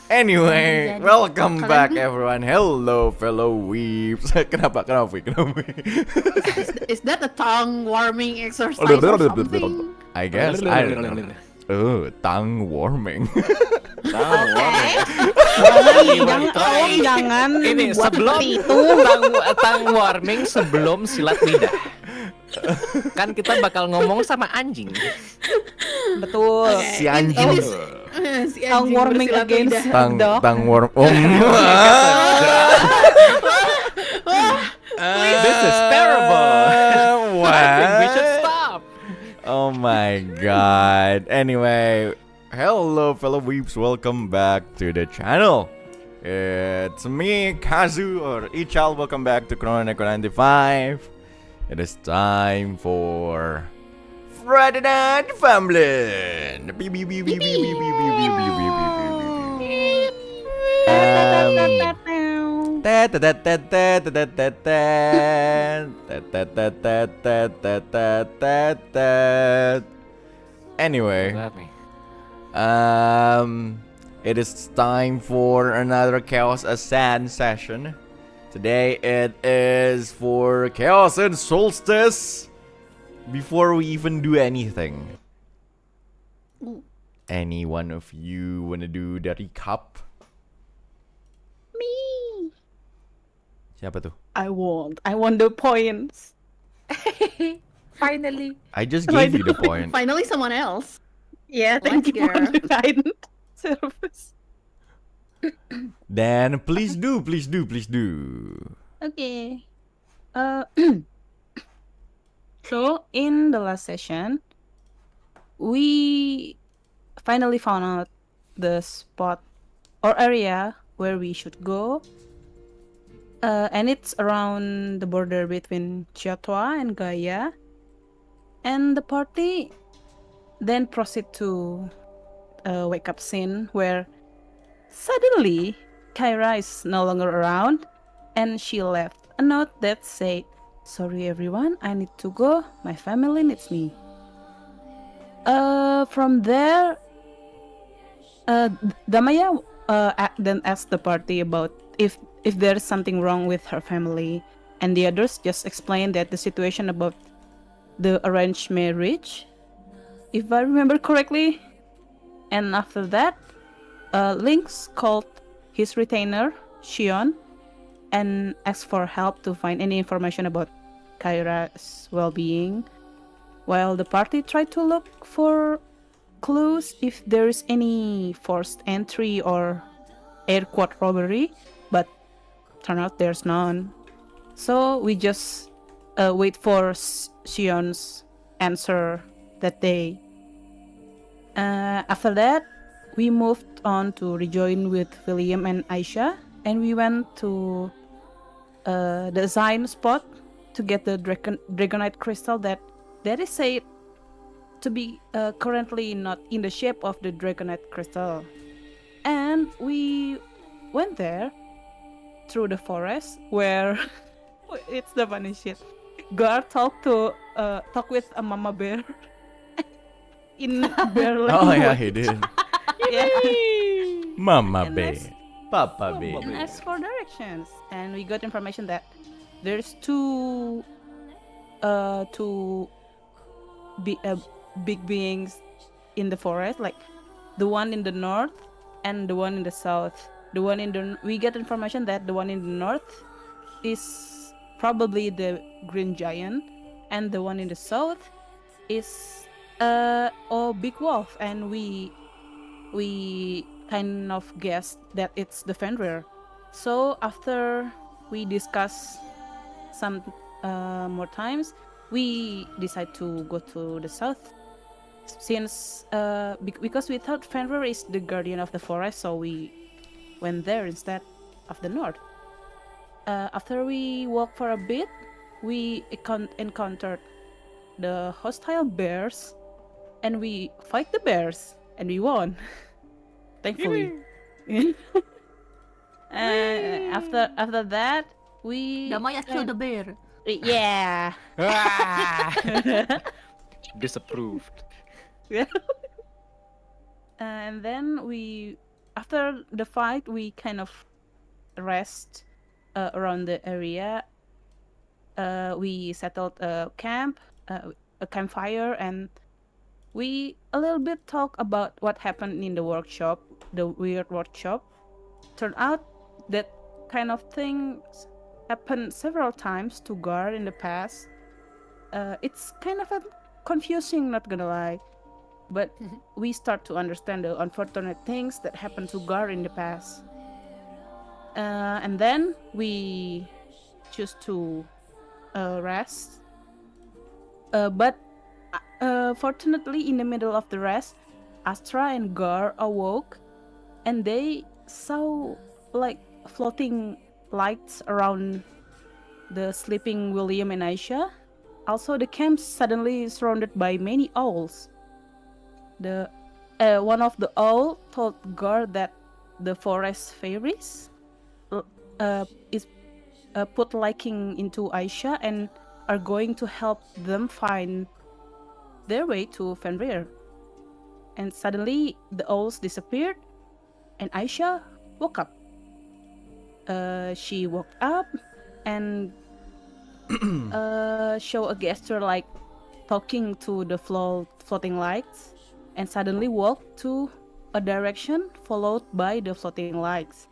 Anyway, welcome back everyone. Hello fellow weeps. Kenapa? Is that a tongue warming exercise or something? I guess I don't know. Oh, tongue warming. Jangan ini buat sebelum itu tongue warming sebelum silat lidah. Kan kita bakal ngomong sama anjing. betul. Si anjing. Tongue warming against dog. Tongue warm. This is terrible. Alright, anyway, hello fellow weeps, welcome back to the channel. It's me, Kazu, or Ical, welcome back to Chronicle 95. It is time for Friday Night Family. Anyway, it is time for another Chaos Ascend session. Today it is for Chaos and Solstice. Before we even do anything, any one of you wanna do the recap? Me. Siapa tuh? I want the points. Finally. I just gave you the point. Finally, someone else. Yeah, thank Let's you for go. the kind service. Then please do. Okay. So in the last session, we finally found out the spot or area where we should go. And it's around the border between Chiatua and Gaia. And the party then proceed to a wake-up scene where suddenly Kyra is no longer around and she left a note that said, "Sorry everyone, I need to go. My family needs me." From there, Damaia then asked the party about if there's something wrong with her family, and the others just explained that the situation about the arranged marriage, if I remember correctly. And after that, Lynx called his retainer, Shion, and asked for help to find any information about Kyra's well-being, while the party tried to look for clues if there is any forced entry or air quad robbery, but turned out there's none. So we just wait for Shion's answer that day. After that, we moved on to rejoin with William and Aisha, and we went to the assigned spot to get the Dragonite crystal that is said to be currently not in the shape of the Dragonite crystal. And we went there through the forest where it's the funny shit. Garr talked with a mama bear in bear language. Oh yeah, he did. Yeah. Mama And bear, Papa bear. And asked for directions, and we got information that there's two big beings in the forest, like the one in the north and the one in the south. We get information that the one in the north is probably the green giant, and the one in the south is a big wolf, and we kind of guessed that it's the Fenrir. So after we discuss some more times, we decide to go to the south, since because we thought Fenrir is the guardian of the forest, so we went there instead of the north. After we walked for a bit, we encountered the hostile bears, and we fight the bears, and we won. Thankfully. After that, we Damaia killed the bear. yeah. Disapproved. And then after the fight, we kind of rest around the area. We settled a campfire, and we a little bit talk about what happened in the workshop, the weird workshop. Turned out that kind of things happened several times to Garr in the past. It's kind of confusing, not gonna lie, but we start to understand the unfortunate things that happened to Garr in the past. And then we choose to rest. But Fortunately, in the middle of the rest, Astra and Garr awoke, and they saw like floating lights around the sleeping William and Aisha. Also, the camp suddenly surrounded by many owls. The one of the owl told Garr that the forest fairies is put liking into Aisha and are going to help them find their way to Fenrir. And suddenly the owls disappeared and Aisha woke up. She woke up and show a gesture like talking to the floating lights, and suddenly walked to a direction followed by the floating lights.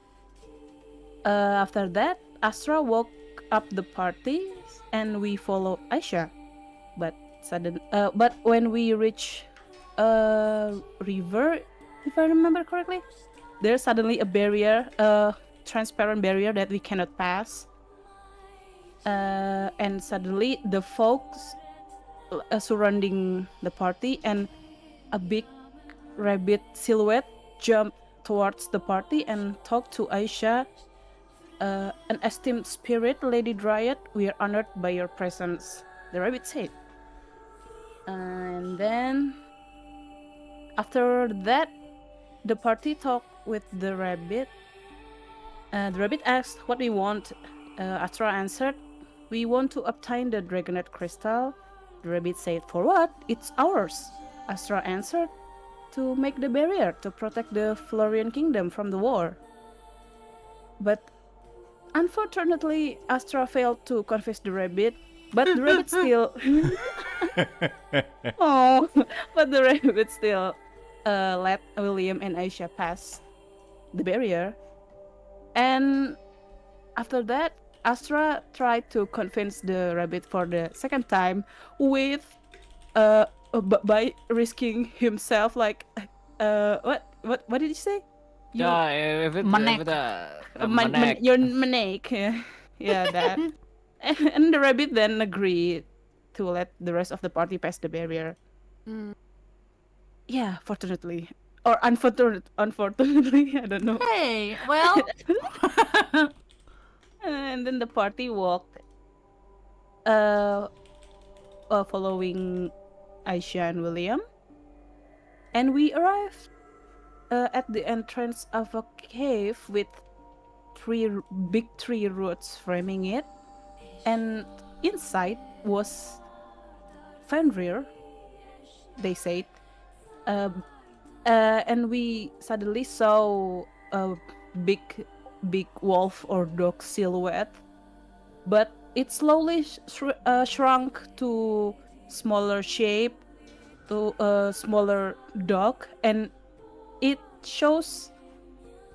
After that, Astra woke up the party and we followed Aisha. But when we reach a river, if I remember correctly, there's suddenly a barrier, a transparent barrier that we cannot pass. And suddenly the folks surrounding the party and a big rabbit silhouette jumped towards the party and talked to Aisha. An esteemed spirit, Lady Dryad, we are honored by your presence, the rabbit said. And then after that, the party talked with the rabbit. The rabbit asked what we want. Astra answered, we want to obtain the dragonite crystal. The rabbit said, for what? It's ours. Astra answered, to make the barrier to protect the Florian kingdom from the war. But unfortunately, Astra failed to convince the rabbit, but the rabbit still... Oh, but the rabbit still let William and Aisha pass the barrier. And after that, Astra tried to convince the rabbit for the second time with by risking himself, like what did you say? Manek. Your manek. Yeah, that. And the rabbit then agreed to let the rest of the party pass the barrier. Yeah, fortunately. Or unfortunately, I don't know. Hey, well, And then the party walked, following Aisha and William. And we arrived at the entrance of a cave with big tree roots framing it. And inside was Fenrir, they said. And we suddenly saw a big wolf or dog silhouette, but it slowly shrunk to smaller shape, to a smaller dog, and it shows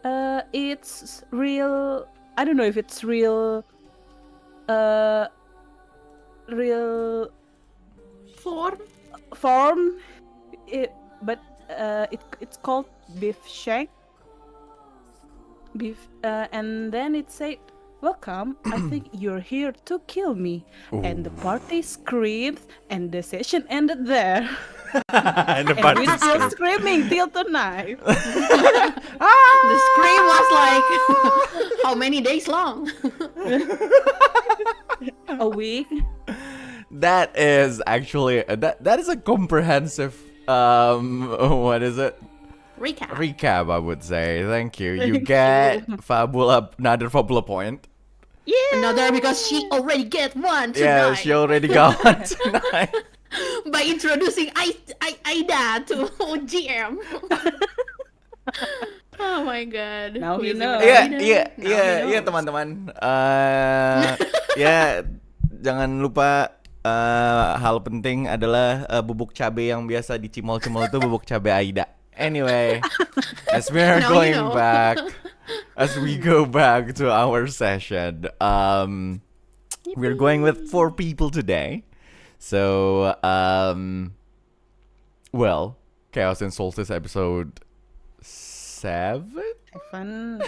it's real. I don't know if it's real form, but it's called beef shank. And then it said, welcome, I think you're here to kill me. Ooh. And the party screamed and the session ended there. And we're still screaming till tonight. the scream was like how many days long? A week. That is actually that is a comprehensive what is it? Recap, I would say. Thank you. You get Fabula, another Fabula point. Yeah. Another, because she already get one tonight. Yeah, she already got one tonight. By introducing Aida to GM. Oh my god. Now you know. Iya, teman-teman. Ya, jangan lupa hal penting adalah bubuk cabai yang biasa dicimol-cimol itu bubuk cabai Aida. Anyway, as we are as we go back to our session, we're going with 4 people today. So, well, Chaos and Solstice episode 7? 7.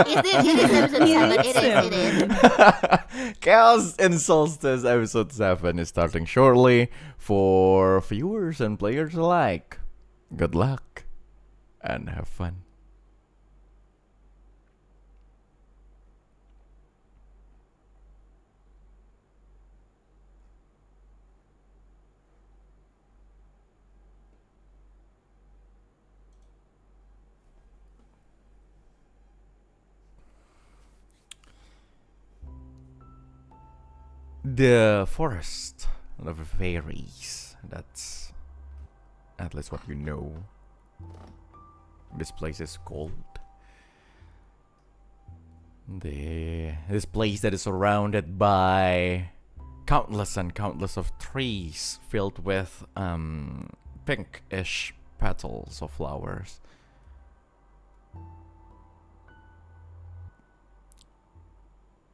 It is episode 7. It is. Chaos in Solstice episode 7 is starting shortly for viewers and players alike. Good luck and have fun. The forest of fairies. That's at least what you know. This place is called. This place that is surrounded by countless and countless of trees filled with pinkish petals of flowers.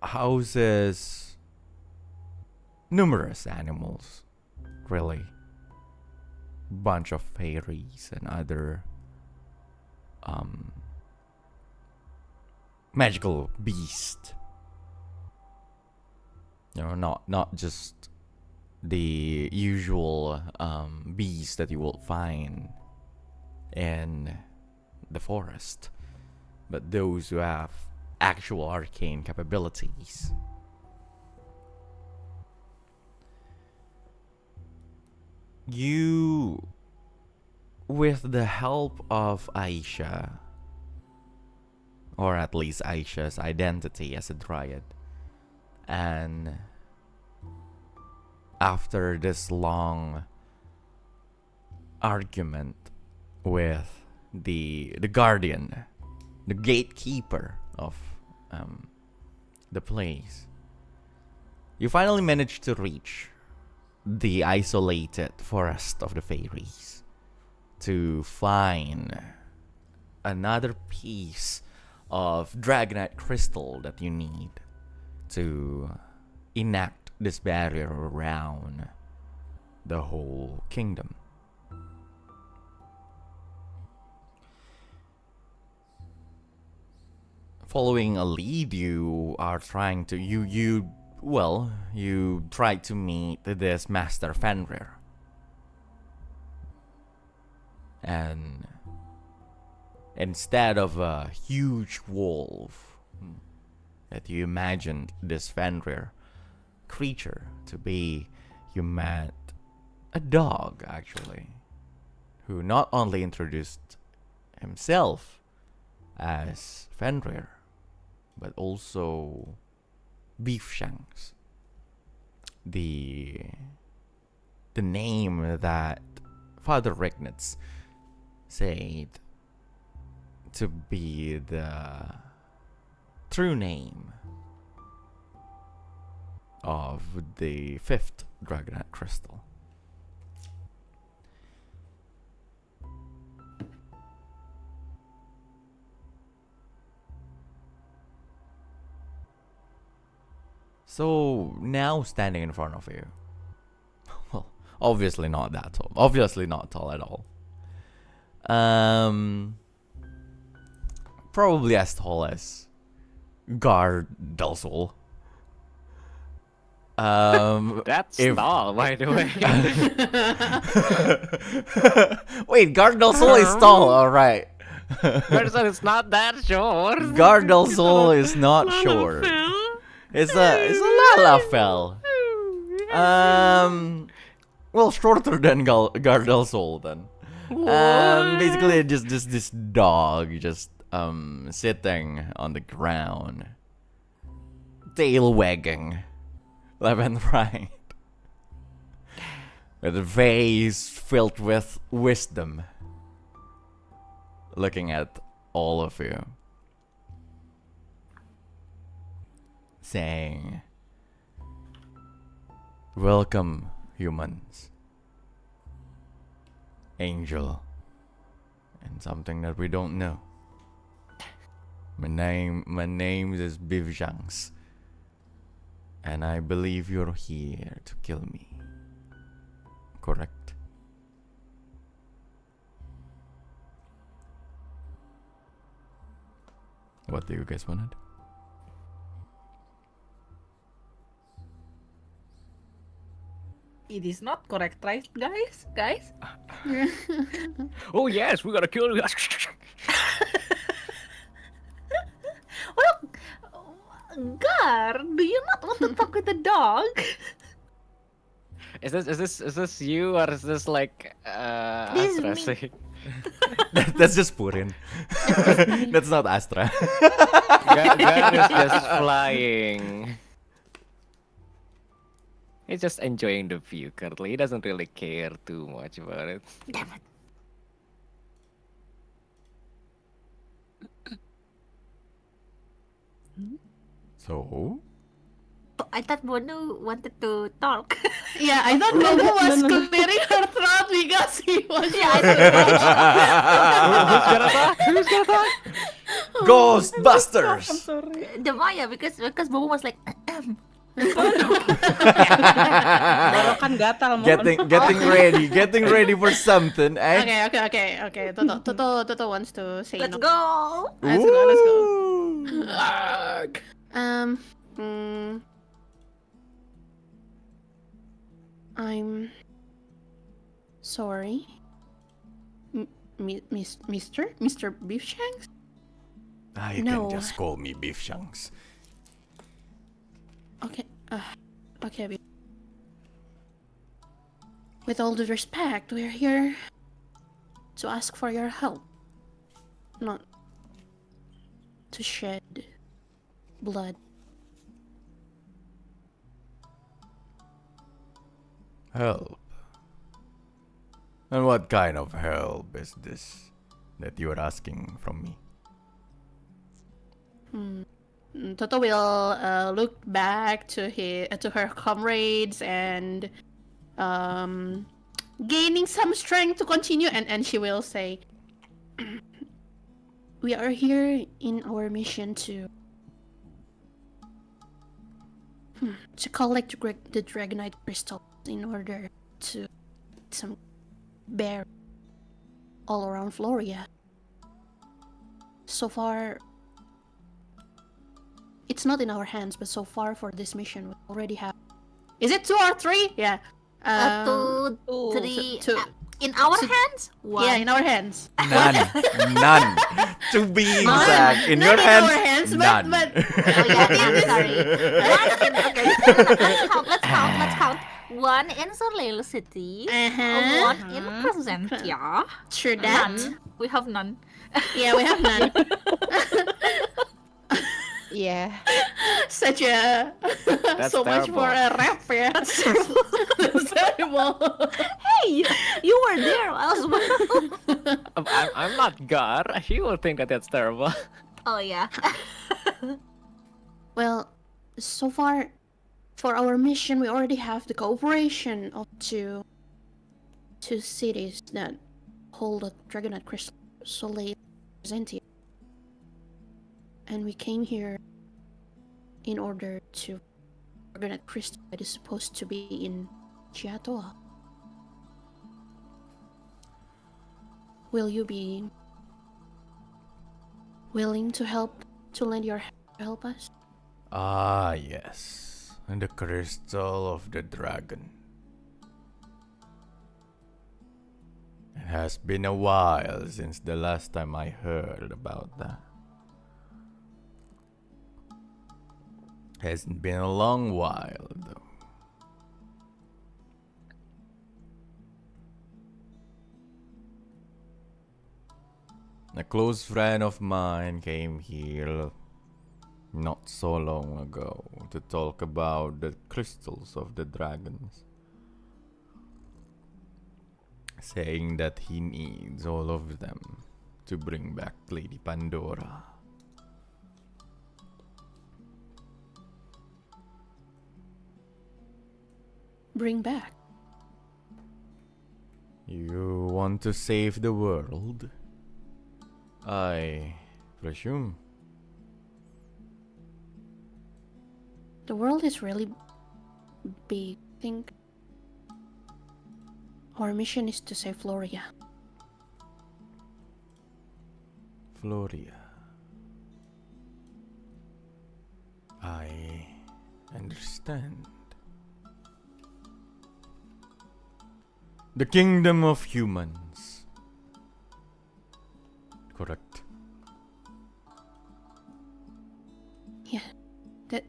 Houses. Numerous animals, really. Bunch of fairies and other magical beasts. You know, not just the usual beasts that you will find in the forest, but those who have actual arcane capabilities. You, with the help of Aisha, or at least Aisha's identity as a dryad, and after this long argument with the guardian, the gatekeeper of the place, you finally managed to reach the isolated forest of the fairies to find another piece of dragonite crystal that you need to enact this barrier around the whole kingdom. Following a lead, you are trying to you try to meet this Master Fenrir. And instead of a huge wolf that you imagined this Fenrir creature to be, you met a dog, actually, who not only introduced himself as Fenrir, but also Beef Shanks, the name that Father Rignitz said to be the true name of the 5th Dragonite crystal. So now standing in front of you, well, obviously not that tall. Obviously not tall at all. Probably as tall as Garr del Sol. That's tall, by the way. Wait, Garr del Sol is tall, alright. Person is not that short. Garr del Sol is not short. It's a Lalafell. Well, shorter than Garr del Sol then. Basically just this dog just sitting on the ground, tail wagging left and right, with a face filled with wisdom, looking at all of you, saying, "Welcome, humans. Angel, and something that we don't know. My name is Shanks, and I believe you're here to kill me. Correct?" What do you guys wanted? It is not correct, right, guys? Guys? Oh yes, we gotta kill you. Well, Garr, do you not want to talk with the dog? Is this you or is this like This is Astra me. saying? That's just Purin. That's not Astra. Garr is just flying. He's just enjoying the view currently. He doesn't really care too much about it. Damn it. So? I thought Bommu wanted to talk. Yeah, I thought Bommu was clearing her throat because he was. Yeah, Who's gonna talk? Who's gonna talk? I'm Ghostbusters! sorry. Damaia, because Bommu was like, Barokan gatal mo. Getting ready for something. Eh? Okay. Totto wants to say let's no. go. Let's go. Ooh. I'm sorry, Mr. Beef Shanks. You No. can just call me Beef Shanks. Okay, with all due respect, we're here to ask for your help, not to shed blood. Help? And what kind of help is this that you are asking from me? Totto will look back to her comrades and gaining some strength to continue, and she will say, "We are here in our mission to collect the Dragonite crystals in order to some bear all around Floria. So far, it's not in our hands, but so far for this mission, we already have. Is it 2 or 3? Yeah. 2, 3. two. In our hands? One. Yeah, in our hands. None. To be exact, in your Not hands, in our hands, none. but Oh yeah, I'm sorry. Okay, let's count. 1 in Solelo City. 1 in Presentia. Sure that. None. We have none. Yeah, we have none. Yeah. Such a That's so much terrible. for a rap, yeah. That's terrible. Hey, you were there as well. I'm not Garr. He will think that that's terrible. Oh yeah. Well, so far for our mission, we already have the cooperation of two cities that hold a Dragonite crystal, Soleil and Presentia. And we came here in order to Dragonite crystal that is supposed to be in Chiatoa. Will you be willing to lend your hand to help us? Ah, yes. And the crystal of the dragon. It has been a while since the last time I heard about that. Hasn't been a long while, though. A close friend of mine came here not so long ago to talk about the crystals of the dragons, saying that he needs all of them to bring back Lady Pandora. Bring back. You want to save the world? I presume. The world is really big. I think our mission is to save Floria. Floria. I understand. The kingdom of humans. Correct. Yeah. That.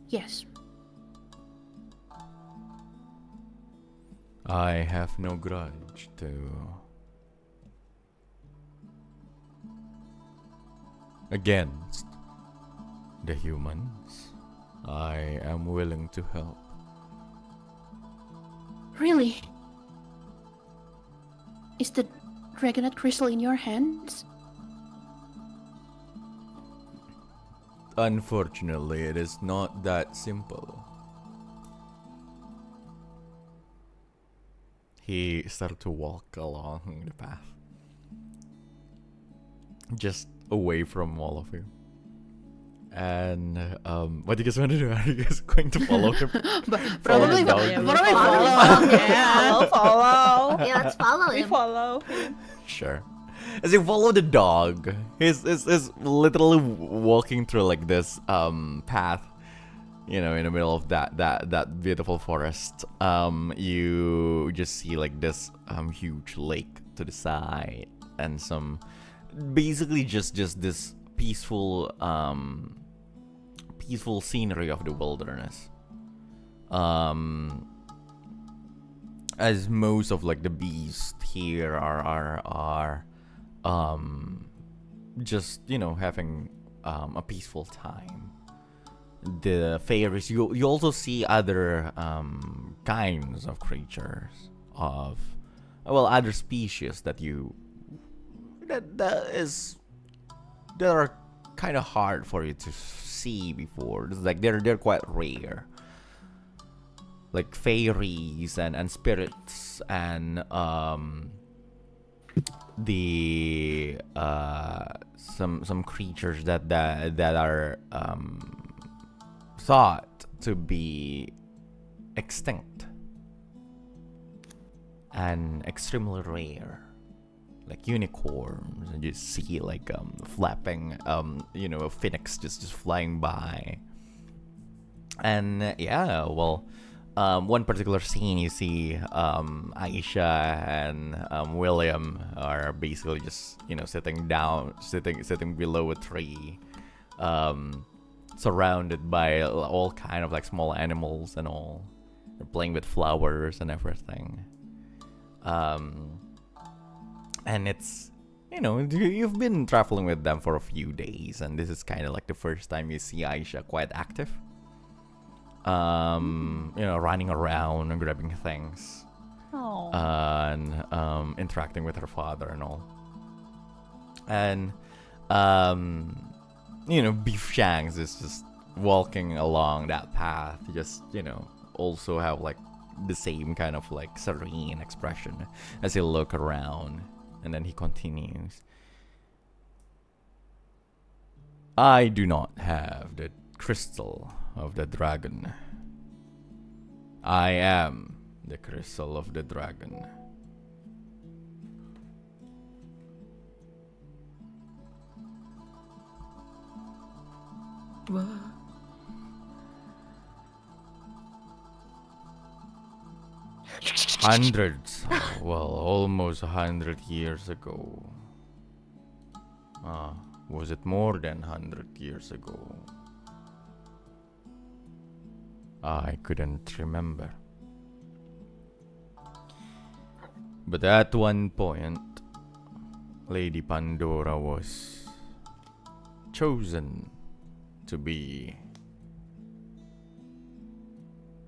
Yes. I have no grudge to against the humans. I am willing to help. Really? Is the Dragonite crystal in your hands? Unfortunately, it is not that simple. He started to walk along the path, just away from all of you. And what do you guys want to do? Are you guys going to follow him? Probably, Follow probably him. follow. Yeah, follow. Yeah, let's follow We him. follow. Sure. As you follow the dog, he's literally walking through like this path, you know, in the middle of that beautiful forest. You just see like this huge lake to the side, and some basically just this peaceful peaceful scenery of the wilderness. As most of like the beasts here are just, you know, having a peaceful time. The fairies, you also see other kinds of creatures of, well, other species that are kind of hard for you to see before. It's like they're quite rare, like fairies and spirits and the some creatures that are thought to be extinct and extremely rare, like unicorns, and you see like flapping you know, a phoenix just flying by. And yeah, well, one particular scene, you see Aisha and William are basically just, you know, sitting below a tree, surrounded by all kind of like small animals and all. They're playing with flowers and everything. And it's, you know, you've been traveling with them for a few days, and this is kind of like the first time you see Aisha quite active. You know, running around and grabbing things, and interacting with her father and all. And you know, Beef Shanks is just walking along that path, just, you know, also have like the same kind of like serene expression as he look around. And then he continues, I do not have the crystal of the dragon. I am the crystal of the dragon. What? Hundreds, well, almost 100 years ago. Was it more than 100 years ago? I couldn't remember. But at one point, Lady Pandora was chosen to be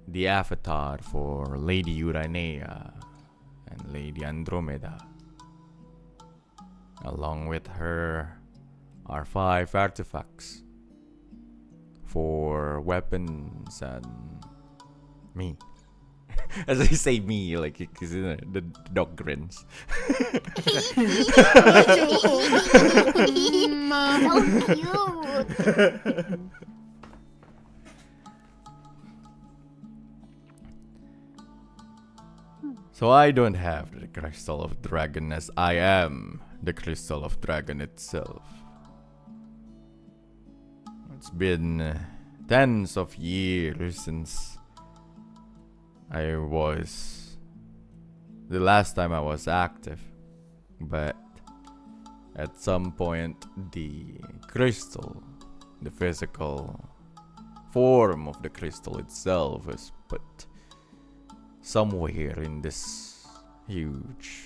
the avatar for Lady Uranea and Lady Andromeda. Along with her are 5 artifacts for weapons and me. As I say me, like, cause, the dog grins. So cute. So I don't have the crystal of dragon, as I am the crystal of dragon itself. It's been tens of years since the last time I was active, but at some point the crystal, the physical form of the crystal itself is put somewhere in this huge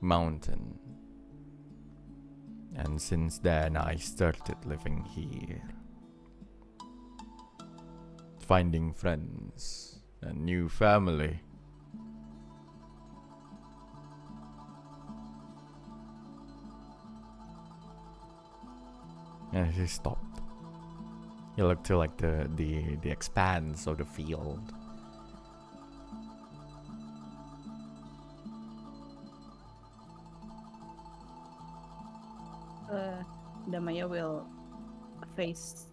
mountain. And since then I started living here, finding friends and new family. And he stopped. He looked to like the expanse of the field. Damaia will face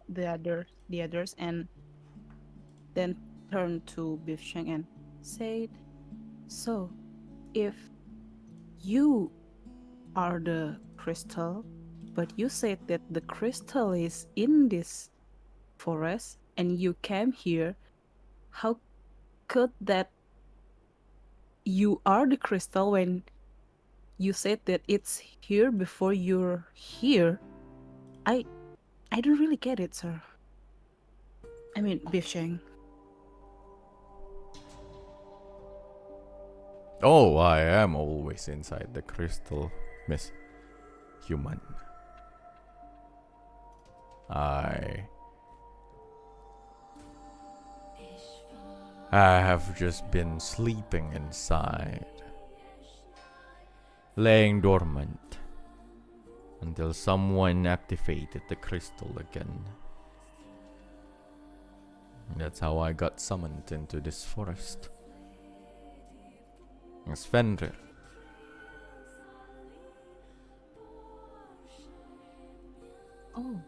the others and then turn to Bifsheng and say, "So, if you are the crystal, but you said that the crystal is in this forest and you came here, how could that you are the crystal when you said that it's here before you're here? I don't really get it, sir. I mean, Bifsheng." Oh, I am always inside the crystal, Miss Human. I have just been sleeping inside, laying dormant until someone activated the crystal again. That's how I got summoned into this forest. As Fenrir. Oh.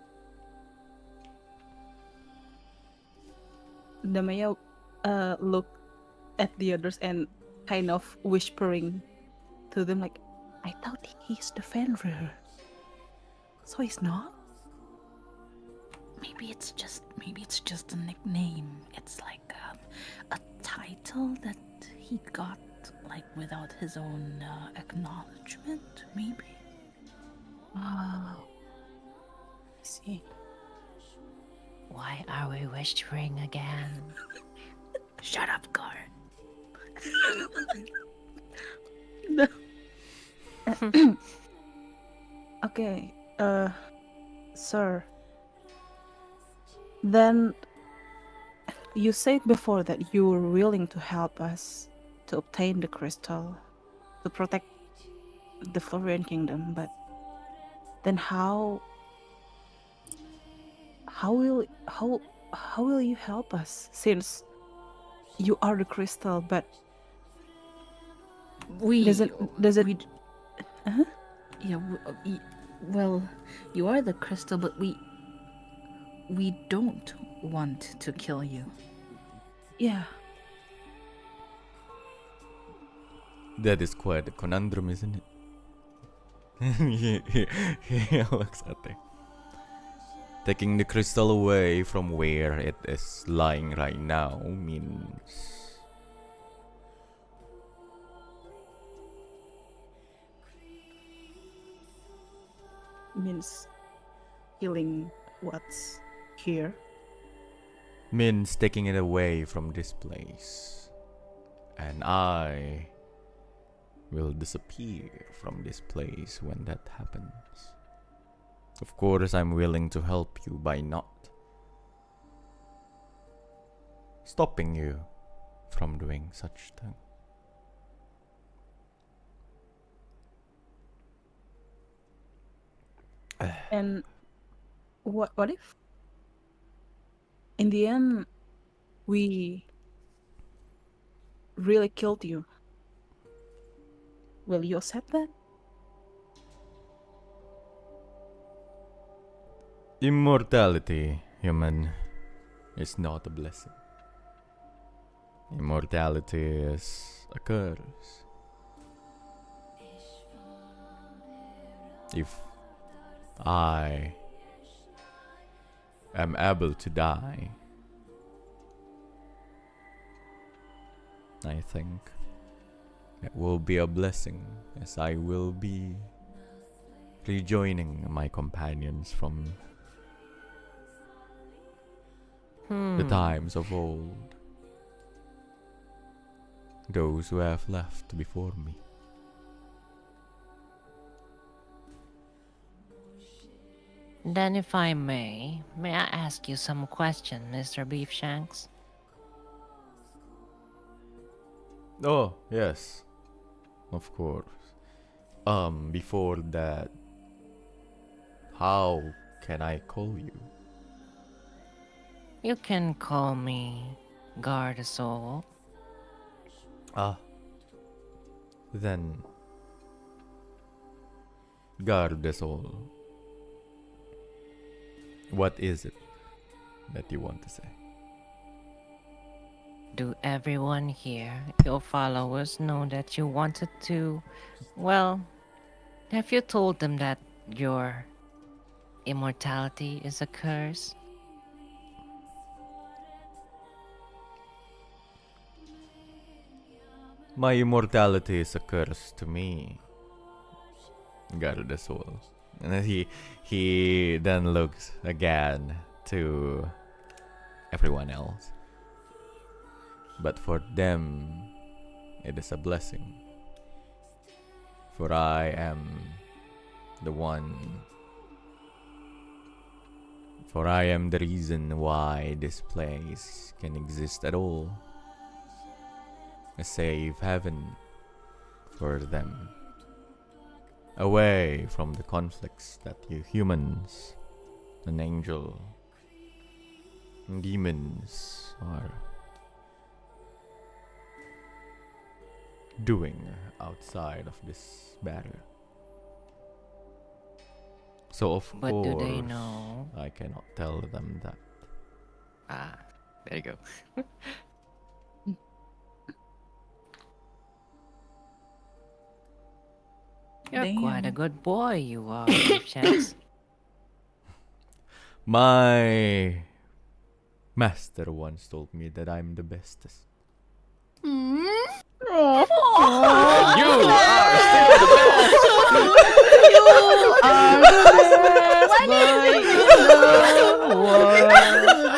Damaia looked at the others and kind of whispering to them like, "I thought he's the Fenrir. So he's not?" Maybe it's just a nickname. It's like a title that he got like without his own acknowledgement, maybe. Oh. I see. Why are we whispering again? Shut up, Garr. Okay, sir. Then you said before that you were willing to help us to obtain the crystal to protect the Florian Kingdom, but then how will you help us since you are the crystal, but does it uh-huh. Yeah, well, you are the crystal, but we don't want to kill you. Yeah. That is quite a conundrum, isn't it? He looks at it. Taking the crystal away from where it is lying right now means killing what's here. means taking it away from this place. And I will disappear from this place when that happens. Of course, I'm willing to help you by not stopping you from doing such thing. And what if in the end we really killed you? Will you accept that? Immortality, human, is not a blessing. Immortality is a curse. If I am able to die, I think it will be a blessing, as I will be rejoining my companions from the times of old, those who have left before me. Then if I may I ask you some question, Mr. Beef Shanks? Oh, yes. Of course. Before that, how can I call you? You can call me Garr the Soul. Then guard us all. What is it that you want to say? Do everyone here, your followers, know that you wanted to... Well, have you told them that your immortality is a curse? My immortality is a curse to me. Guard the soul. And then he then looks again to everyone else. But for them, it is a blessing. For I am the one. For I am the reason why this place can exist at all. A safe haven for them. Away from the conflicts that you humans, an angel, and demons are doing outside of this barrier. So of But course, do they know? I cannot tell them that. Ah, there you go. You're quite a Damn. good boy, you are, Beef Shanks. My master once told me that I'm the bestest. Hmm? You are still the best!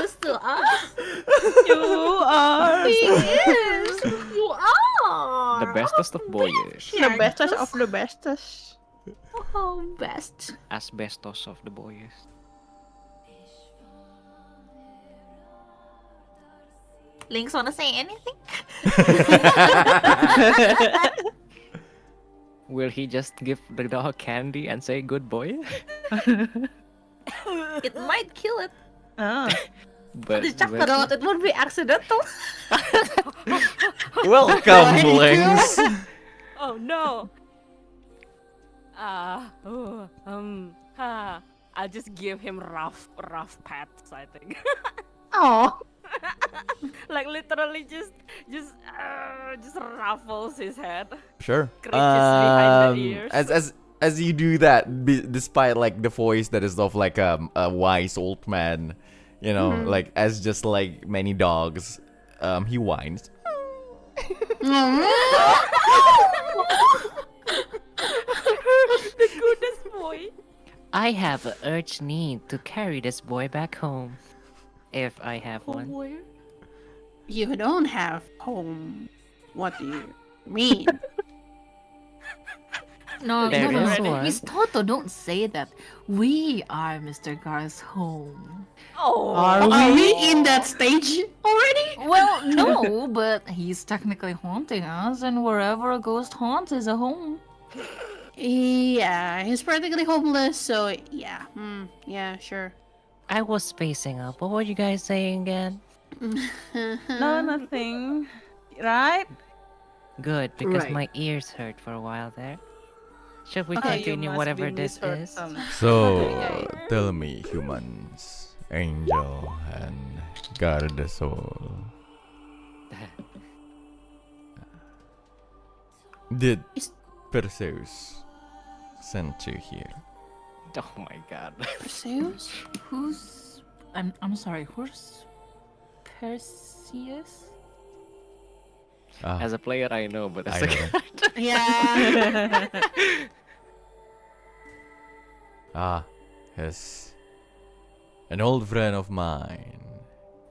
This to us. You are He is. You are. The bestest of boys. the bestest of the bestest. Oh, best. Asbestos of the boys. Lynx wanna say anything? Will he just give the dog candy and say good boy? It might kill it. Ah. But, The chocolate, it won't be accidental. Welcome, Lynx. Oh no. I'll just give him rough pats, I think. Oh. Like literally just ruffles his head. Sure. Scratches behind the ears. As you do that, despite like the voice that is of like a wise old man, you know, like as just like many dogs, he whines. The goodest boy. I have an urgent need to carry this boy back home. If I have one. Where? You don't have home. What do you mean? No, There no, is no. one. Miss Totto, don't say that. We are Mr. Gar's home. Oh. Are Are we? we in that stage already? Well, no, but he's technically haunting us, and wherever a ghost haunts is a home. Yeah, he's practically homeless, so yeah. Yeah, sure. I was spacing up. What were you guys saying again? No, nothing. Right? Good, because Right. my ears hurt for a while there. Should we Okay, you continue must whatever be this misheard is? some. So tell me, humans, angel and guard the soul. Did Is- Perseus send you here? Oh my god. Perseus? Who's I'm sorry. Who's Perseus? As a player, I know, but as I a know that. Yeah. Yes. An old friend of mine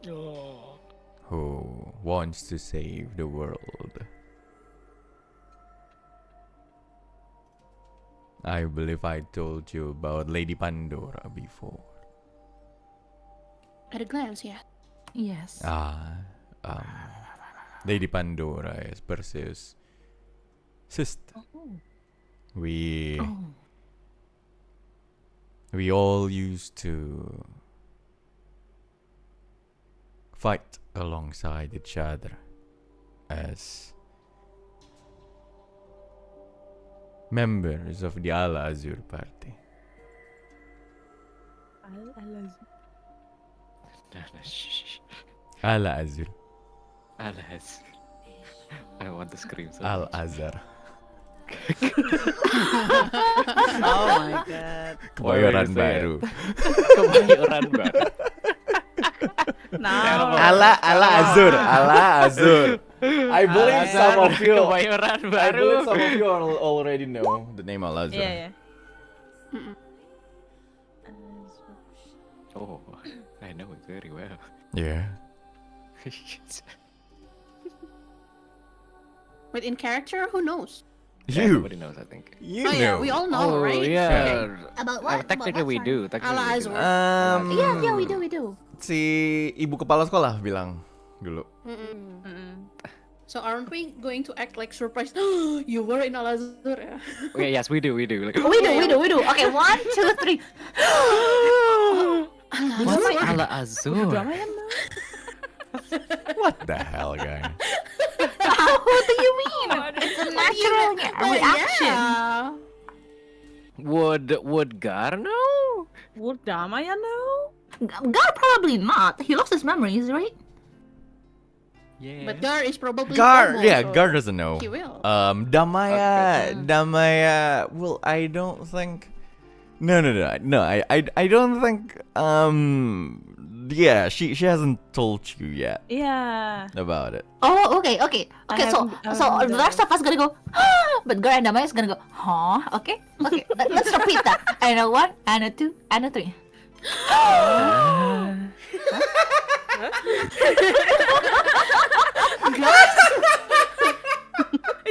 who wants to save the world. I believe I told you about Lady Pandora before. At a glance, yeah. Yes. Lady Pandora is Perseus' sister. We all used to fight alongside each other as members of the Al Azur party. Al Azur. Alas. I want to scream. So Al much. Azhar. Oh my god. Kebayoran Why baru. Kebayoran baru. No. Ala Azur. Ala Azur. I believe some of you. Kebayoran I baru. believe some of you already know the name Al Azur. Yeah, yeah. Oh, I know it very well. Yeah. But in character, who knows? Yeah, You. nobody knows, I think. You Oh know. yeah, we all know, Oh, right? yeah. About what? Technically we do. Technically Ala we do. Azur. Yeah, we do. Si ibu kepala sekolah bilang dulu. So aren't we going to act like surprised? You were in Al Azur, yeah? Okay, yes, we do. Like, We do. Okay, 1, 2, 3. what's Ala Azur? What the hell, guy? What do you mean? It's a natural reaction. Yeah. Would Garr know? Would Damaia know? Garr probably not. He lost his memories, right? Yeah. But Garr is probably Garr, normal, yeah, so Garr doesn't know. He will. Damaia. Well, I don't think. No. I don't think. Yeah, she hasn't told you yet Yeah. about it. Oh, okay. So haven't the rest of us gonna go, but Garr and Damaia is gonna go, huh? Okay. Let's repeat that. I know 1, I know 2, I know 3.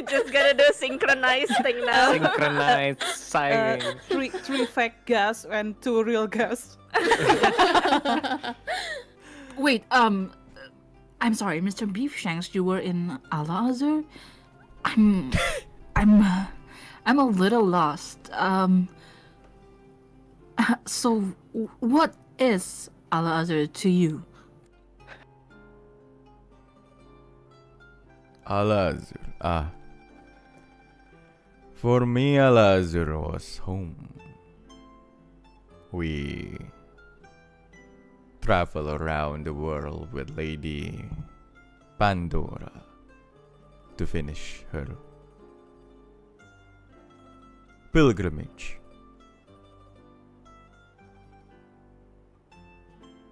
Just gonna do synchronized thing now. Synchronized sighing. Three fake gas and 2 real gas. Wait, I'm sorry, Mr. Beef Shanks, you were in Al Azur? I'm a little lost. So what is Al Azur to you? Al Azur. For me, Al Azur was home. We travel around the world with Lady Pandora to finish her pilgrimage.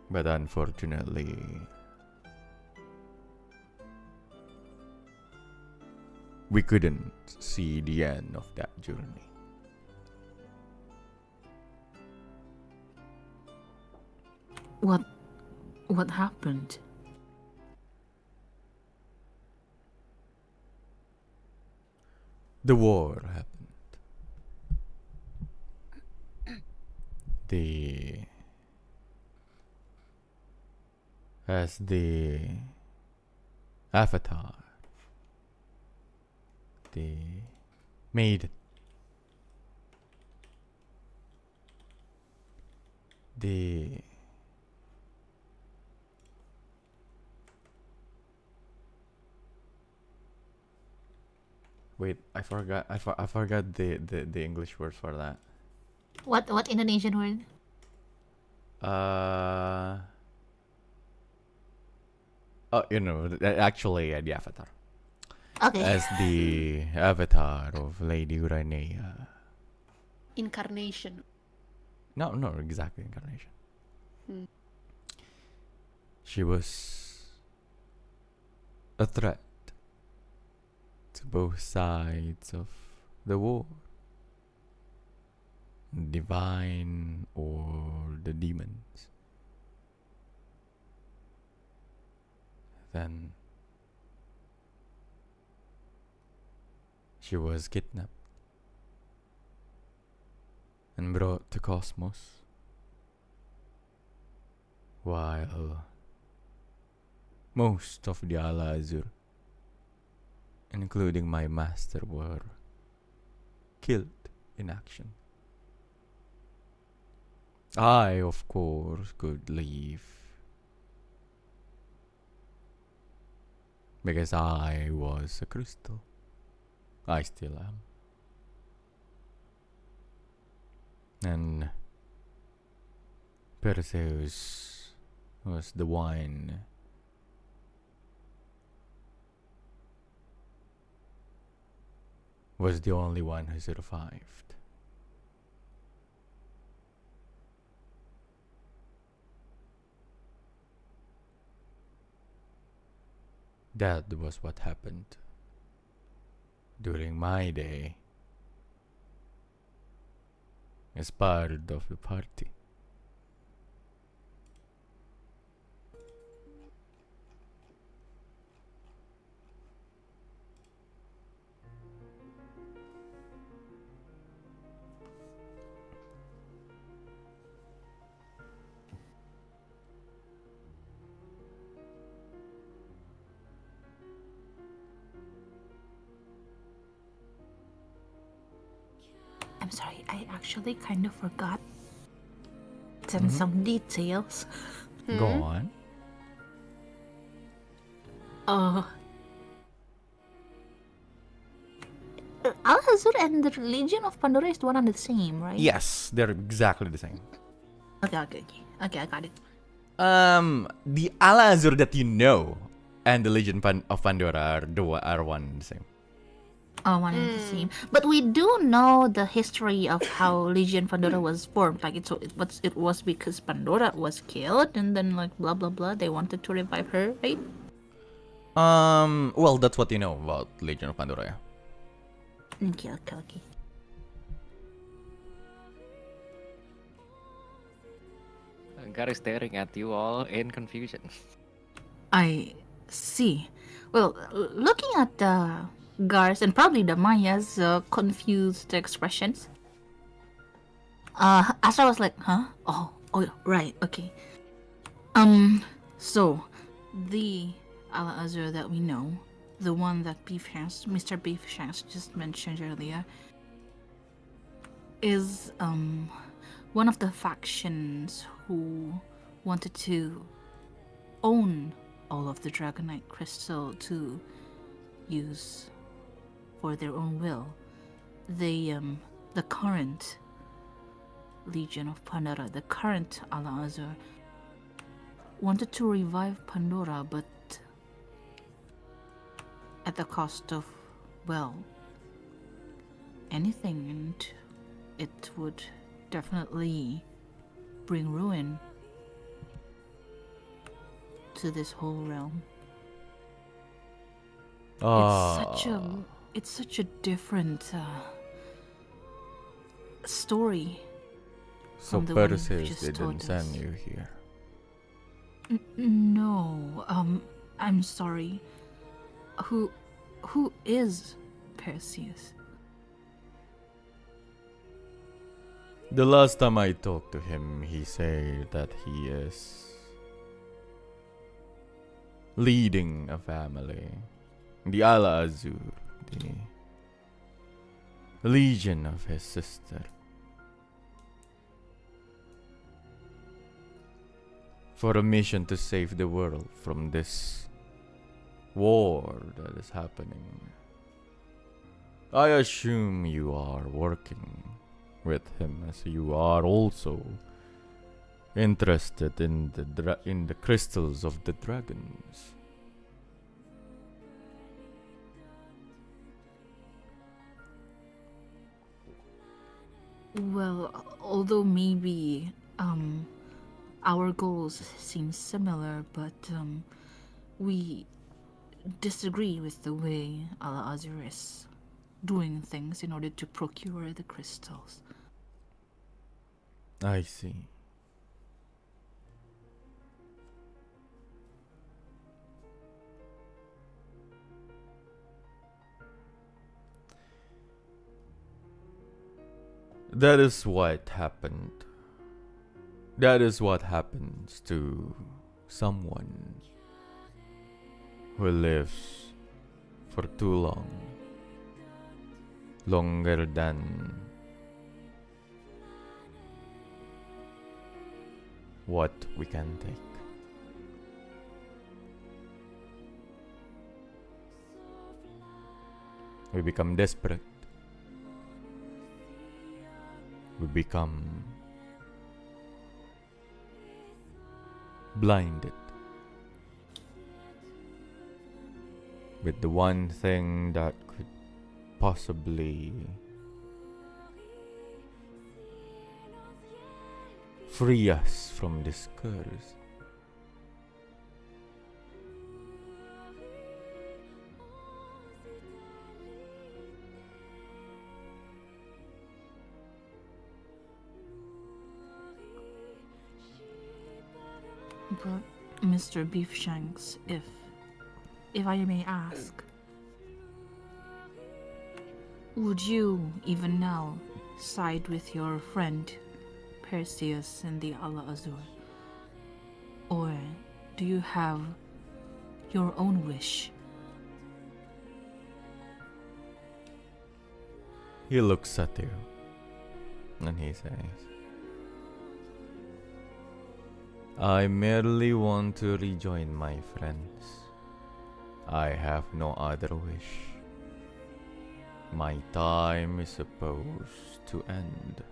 But unfortunately, we couldn't see the end of that journey. What happened? The war happened. As the Avatar, the maiden, wait, I forgot the English word for that. What Indonesian word? Actually, the Avatar. Okay. As the avatar of Lady Uranea. Incarnation. No, exactly incarnation. She was a threat to both sides of the war, divine or the demons. Then she was kidnapped and brought to Cosmos, while most of the Ala Azur, including my master, were killed in action. I, of course, could leave because I was a crystal. I still am. And Perseus was the one was the only one who survived. That was what happened during my day as part of the party. I'm sorry, I actually kind of forgot some details. Go on. Al-Hazur and the Legion of Pandora is one and the same, right? Yes, they're exactly the same. Okay, I got it. The Ala Azur that you know and the Legion of Pandora are one and the same. Oh, one and the same. But we do know the history of how Legion Pandora was formed. Like it was because Pandora was killed, and then like blah blah blah. They wanted to revive her, right? Well, that's what you know about Legion of Pandora. Okay. Garr is staring at you all in confusion. I see. Well, looking at Gar's and probably Damaya's confused expressions, Astra was like, huh? Oh, right, okay. So, the Al-Azur that we know, the one that Mr. Beef Shanks just mentioned earlier, is one of the factions who wanted to own all of the Dragonite crystal to use for their own will. The current Legion of Pandora, the current Al-Azur, wanted to revive Pandora, but at the cost of, well, anything, and it would definitely bring ruin to this whole realm. It's such a different story. So from the one Perseus you just didn't told send us. you here. No, I'm sorry. Who is Perseus? The last time I talked to him, he said that he is leading a family. The Ala Azur, the legion of his sister. For a mission to save the world from this war that is happening. I assume you are working with him, as you are also interested in the crystals of the dragons. Well, although maybe our goals seem similar, but we disagree with the way Al Azir is doing things in order to procure the crystals. I see. That is what happened. That is what happens to someone who lives for too long. Longer than what we can take. We become desperate. We become blinded with the one thing that could possibly free us from this curse. But Mr. Beef Shanks, if I may ask, would you even now side with your friend Perseus and the Ala Azur? Or do you have your own wish? He looks at you and he says, I merely want to rejoin my friends. I have no other wish. My time is supposed to end.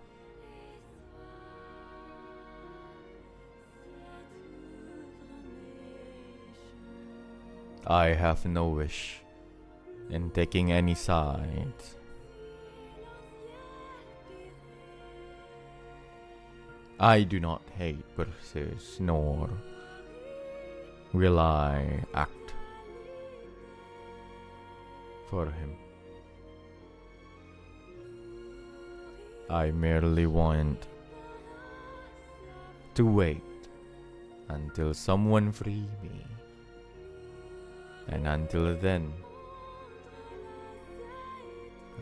I have no wish in taking any sides. I do not hate Perseus, nor will I act for him. I merely want to wait until someone free me. And until then,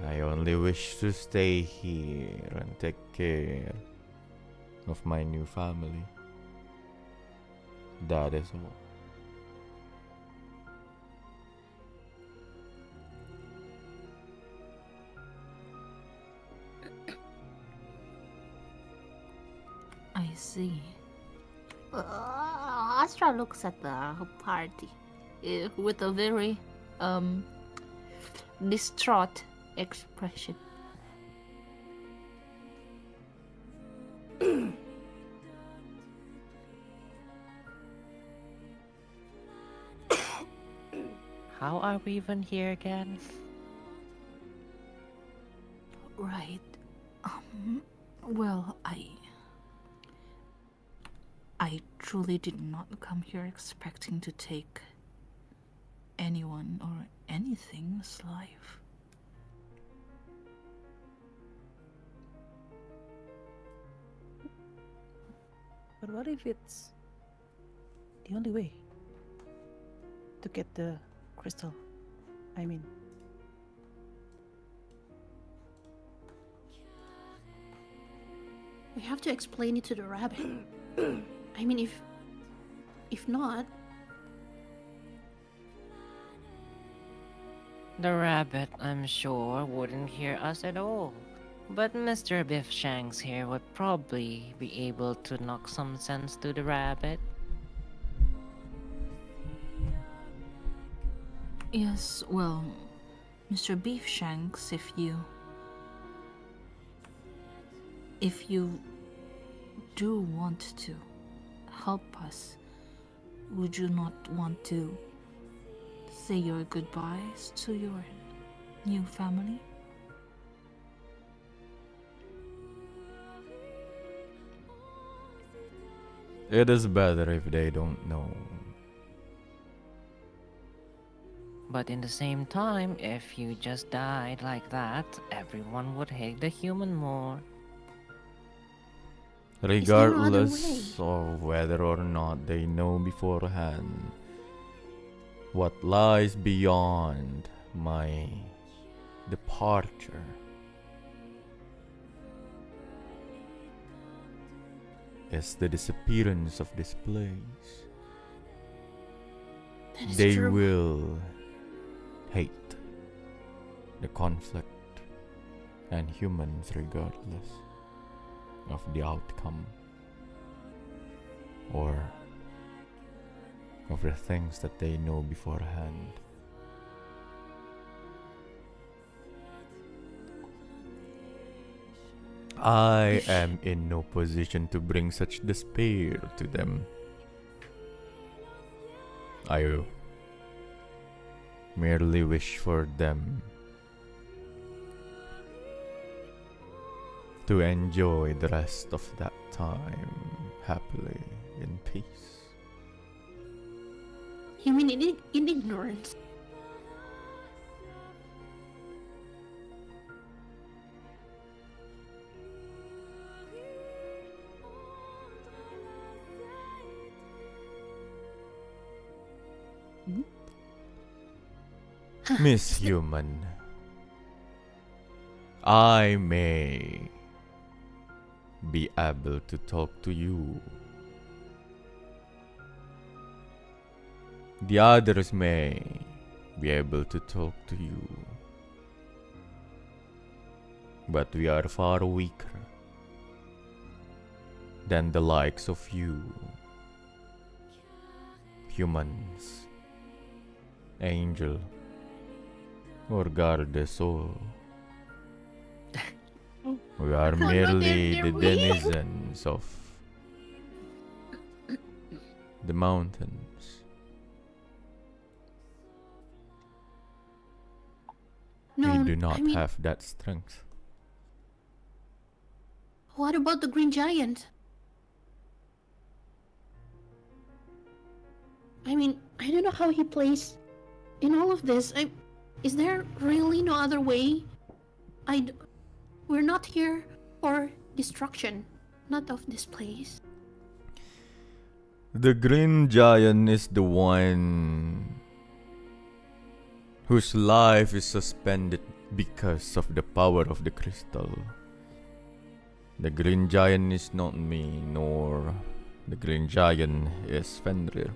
I only wish to stay here and take care of my new family. That is all. I see. Astra looks at the party With a very distraught expression. How are we even here again? Right. Well, I truly did not come here expecting to take anyone or anything's life. But what if it's the only way to get the crystal? I mean, We have to explain it to the rabbit. I mean, if not, The rabbit, I'm sure, wouldn't hear us at all. But Mr. Biff Shanks here would probably be able to knock some sense to the rabbit. Yes, well, Mr. Beef Shanks, if you do want to help us, would you not want to say your goodbyes to your new family? It is better if they don't know. But in the same time, if you just died like that, everyone would hate the human more. there no other Regardless of whether or not they know beforehand what lies beyond my departure. Is the disappearance of this place. That is They true. will hate the conflict and humans regardless of the outcome or of the things that they know beforehand. I am in no position to bring such despair to them. I merely wish for them to enjoy the rest of that time happily in peace. You mean in ignorance? Miss Human, I may be able to talk to you. The others may be able to talk to you. But we are far weaker than the likes of you. Humans, Angel, or Garr the Soul. We are no, merely they're the weak. denizens of the mountains. No, We do not I mean, have that strength. what about the Green Giant? I mean, I don't know how he plays in all of this. Is there really no other way? We're not here for destruction, not of this place. The Green Giant is the one whose life is suspended because of the power of the crystal. The Green Giant is not me, nor the Green Giant is Fenrir.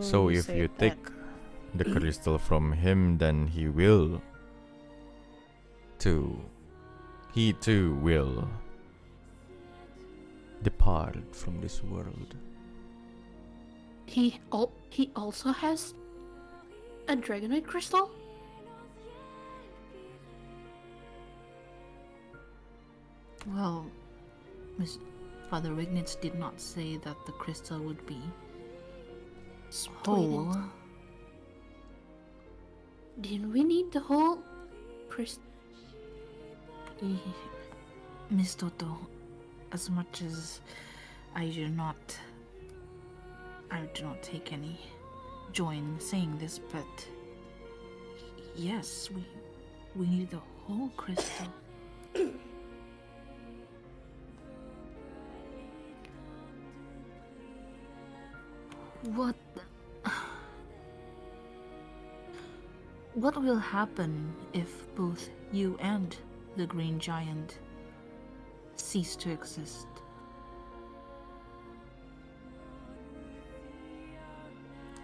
So if say you that- take the crystal from him, then he too will depart from this world. He also has a Dragonite crystal? Well, Miss Father Rignitz did not say that the crystal would be whole. Didn't we need the whole crystal? Miss Totto, as much as I do not take any joy in saying this, but yes, we need the whole crystal. What will happen if both you and the Green Giant cease to exist?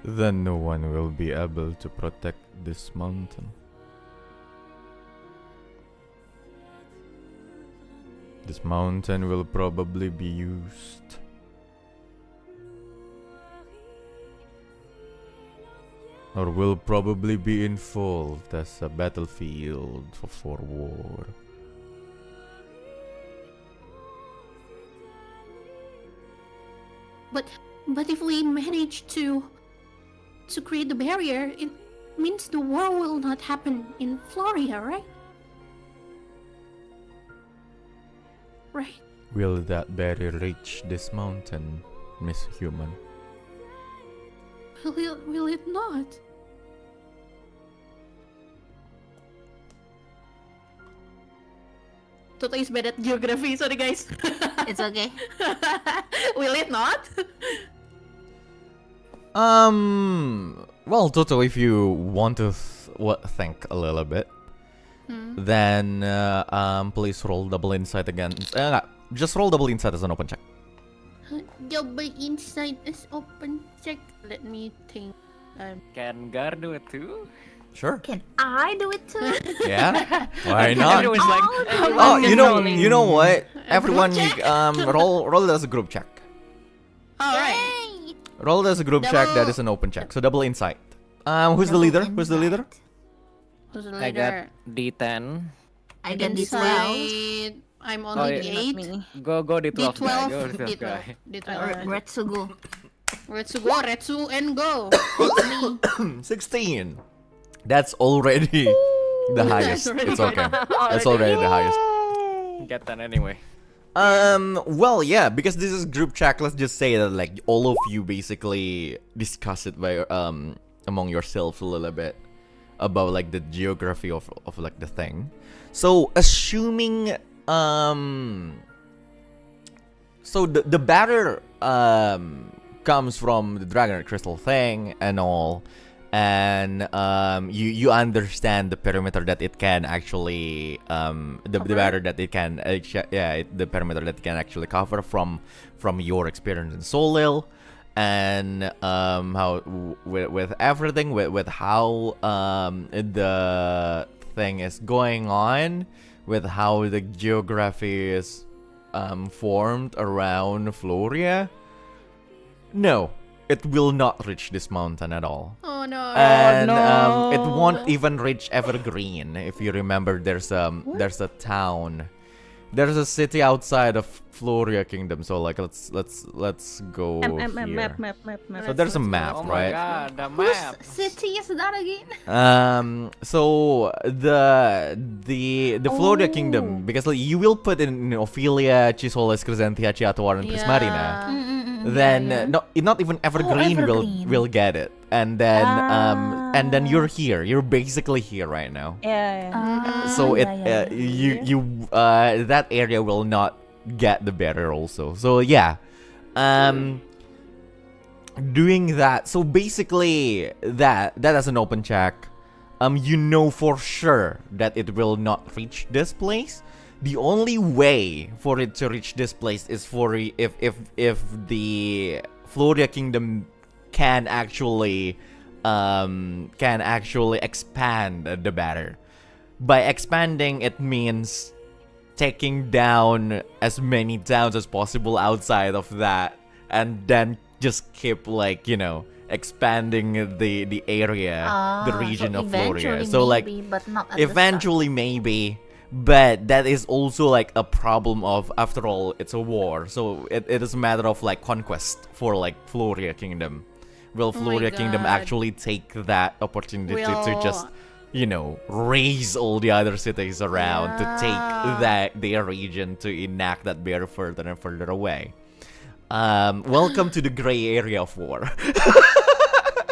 Then no one will be able to protect this mountain. This mountain will probably be used or will probably be involved as a battlefield for war. But if we manage to create the barrier, it means the war will not happen in Florida, right? right? Will that barrier reach this mountain, Miss Human? Will it not? Totto is bad at geography, sorry guys. It's okay. Will it not? Well, Toto, if you want to think a little bit, then please roll double insight again. Just roll double insight as an open check. Double insight is open check. Let me think. Can Garr do it too? Sure. Can I do it too? Yeah. Why not? Everyone's like, Oh, everyone's you know what? Everyone, check? roll it as a group check. Alright. Yay! Roll it as a group check. That is an open check. So double insight. Who's the leader? Who's the leader? Who's the I got leader? D10. I got this well. Insight. I'm Oh, only yeah. the 8. Go D12 guy. Go D12. D12 guy. D12. Retsugu. Retsu go, Retsu and go. It's me. 16. That's already the highest. It's okay. That's already the highest. Get that anyway. Well, yeah, because this is group check. Let's just say that like all of you basically discuss it by among yourselves a little bit about like the geography of like the thing. So assuming so the batter comes from the dragon crystal thing and all. And you understand the perimeter that it can actually the matter that it can the perimeter that it can actually cover from your experience in Solil, and how with everything with how the thing is going on, with how the geography is formed around Floria. No, it will not reach this mountain at all. Oh no. And no. it won't even reach Evergreen. If you remember, there's a town, there's a city outside of Floria Kingdom. So like let's go here. Map. So there's a map, Oh my right? god, the map. Whose city is that again? So the Floria Kingdom, because like, you will put in Ophelia, Chisoles, Crescentia, Chiatuar, and Prismarina. Then not even Evergreen, Evergreen. will get it, and then you're here. You're basically here right now. Yeah. So you that area will not get the better also. So yeah, doing that. So basically that as an open check, you know for sure that it will not reach this place. The only way for it to reach this place is for if the Floria Kingdom can actually expand the batter. By expanding, it means taking down as many towns as possible outside of that, and then just keep like expanding the area, the region of Floria. So like but not at eventually maybe. But that is also like a problem of, after all, it's a war. So it is a matter of like conquest for like Floria Kingdom. Will Floria Kingdom God. actually take that opportunity to just, raise all the other cities around to take their region to enact that bear further and further away? Welcome to the gray area of war.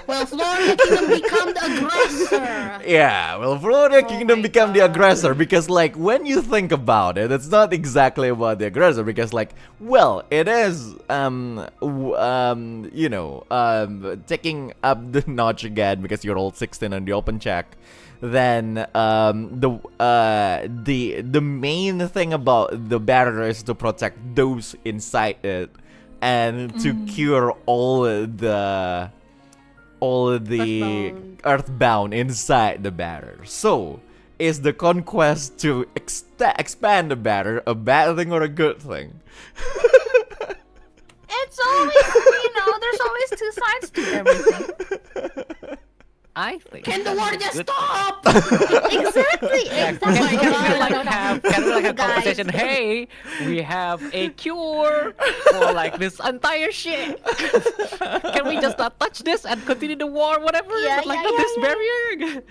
Will Floria Kingdom become the aggressor? Yeah, will Floria Kingdom become the aggressor? Because, like, when you think about it, it's not exactly about the aggressor. Because, like, well, it is, taking up the notch again because you rolled 16 on the open check. Then, the main thing about the barrier is to protect those inside it and to cure all the earthbound inside the batter. So, is the conquest to expand the batter a bad thing or a good thing? It's always, there's always two sides to everything. I think. Can the war just stop? Exactly. Can we have conversation? Hey, we have a cure for like this entire shit. Can we just not touch this and continue the war, whatever? Yeah, but like yeah, not yeah, this yeah. barrier.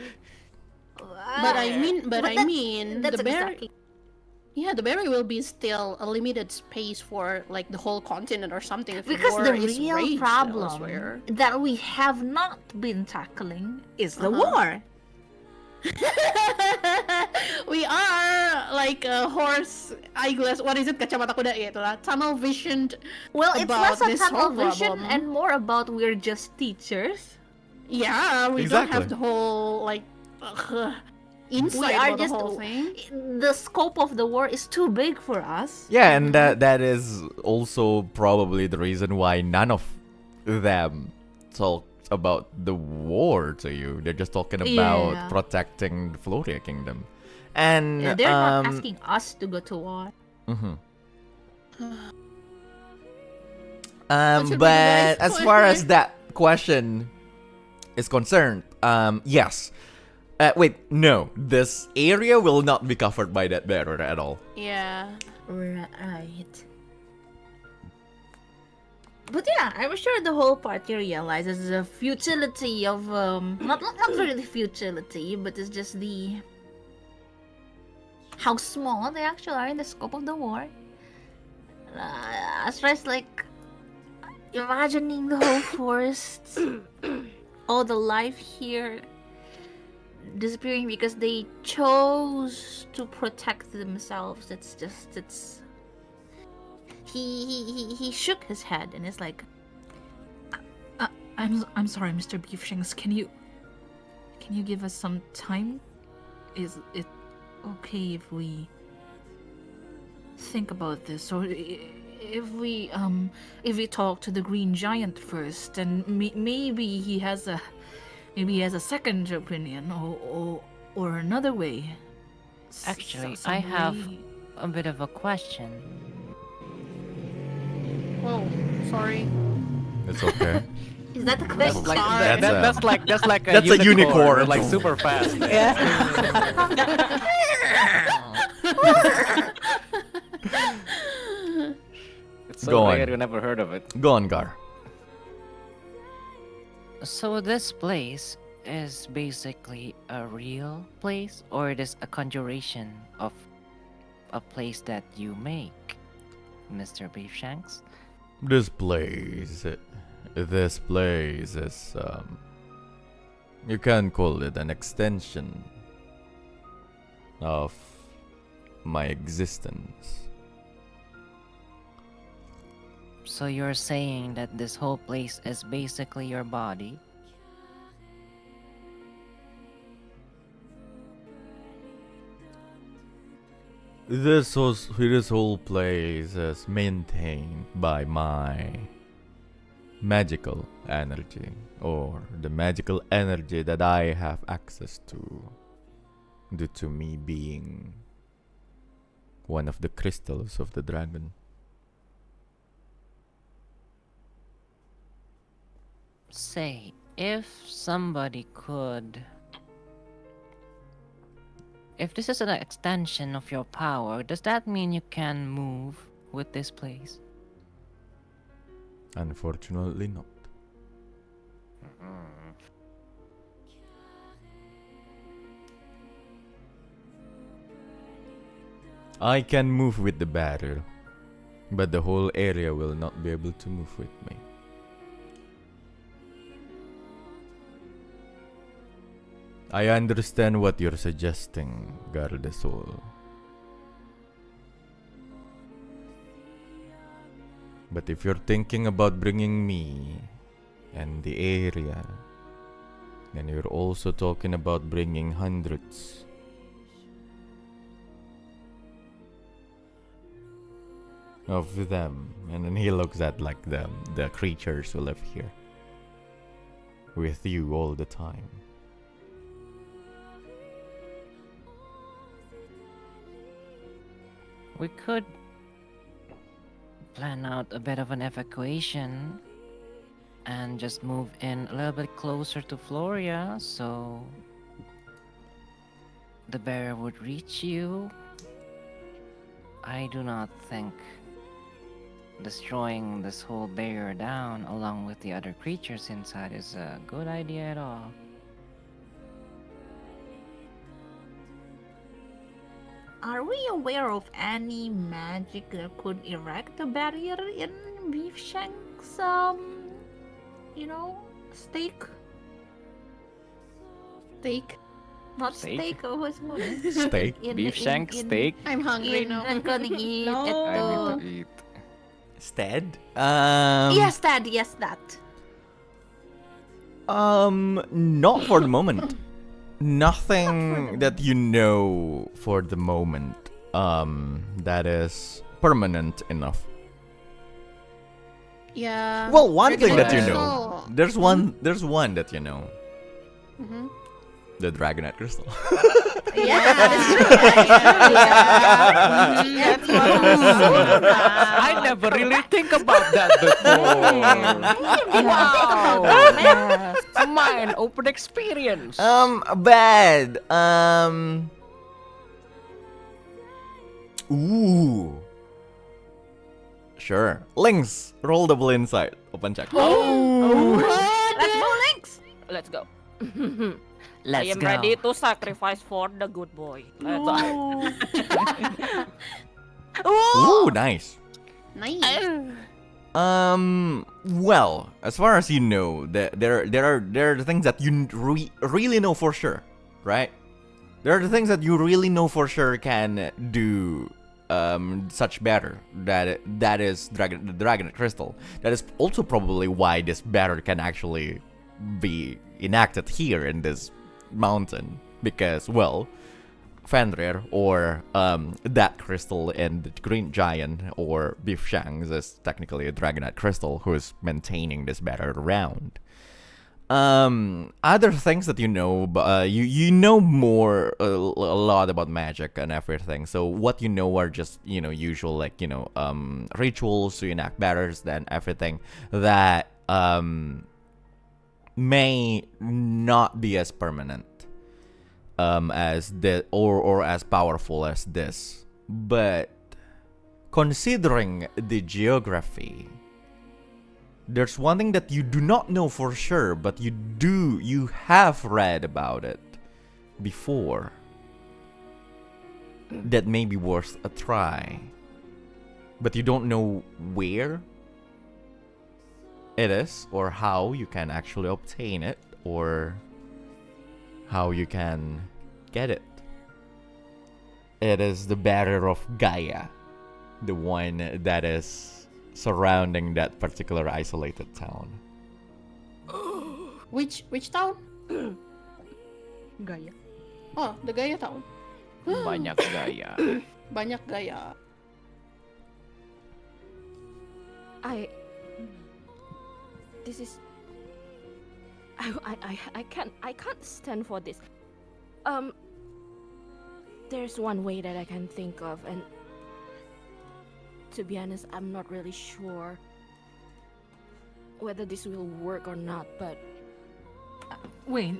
But I mean, that's the a bear. bizarre Yeah, the barrier will be still a limited space for like the whole continent or something. If Because war the is real raged problem elsewhere. that we have not been tackling is the Uh-huh. war. We are like a horse eyeglass. What is it? Kacamata kuda gitu lah. Tunnel visioned. Well, it's about less a this tunnel whole vision problem. and more about we're just teachers. Yeah, we don't Exactly. have the whole like insight We are about the just whole thing. the scope of the war is too big for us. Yeah, and that is also probably the reason why none of them talk about the war to you. They're just talking about Yeah. protecting the Floria Kingdom. And They're not asking us to go to war. mhm. What should we do, But guys? as far as that question is concerned, yes. Wait, no. This area will not be covered by that barrier at all. Yeah. Right. But yeah, I'm sure the whole party realizes the futility of not really futility, but it's just the how small they actually are in the scope of the war. Astra is like imagining the whole forest, all the life here disappearing because they chose to protect themselves. It's he shook his head and is like, I'm sorry, Mr. Beefshanks. Can you give us some time? Is it okay if we think about this, or if we talk to the Green Giant first, and maybe he has a second opinion, or another way. Actually, Some I have way. a bit of a question. Whoa. Sorry. It's okay. Is that the That's question? like Sorry. that's like That's a unicorn. like super fast. Yeah. It's so Go on. weird. You never heard of it. Go on, Garr. So this place is basically a real place, or it is a conjuration of a place that you make, Mr. Beefshanks? This place is you can call it an extension of my existence. So you're saying that this whole place is basically your body? This whole place is maintained by my magical energy, or the magical energy that I have access to, due to me being one of the crystals of the dragon. Say, if somebody could... If this is an extension of your power, does that mean you can move with this place? Unfortunately not. I can move with the barrier, but the whole area will not be able to move with me. I understand what you're suggesting, Garr the Soul. But if you're thinking about bringing me and the area, then you're also talking about bringing hundreds. Of them, and then he looks at like the creatures who live here with you all the time. We could plan out a bit of an evacuation and just move in a little bit closer to Floria so the bear would reach you. I do not think destroying this whole barrier down along with the other creatures inside is a good idea at all. Are we aware of any magic that could erect a barrier in Beef Shanks, stake? Steak. Not Steak? steak, oh, what's it called? Steak. Beef shank steak. I'm hungry now. Gonna eat No. at I the... need to eat. Stead. Yes, that. Not for the moment. Nothing that you know for the moment. That is permanent enough. Yeah. Well, one thing Dragonite that you Crystal. know. There's one that you know. Mhm. The Dragonite Crystal. Yeah, that's true. Yeah. That's what I never really think about that before. Wow. Yes. Mine open experience. Bad. Ooh. Sure. Lynx. Roll double insight. Open check. Let's go, Lynx! Let's go. Let's I am go. ready to sacrifice for the good boy. Let's go. Ooh, nice. Nice. Well, as far as you know, there are the things that you really know for sure, right? There are the things that you really know for sure can do such better. That is the Dragon Crystal. That is also probably why this better can actually be enacted here in this mountain, because, well, Fenrir, or that crystal in the Green Giant, or Beef Shanks, is technically a Dragonite crystal who is maintaining this better around. Other things that you know, you know more a lot about magic and everything. So what you know are just usual, like rituals to enact batters, then everything that may not be as permanent as the or as powerful as this. But considering the geography, there's one thing that you do not know for sure, but you have read about it before that may be worth a try, but you don't know where it is, or how you can actually obtain it, or how you can get it. It is the Barrier of Gaia, the one that is surrounding that particular isolated town. Which town? Gaia. Oh, the Gaia town. Banyak gaya. Banyak Gaia. This is. I can't stand for this. There's one way that I can think of, and to be honest, I'm not really sure whether this will work or not, but Wait,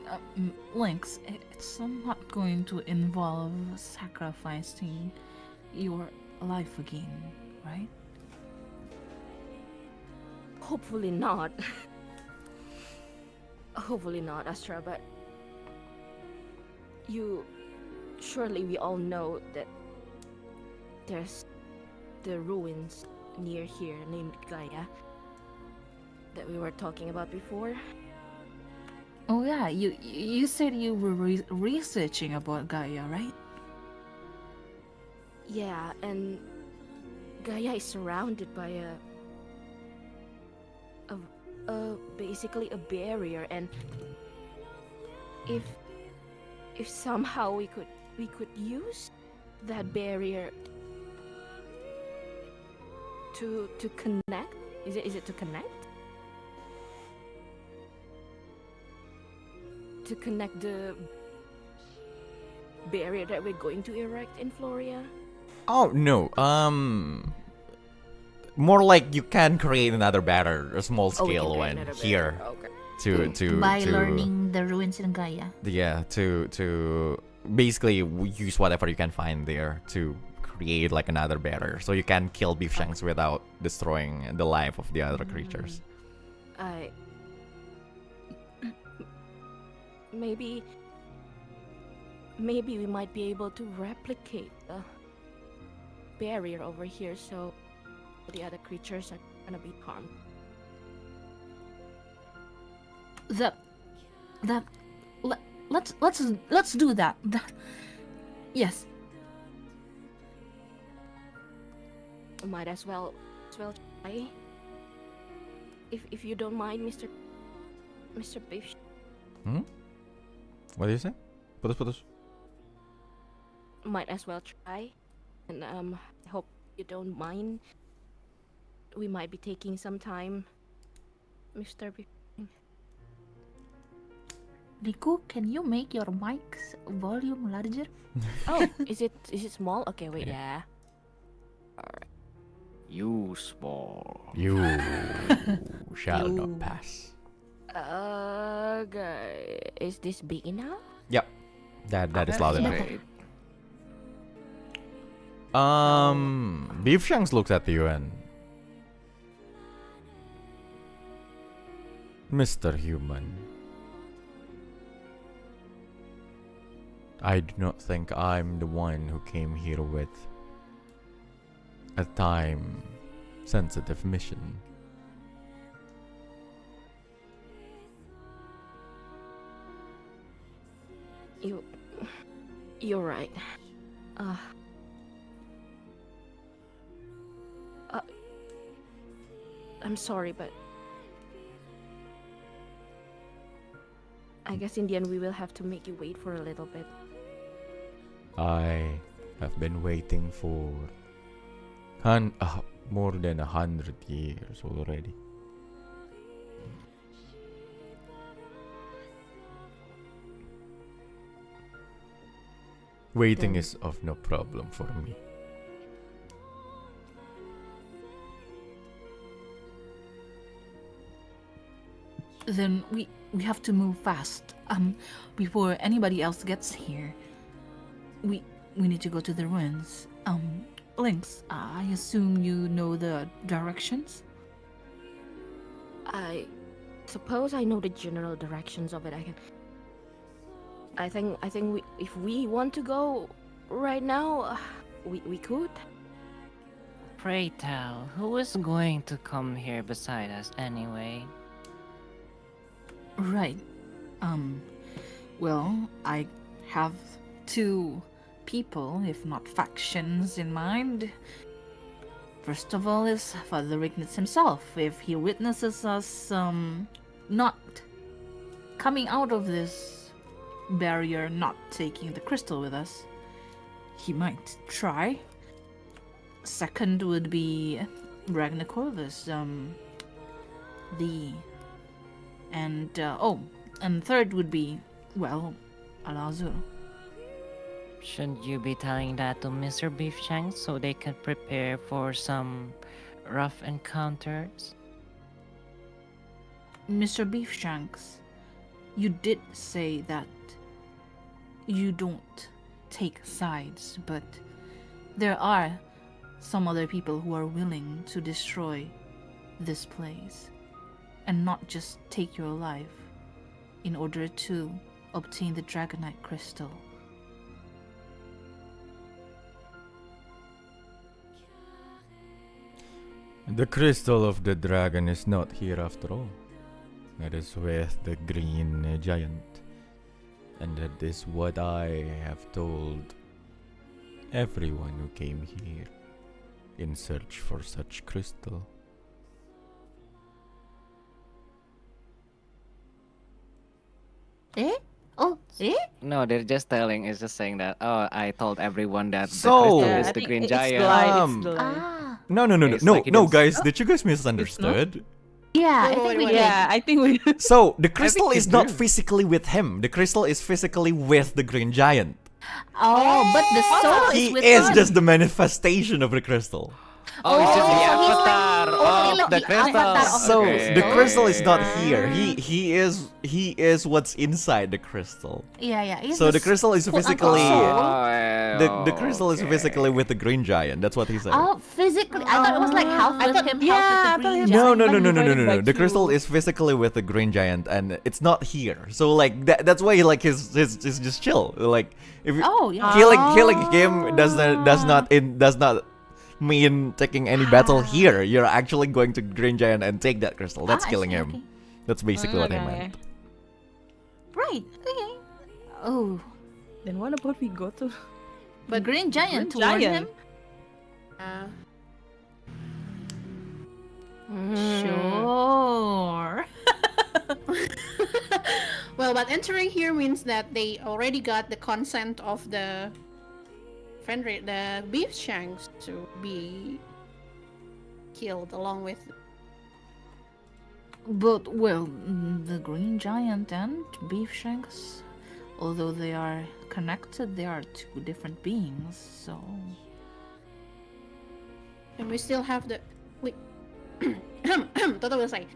Lynx, it's not going to involve sacrificing your life again, right? hopefully not. Hopefully not, Astra, but surely we all know that there's the ruins near here named Gaia that we were talking about before. Oh yeah, you said you were researching about Gaia, right? Yeah, and Gaia is surrounded by basically a barrier, and if somehow we could use that barrier to connect. Is it to connect? To connect the barrier that we're going to erect in Floria? Oh no, more like you can create another banner, a small Oh, we can scale create one another here barrier, okay. to By to learning the ruins in Gaia. yeah to basically use whatever you can find there to create like another barrier, so you can kill Beef Shanks without destroying the life of the other creatures. Maybe maybe we might be able to replicate the barrier over here, so the other creatures are gonna be harmed. Let's do that. Yes. Might as well try. If you don't mind, Mr. Beef. What do you say? Putus. Might as well try, and I hope you don't mind. We might be taking some time, Mr. Beef. Riku, can you make your mic's volume larger? Oh, is it small? Okay, wait, yeah. Alright. You small. You shall not pass. Is this big enough? Yep. That is loud enough. Great. Beef Shanks looks at you and... Mr. Human, I do not think I'm the one who came here with a time-sensitive mission. You're right. I'm sorry, but I guess in the end we will have to make you wait for a little bit. I have been waiting for more than 100 years already. Waiting is of no problem for me. Then we have to move fast. Before anybody else gets here. We need to go to the ruins. Lynx, I assume you know the directions? I suppose I know the general directions of it. I think if we want to go right now, we could. Pray tell, who is going to come here beside us anyway? Right. Well, I have two people, if not factions, in mind. First of all is Father Ignatz himself. If he witnesses us, not coming out of this barrier, not taking the crystal with us, he might try. Second would be Ragnar Corvus, and third would be, well, Alazur. Shouldn't you be telling that to Mr. Beef Shanks so they can prepare for some rough encounters? Mr. Beefshanks, you did say that you don't take sides, but there are some other people who are willing to destroy this place and not just take your life in order to obtain the Dragonite crystal. The crystal of the dragon is not here after all. It is with the green giant. And that is what I have told everyone who came here in search for such crystal. Eh? Oh, eh? No, they're just telling. It's just saying that. Oh, I told everyone that So- the crystal Yeah, is I the think green it's giant. the lie, Um, it's the lie. Ah. No, It's like he didn't guys. Did you guys misunderstood? Yeah, I Wait, think we wait, did. Yeah, I think we. So the crystal think is you not do. physically with him. The crystal is physically with the green giant. Oh, but the soul He is with is us. just the manifestation of the crystal. Oh, it's just the so he's like- avatar oh, of the the avatar crystal. of So Okay. the crystal is not here. He is what's inside the crystal. Yeah. He's So the s- crystal is quote-unquote physically soul. the crystal is physically with the green giant. That's what he said. Oh, physically. I thought it was like half with him, yeah, half I with thought the green it was No, giant. no, like no, no, no, no, divided no, by no. The crystal two. is physically with the green giant, and it's not here. So like that's why like his just chill. Like if you- Oh, yeah. killing him does not mean taking any battle here. You're actually going to green giant and take that crystal. That's I killing see, him. okay. That's basically what I Okay. meant. Right. Okay. Oh, Then what about we go to? the green giant to Green warn giant. him. Uh, Sure. well, but entering here means that they already got the consent of the beef shanks to be killed along with. But well, the green giant and beef shanks, although they are connected, they are two different beings. So And we still have the. Wait. Totto was like,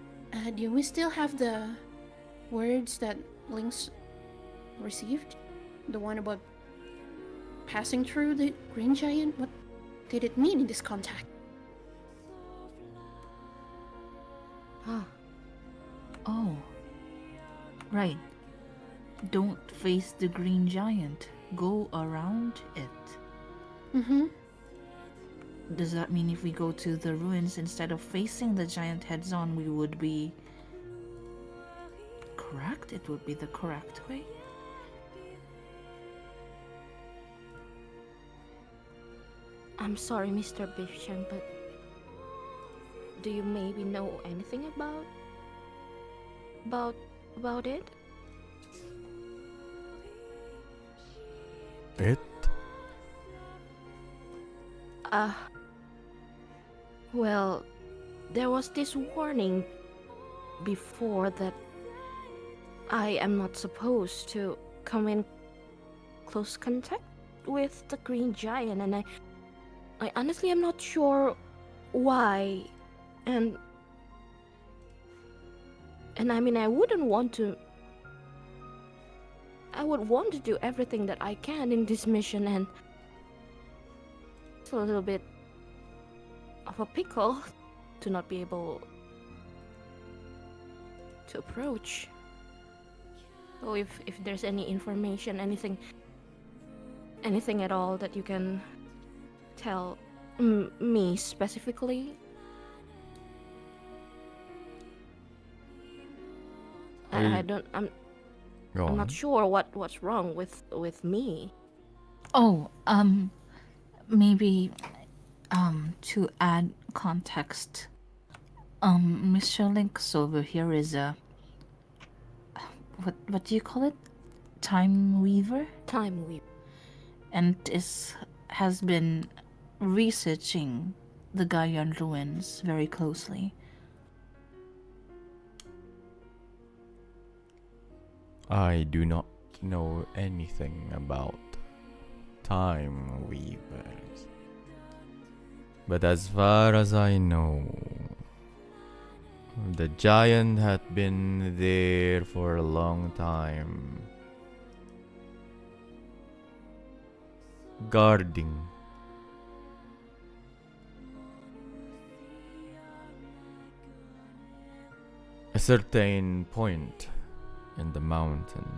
do we still have the words that Lynx received? The one about passing through the green giant? What did it mean in this contact? oh, right. Don't face the green giant. Go around it. Mm-hmm. Does that mean if we go to the ruins instead of facing the giant heads on, we would be correct? It would be the correct way? I'm sorry, Mr. Bisham, but do you maybe know anything about it? It? Well, there was this warning before that I am not supposed to come in close contact with the green giant, and I honestly am not sure why, and I mean I would want to do everything that I can in this mission, and it's a little bit of a pickle to not be able to approach. So if there's any information, anything at all that you can tell me specifically, I'm Go on. not sure what's wrong with me. Oh, maybe, to add context, Mr. Lynx over here is a, what do you call it? Time Weaver? Time we And has been researching the Gaian ruins very closely. I do not know anything about time weavers. But as far as I know, the giant had been there for a long time, guarding a certain point in the mountain.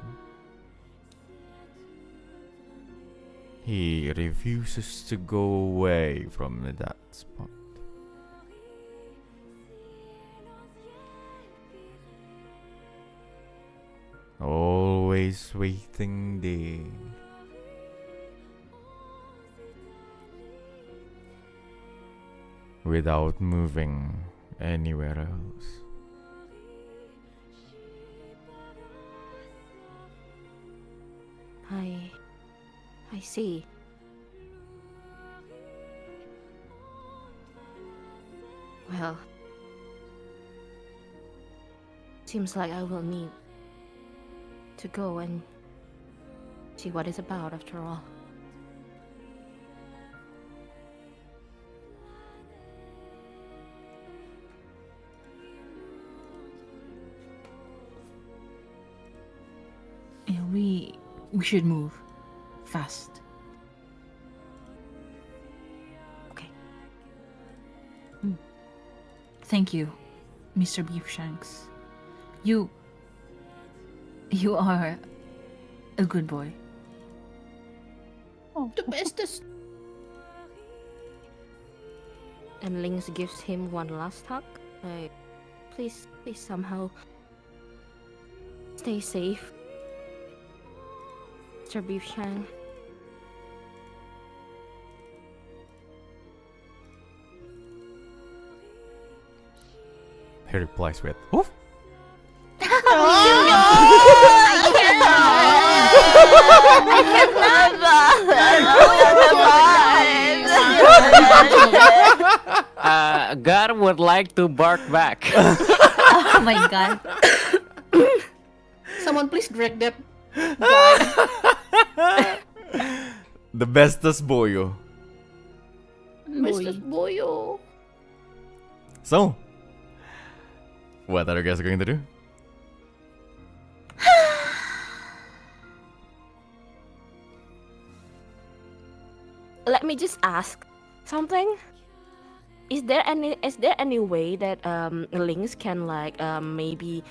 He refuses to go away from that spot. Always waiting there. Without moving anywhere else. I see. Well, seems like I will need to go and see what it's about after all. We should move fast. Okay. Thank you, Mr. Beef Shanks. You are a good boy. The bestest. And Lynx gives him one last hug. Like, please somehow stay safe, Mr. Beefshank. He replies with, "Oof." Garr would like to bark back. Oh my god. Someone please drag that. The bestest boyo. Bestest boyo. So, what are you guys going to do? Let me just ask something. Is there any way that Lynx can like maybe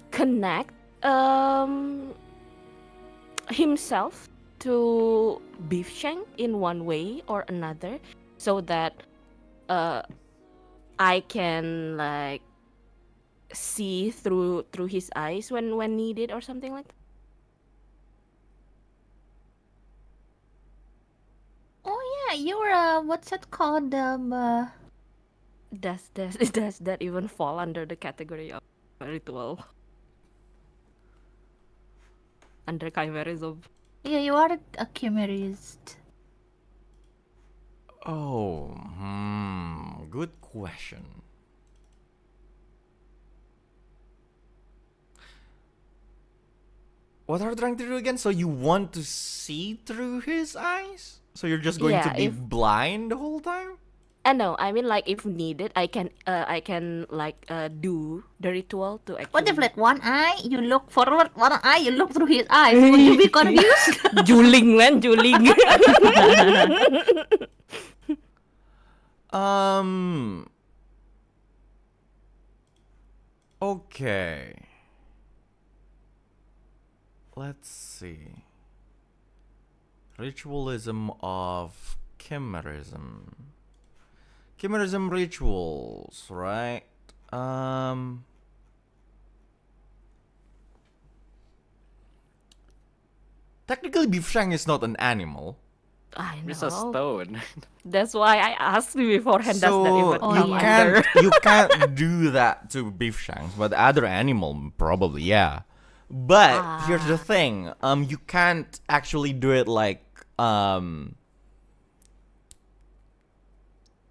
connect himself to Beefshank in one way or another, so that I can like see through his eyes when needed or something like that? Oh yeah, you're what's that called? Does that even fall under the category of ritual? Under chimerism? Yeah, you are a chimerist. Oh, good question. What are you trying to do again? So you want to see through his eyes? So you're just going to Yeah, be if- blind the whole time? No, I mean like if needed, I can like do the ritual to actually. What if like one eye you look forward, one eye you look through his eyes? Would you be confused? Juling man, juling. Okay. Let's see. Ritualism of chimerism. Chimerism rituals, right? Technically, Beefshank is not an animal. I know. It's a stone. That's why I asked you beforehand. So Does that even Oh, come you under? can't do that to Beefshanks, but other animal probably, yeah. But here's the thing, you can't actually do it like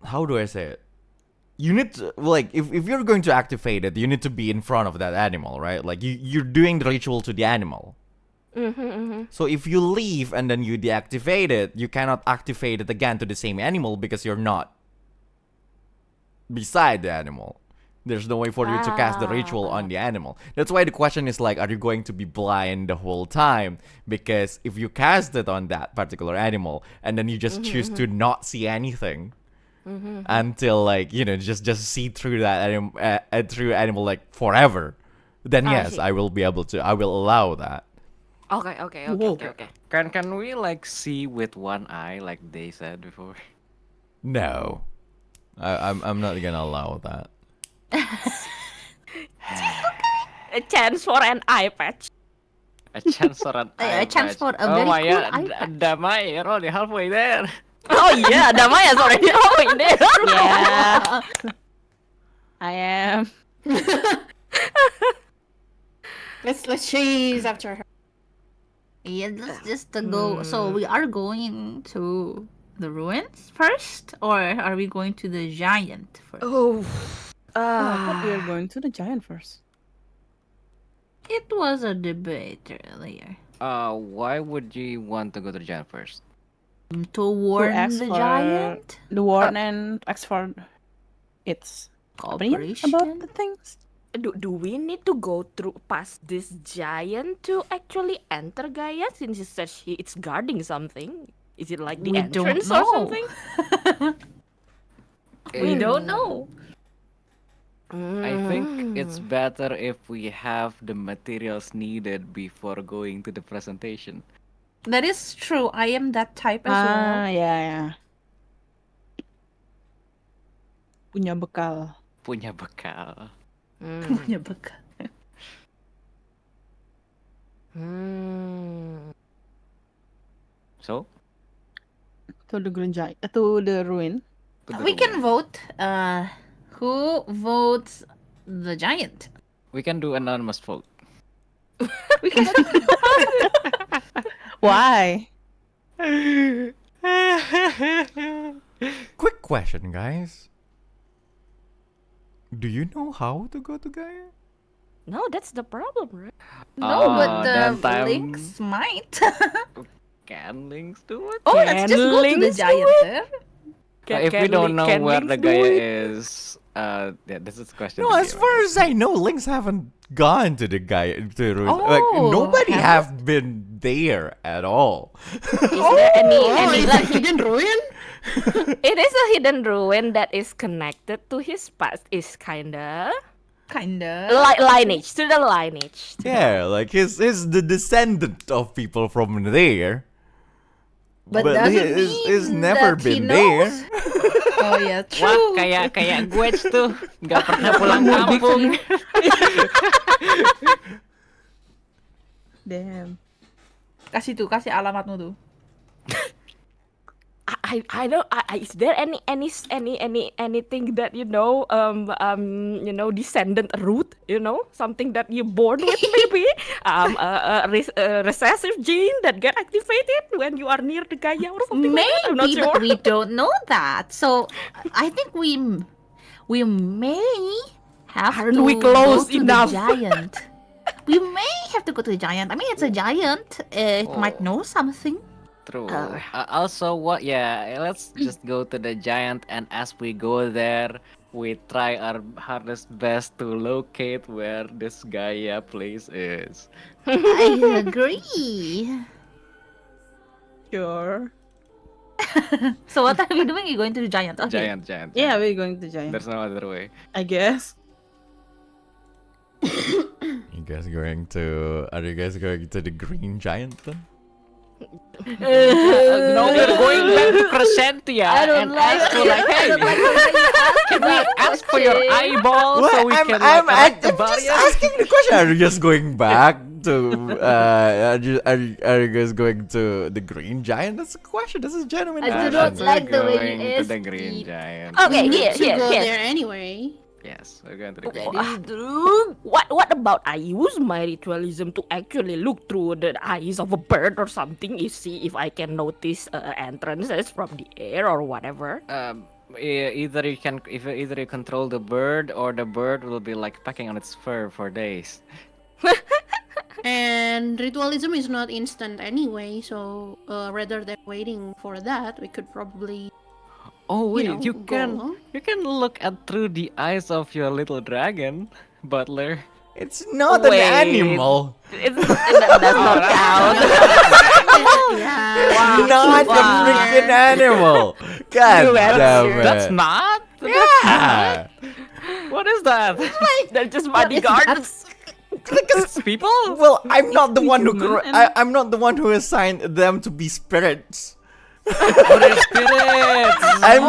how do I say it? You need to, like, if you're going to activate it, you need to be in front of that animal, right? Like you're doing the ritual to the animal. So if you leave and then you deactivate it, you cannot activate it again to the same animal because you're not beside the animal. There's no way for you to cast the ritual on the animal. That's why the question is like, are you going to be blind the whole time? Because if you cast it on that particular animal and then you just choose to not see anything until like, you know, just see through that animal like forever, then I yes, see. I will be able to. I will allow that. Okay. Can we like see with one eye like they said before? No, I'm not gonna allow that. A chance for an eye patch. A chance for an A eye chance patch. for a Oh very my cool god, eye patch. Damaia, you're already halfway there. Oh yeah, Damaya's already over there. Yeah, I am. Let's chase after her. Yeah, let's just go. So we are going to the ruins first, or are we going to the giant first? Oh. I thought we were going to the giant first. It was a debate earlier. Why would you want to go to the giant first? To warn ask the for giant? The warn and ask for its opinion Cooperation? about the things. do we need to go through past this giant to actually enter Gaia? Since it says it's guarding something, is it like the We don't entrance or know. something? We don't know. I think it's better if we have the materials needed before going to the presentation. That is true. I am that type as well. Yeah. Punya bekal. Punya bekal. Punya bekal. So, To the green giant. To the ruin. to the We can ruin. vote. Who votes the giant? We can do anonymous vote. We can. Why? Quick question, guys. Do you know how to go to Gaia? No, that's the problem, right? No, but that the time- Lynx might. Can Lynx do it? Oh, let's just go to the Lynx do giant it? there. If we don't know can where Lynx the do Gaia it? is, yeah, this is a question. No, to as you, far right? as I know, Lynx haven't gone to the Gaia. Like Oh, nobody haven't? have been there at all. Is there any Oh, it's a like hidden ruin? it is a hidden ruin that is connected to his past? Is kinda Kinda. lineage to the lineage. Yeah, like he's the descendant of people from there. But doesn't he's mean never that he been there. knows. Oh yeah, Wah, true. kayak gue tuh nggak pernah pulang kampung. Damn. Kasih alamatmu tuh. I don't. Is there anything that descendant root, something that you're born with, maybe a recessive gene that get activated when you are near the Gaia or something like that? I'm not Maybe, sure. but we don't know that. So I think we may have Aren't to we close go to enough? the giant. We may have to go to the giant. I mean, it's a giant. It might know something. True. Also, what? Yeah, let's just go to the giant, and as we go there, we try our hardest best to locate where this Gaia place is. I agree. Sure. So what are we doing? You're going to the giant. Okay. Giant. Yeah, we're going to giant. There's no other way. I guess. You guys going to? Are you guys going to the green giant then? No, we're going back to Crescentia and ask for like, hey, can we ask for your eyeball so we can I'm like, the just barrier? asking the question. Are you just going back to? Are you guys going to the green giant? That's a question. This is genuine. I do question. not like the way going you to the ask green me. giant. Okay, We here, need to go here. there anyway. Yes, we're going to the Okay, green. what about I use my ritualism to actually look through the eyes of a bird or something? You see if I can notice entrances from the air or whatever. Either you control the bird or the bird will be like pecking on its fur for days. And ritualism is not instant anyway, so rather than waiting for that, we could probably Oh wait, know, you go. can look at through the eyes of your little dragon, butler. It's not an Wait. animal. It does not count. yeah. Not a freaking animal. God damn it. That's not. Yeah. What is that? They're just bodyguards. It's people? Well, I'm not the one who. Human and- I'm not the one who assigned them to be spirits. Oh, they're spirits. I'm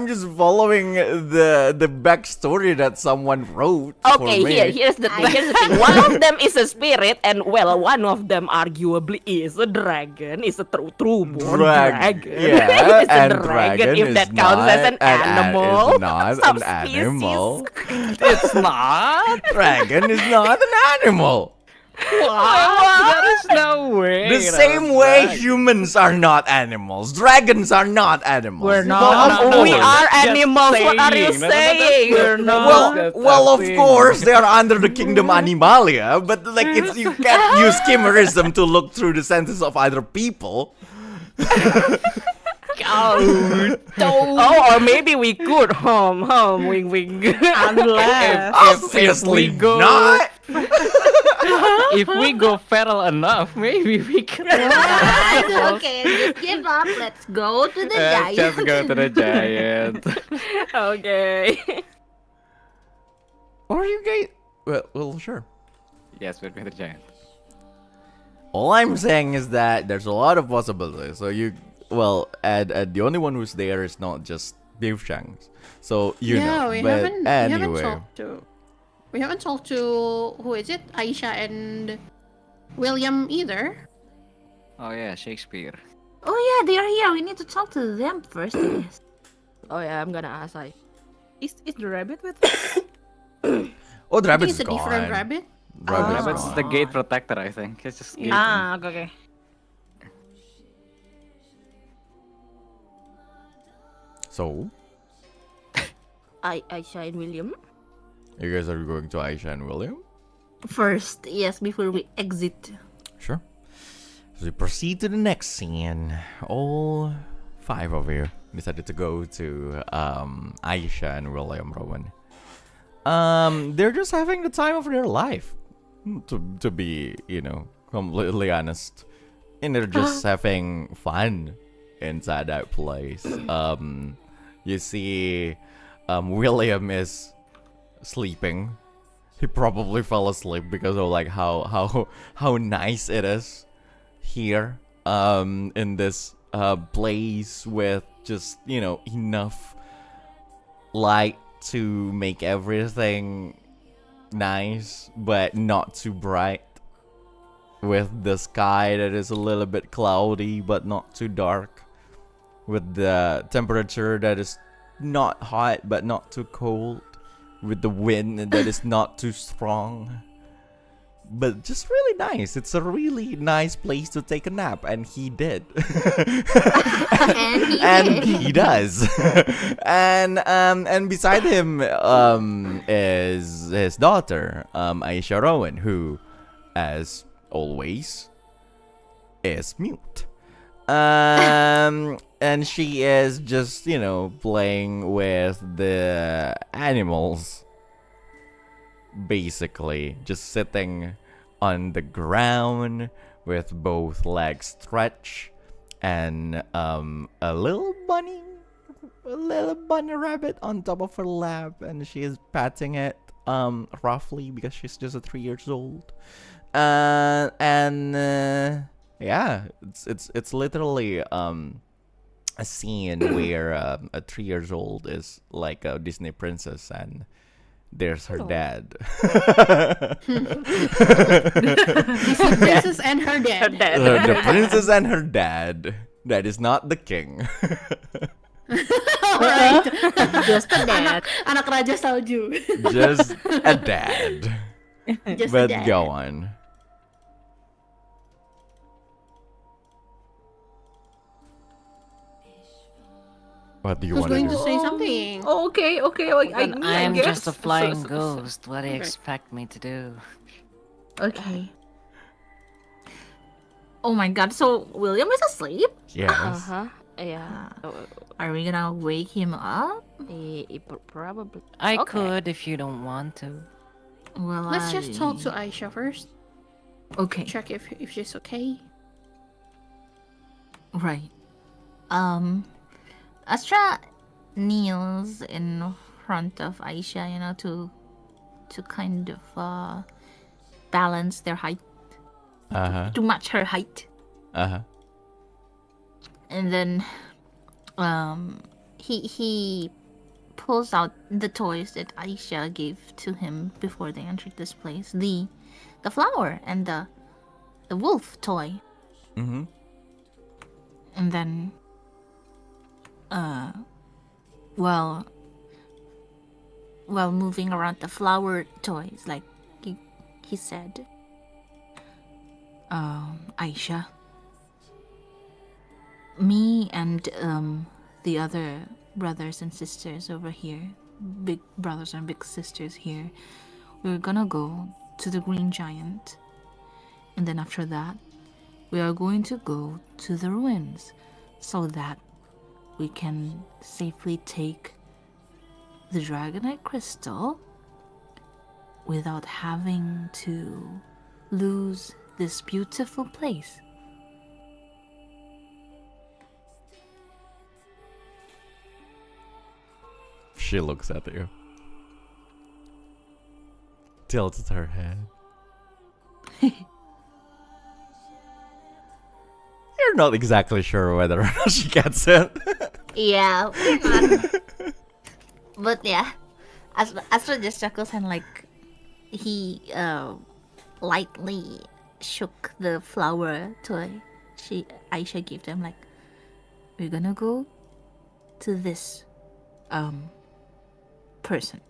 just following the backstory that someone wrote for Okay, me. here's the thing. One of them is a spirit, and one of them arguably is a dragon. Is a true born dragon. Yeah, It's a and dragon, if is that counts as an animal. Is not an Subspecies. animal. It's not. Dragon is not an animal. What? There is no way. The that same was way dragon. humans are not animals. Dragons are not animals. We're not. Well, of We course. are Just animals. What are you saying. No, saying? we're not. Well, of course, they are under the kingdom Animalia, but like you can't use chimerism to look through the senses of other people. Oh, or maybe we could. Wing wing. Unless Obviously not. If we go feral enough, maybe we can. Okay, just give up. Let's go to the giant. Just go to the giant. Okay. Or you guys. Well, sure. Yes, we'll go to the giant. All I'm saying is that there's a lot of possibilities. So and the only one who's there is not just Beef Shanks. So you know. we But haven't anyway, we haven't talked to who is it? Aisha and William either. Oh yeah, Shakespeare. Oh yeah, they are here. We need to talk to them first. I guess. Oh yeah, I'm gonna ask I. is the rabbit with us? oh, the I think rabbit's it's a different gone. rabbit. Rabbit's Rabbit's gone. the gate protector, I think. It's just gating. Okay. So Aisha and William. you guys are going to Aisha and William? First, yes, before we exit. Sure. So we proceed to the next scene. All 5 of you decided to go to Aisha and William Rowan. They're just having the time of their life. To be, completely honest. And they're just having fun inside that place. You see William is sleeping. He probably fell asleep because of like how nice it is here in this place with just enough light to make everything nice but not too bright, with the sky that is a little bit cloudy but not too dark, with the temperature that is not hot but not too cold, with the wind that is not too strong, but just really nice. It's a really nice place to take a nap, and he did. And he does. And beside him is his daughter, Aisha Rowan, who, as always, is mute. And she is just, playing with the animals. Basically, just sitting on the ground with both legs stretched, and a little bunny rabbit on top of her lap, and she is patting it roughly because she's just 3 years old. Yeah, it's literally a scene where a 3 years old is like a Disney princess, and there's her dad. The princess and her dad. The princess and her dad. That is not the king. Alright. Just a dad. Anak Raja Salju. Just a dad. Just But a dad. go on. What do you Who's want to going do? to say something? Oh, okay. I'm just a guess. flying ghost. What do you expect me to do? Okay. Oh my god, so William is asleep? Yes. Yeah. Are we gonna wake him up? Probably. I Okay. could if you don't want to. Well, Let's just talk to Aisha first. Okay. Check if she's okay. Right. Astra kneels in front of Aisha, to kind of balance their height, to match her height. And then he pulls out the toys that Aisha gave to him before they entered this place. The flower and the wolf toy. Mm-hmm. And then while moving around the flower toys, like he said, Aisha, me and the other brothers and sisters over here, big brothers and big sisters here, we're gonna go to the Green Giant, and then after that we are going to go to the ruins, so that we can safely take the Dragonite Crystal without having to lose this beautiful place. She looks at you. Tilts her head. You're not exactly sure whether or not she gets it. Yeah. But yeah, Astra just chuckles and like he lightly shook the flower toy Aisha gave them, like, we're gonna go to this person.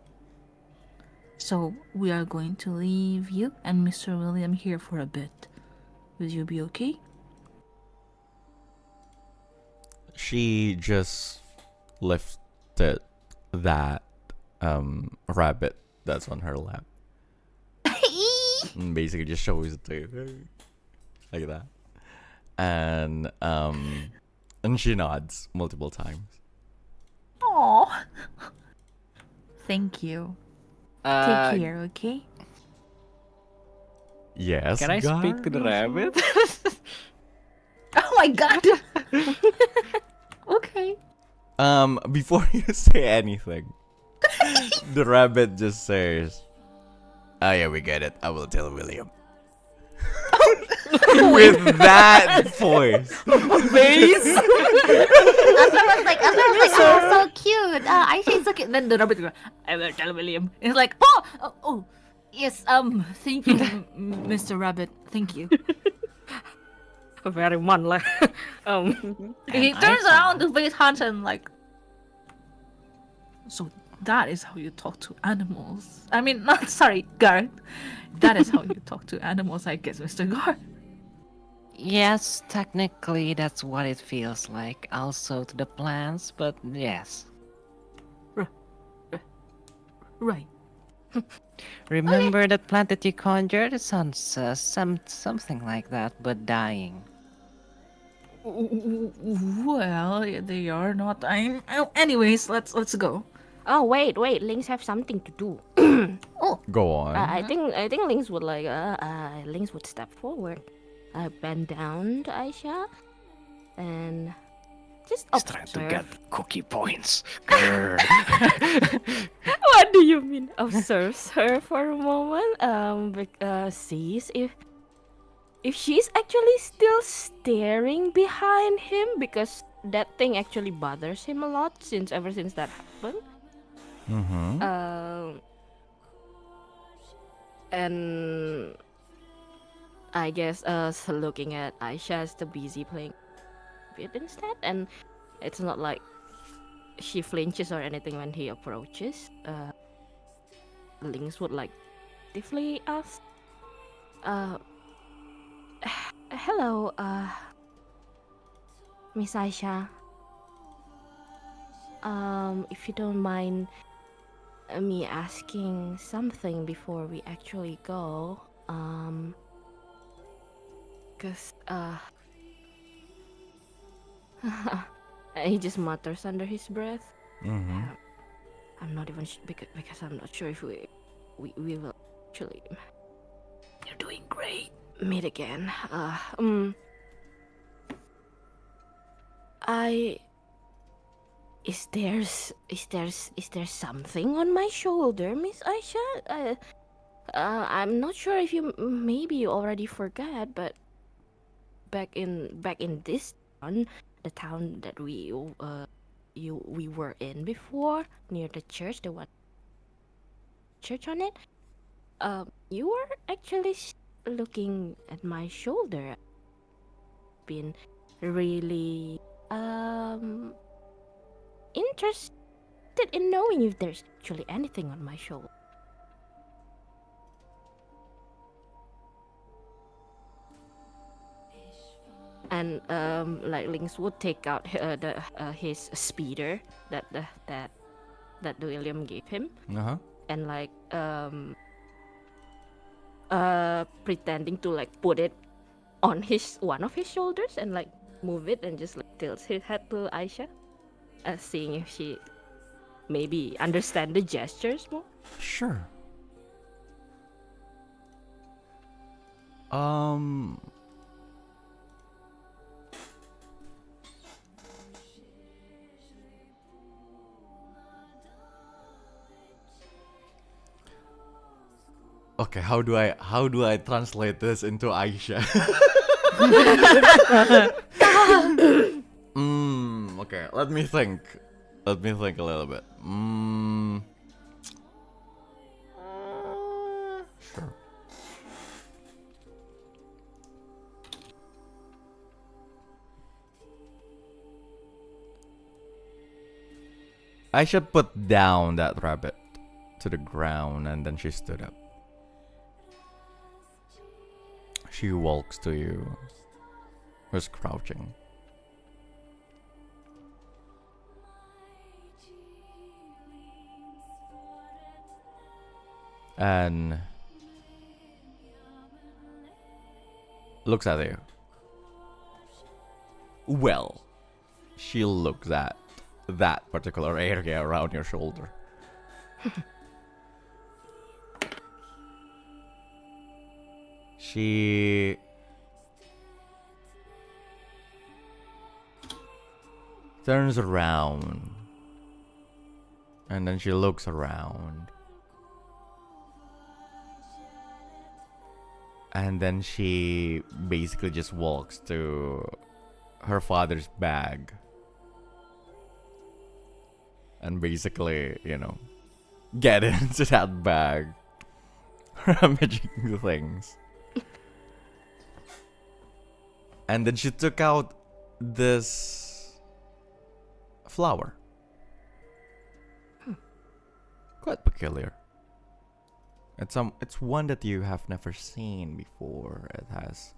So we are going to leave you and Mr. William here for a bit. Will you be okay? She just lifted that rabbit that's on her lap. And basically just shows it to you. Like that. And she nods multiple times. Aww. Thank you. Take care, okay? Yes. Can I speak to the rabbit? Oh my god. Okay. Before you say anything, the rabbit just says, "Oh yeah, we get it. I will tell William." With that voice. Astra was like, oh, so cute. Aisha so cute. Then the rabbit goes, I will tell William. It's like, oh, yes, thank you, Mr. Rabbit. Thank you. Very manly. He turns around to face Hans and like, so that is how you talk to animals. I mean, not sorry, Garr. That is how you talk to animals, I guess, Mr. Garr. Yes, technically that's what it feels like. Also to the plants, but yes. Right. Remember that plant that you conjured? It sounds something like that, but dying. Well, they are not dying. Anyways, let's go. Oh wait, Lynx have something to do. Go on. I think Lynx would like Lynx would step forward, bend down to Aisha, and just He's trying observe. to get cookie points. What do you mean? Observes her for a moment. Sees if she's actually still staring behind him, because that thing actually bothers him a lot ever since that happened. Mm-hmm. And I guess looking at Aisha as the busy playing bit instead, and it's not like she flinches or anything when he approaches. Lynx would like actively ask, hello, Miss Aisha. If you don't mind me asking something before we actually go, cause he just mutters under his breath. Mm-hmm. I'm not even because I'm not sure if we will actually. You're doing great. Meet again. Is there something on my shoulder, Miss Aisha? I'm not sure if maybe you already forgot, but back in this town, the town that we were in before, near the church, the one church on it, you were actually looking at my shoulder. Been really interested in knowing if there's actually anything on my shoulder. And like Lynx would take out his speeder that William gave him, Uh-huh. and like pretending to like put it on one of his shoulders and like move it and just like tilts his head to Aisha. seeing if she maybe understand the gestures more. Sure. Okay, how do I translate this into Aisha? Okay, let me think. Let me think a little bit. Sure. Aisha put down that rabbit to the ground and then she stood up. She walks to you. Who's crouching. And looks at you. Well, she looks at that particular area around your shoulder. She turns around and then she looks around. And then she basically just walks to her father's bag. And basically, you know, get into that bag. Rummaging things. And then she took out this flower. Quite peculiar. It's one that you have never seen before. It has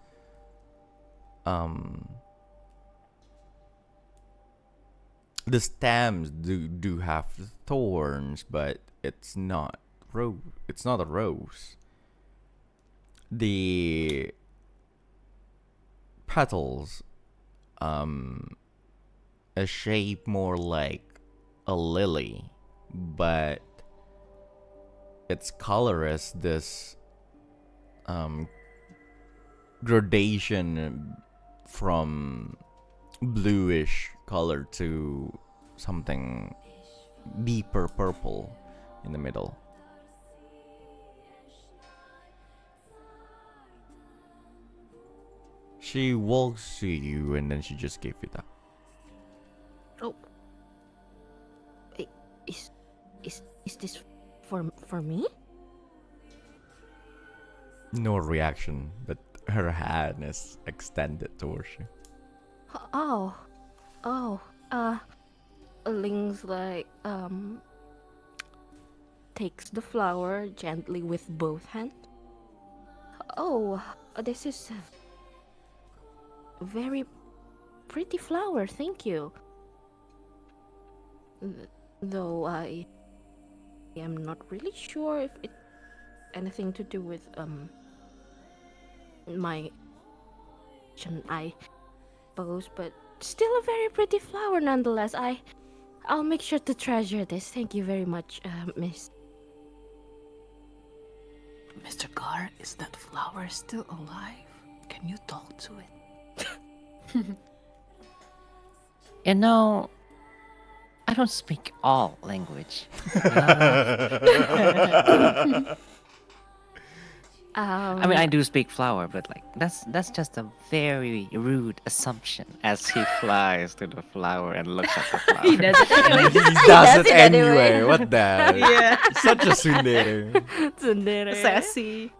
the stems do have thorns, but it's not a rose. The petals a shape more like a lily, but its color is this gradation from bluish color to something deeper purple in the middle. She walks to you and then she just gave you that. Oh, is this for me? No reaction, but her hand is extended towards you. Lynx takes the flower gently with both hands. Oh, this is a very pretty flower, thank you. Though I am not really sure if it anything to do with my I suppose, but still a very pretty flower nonetheless. I'll make sure to treasure this. Thank you very much, Miss. Mr. Garr, is that flower still alive? Can you talk to it? You know, I don't speak all language. I mean, I do speak flower, but like that's just a very rude assumption. As he flies to the flower and looks at the flower, He does it anyway. He does it anyway. What the? Yeah. Such a tsundere. Tsundere. Sassy.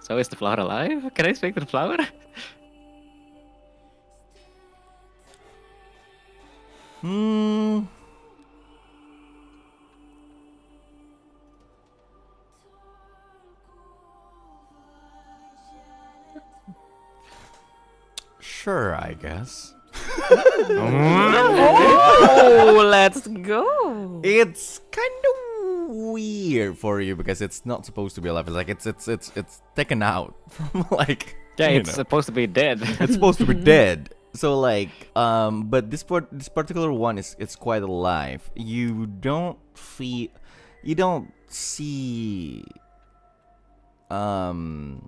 So is the flower alive? Can I speak to the flower? Sure, I guess. Oh, let's go. It's kind of weird for you because it's not supposed to be alive. It's like it's taken out from like Yeah, You it's know. supposed to be dead. It's supposed to be dead. So like, but this particular one is it's quite alive. You don't see, well,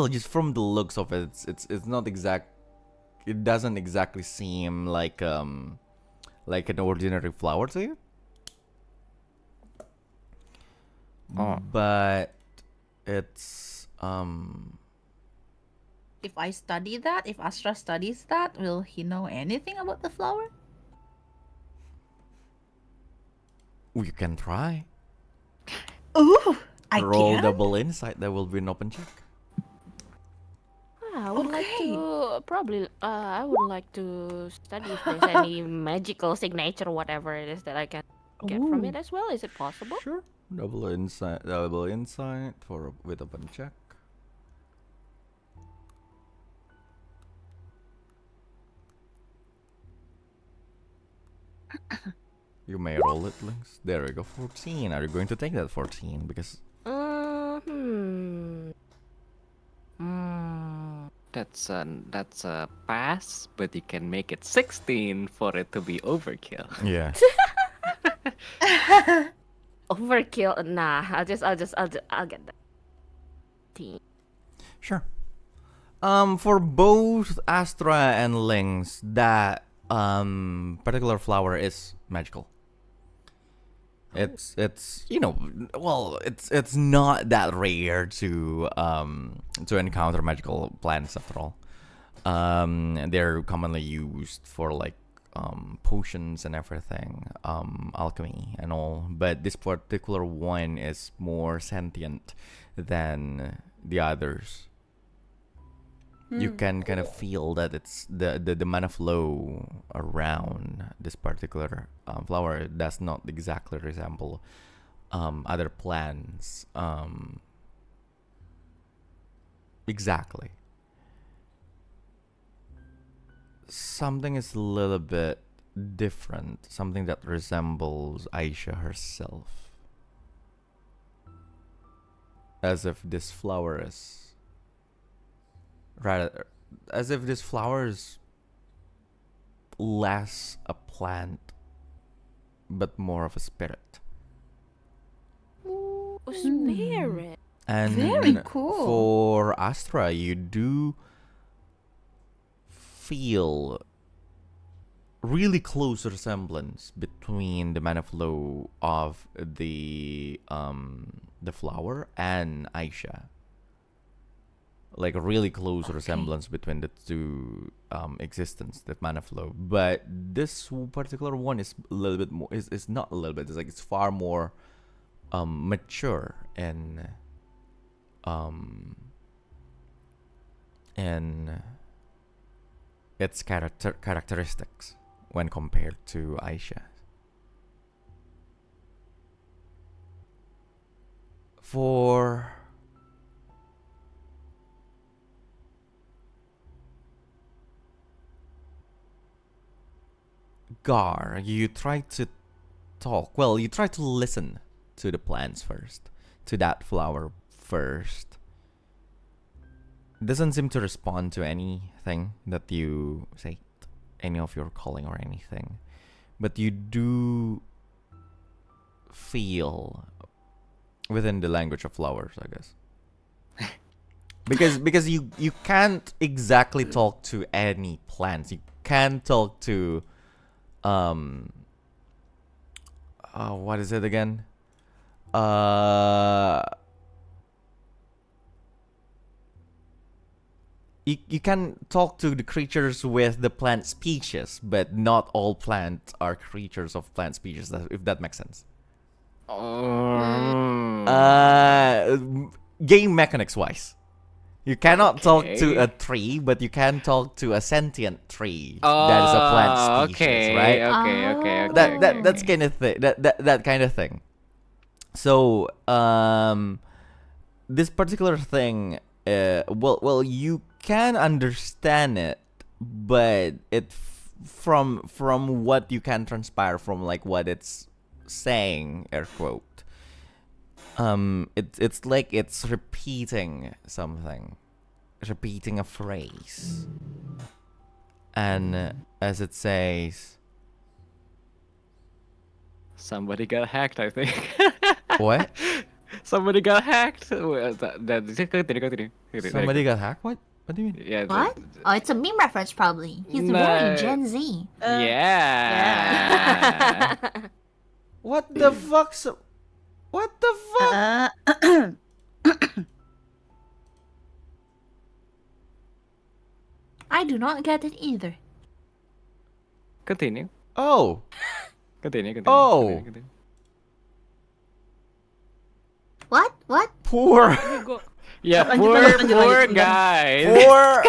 just from the looks of it, it's not exact. It doesn't exactly seem like an ordinary flower to you. Oh. But it's If I study that, if Astra studies that, will he know anything about the flower? you can try. Ooh, I Roll can. double insight. There will be an open check. I would like Okay. to probably. I would like to study if there's any magical signature, whatever it is that I can get from it as well. Is it possible? Sure. Double insight for with open check. You may roll it, Lynx. There we go, 14. Are you going to take that 14? Because That's a pass, but you can make it 16 for it to be overkill. yeah. Overkill? Nah. I'll get that. Sure. For both Astra and Lynx, that particular flower is magical. It's it's not that rare to encounter magical plants after all. They're commonly used for like potions and everything, alchemy and all. But this particular one is more sentient than the others. You can kind of feel that it's the mana flow around this particular flower does not exactly resemble other plants exactly. Something is a little bit different, something that resembles Aisha herself, as if this flower is rather, as if this flower is less a plant but more of a spirit. Ooh, a spirit. And Very cool. for Astra, you do feel really close resemblance between the mana flow of the flower and Aisha. Like a really close resemblance between the two existence, the mana flow. But this particular one is a little bit more. Is not a little bit. It's like it's far more mature and its characteristics when compared to Aisha. For Garr, you try to talk. Well, you try to listen to the plants first, to that flower first. Doesn't seem to respond to anything that you say, any of your calling or anything. But you do feel within the language of flowers, I guess. because you can't exactly talk to any plants. You can't talk to what is it again? You can talk to the creatures with the plant species, but not all plants are creatures of plant species, if that makes sense. Game mechanics wise, you cannot talk to a tree, but you can talk to a sentient tree that is a plant species, right? Okay. That's kind of thing. That kind of thing. So this particular thing, well, you can understand it, but from what you can transpire from like what it's saying, air quote, it's like it's repeating something repeating a phrase. And as it says, Somebody got hacked, I think. what? Somebody got hacked. Continue. Somebody got hacked? What? What do you mean? Yeah. What? Oh, it's a meme reference, probably. He's No. very Gen Z. Yeah. What the fuck? What the fuck? I do not get it either. Continue. Oh. Continue. Oh. Continue. What? What? Poor. Yeah, Lanjut, poor lanjut. guy. Poor.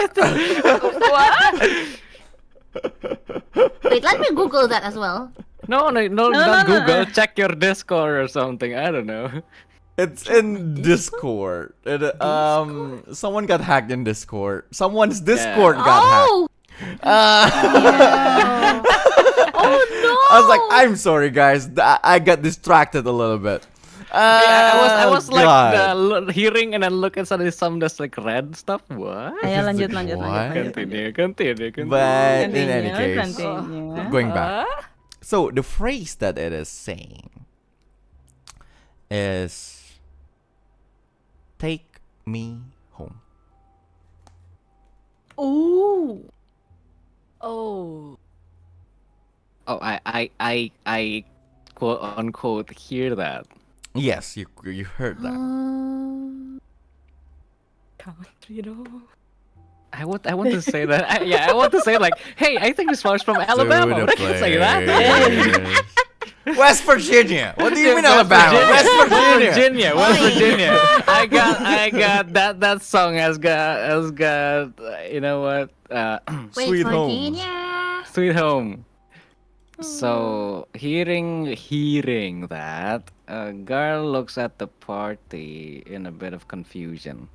Wait, let me Google that as well. No, not no, Google. no. Check your Discord or something. I don't know. It's in Discord. Someone got hacked in Discord. Someone's Discord got hacked. Oh! Oh no! I was like, I'm sorry, guys. I got distracted a little bit. I was God. like hearing and then look and suddenly some just like red stuff. What? Ayo lanjut. What? Continue. But in any Continue, case, continue. going back. So the phrase that it is saying is "Take me home." Ooh. Oh. Oh, I quote unquote hear that. Yes, you heard that. Country road. I want to say that. I want to say like, hey, I think this flower's from Alabama. To But I the can't say that. place. West Virginia. What do you mean Alabama? West Virginia. West Virginia. I got that song has got you know what? Wait, Sweet home. Virginia. Sweet home. So hearing that, Garr looks at the party in a bit of confusion.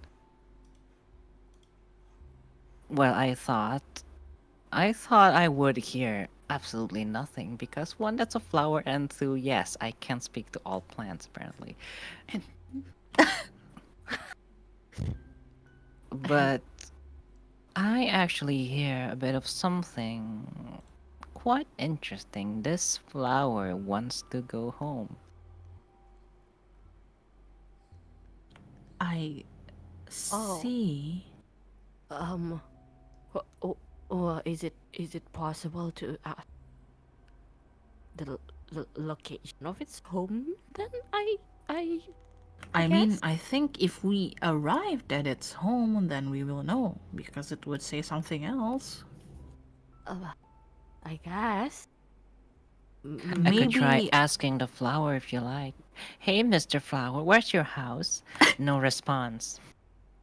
Well, I thought I would hear absolutely nothing because one, that's a flower, and two, yes, I can speak to all plants apparently. But I actually hear a bit of something quite interesting. This flower wants to go home. I Oh. see. Is it possible to the location of its home? Then I mean, guess. I think if we arrived at its home, then we will know, because it would say something else. I guess. I could try Maybe asking the flower if you like. Hey, Mr. Flower, where's your house? No response.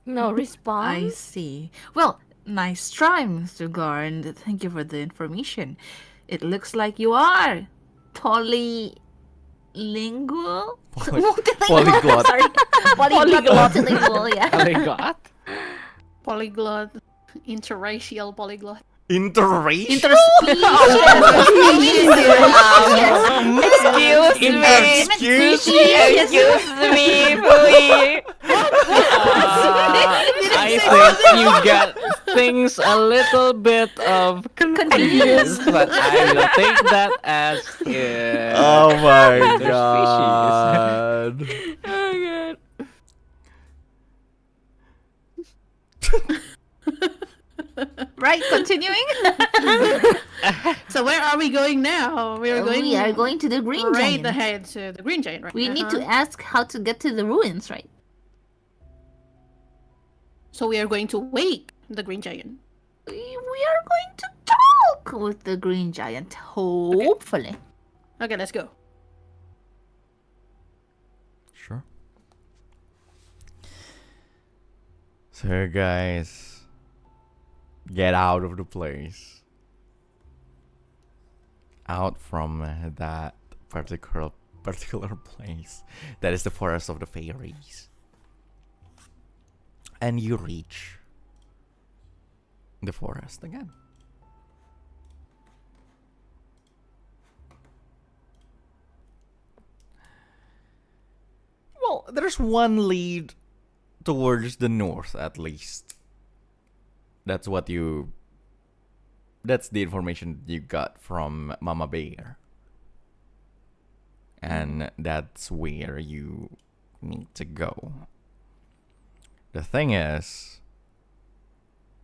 No I response. see. Well, nice try, Mr. Garr, and thank you for the information. It looks like you are polylingual. Polyglot. Sorry. Polyglot. Multilingual, yeah. They got? Polyglot. Interracial polyglot. Interracial. Interspecies. Excuse me. I think you got things a little bit of confused, but I will take that as Oh my Interspecies. god. Right, continuing. So where are we going now? We are going to the Green right Giant. ahead to the Green Giant, right? We need to ask how to get to the ruins, right? So we are going to wake the Green Giant. We are going to talk with the Green Giant, hopefully. Okay, let's go. Sure. So guys, get out of the place. Out from that particular place. That is the forest of the fairies. And you reach the forest again. Well, there's one lead towards the north at least. That's what you. That's the information you got from Mama Bear. And that's where you need to go. The thing is,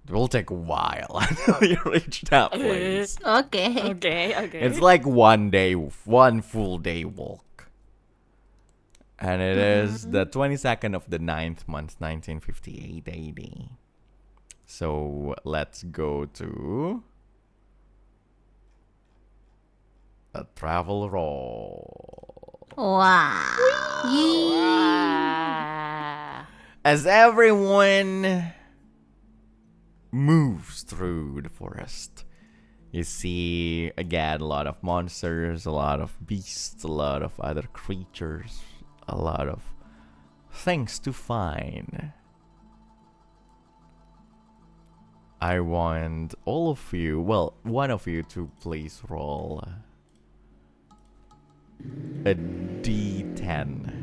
it will take a while until you reach that place. Okay. Okay. It's like one full day walk. And it is the 22nd of the 9th month, 1958 AD. So let's go to a travel roll. Wow. As everyone moves through the forest, you see again a lot of monsters, a lot of beasts, a lot of other creatures, a lot of things to find. I want all of you, well, one of you to please roll a D10.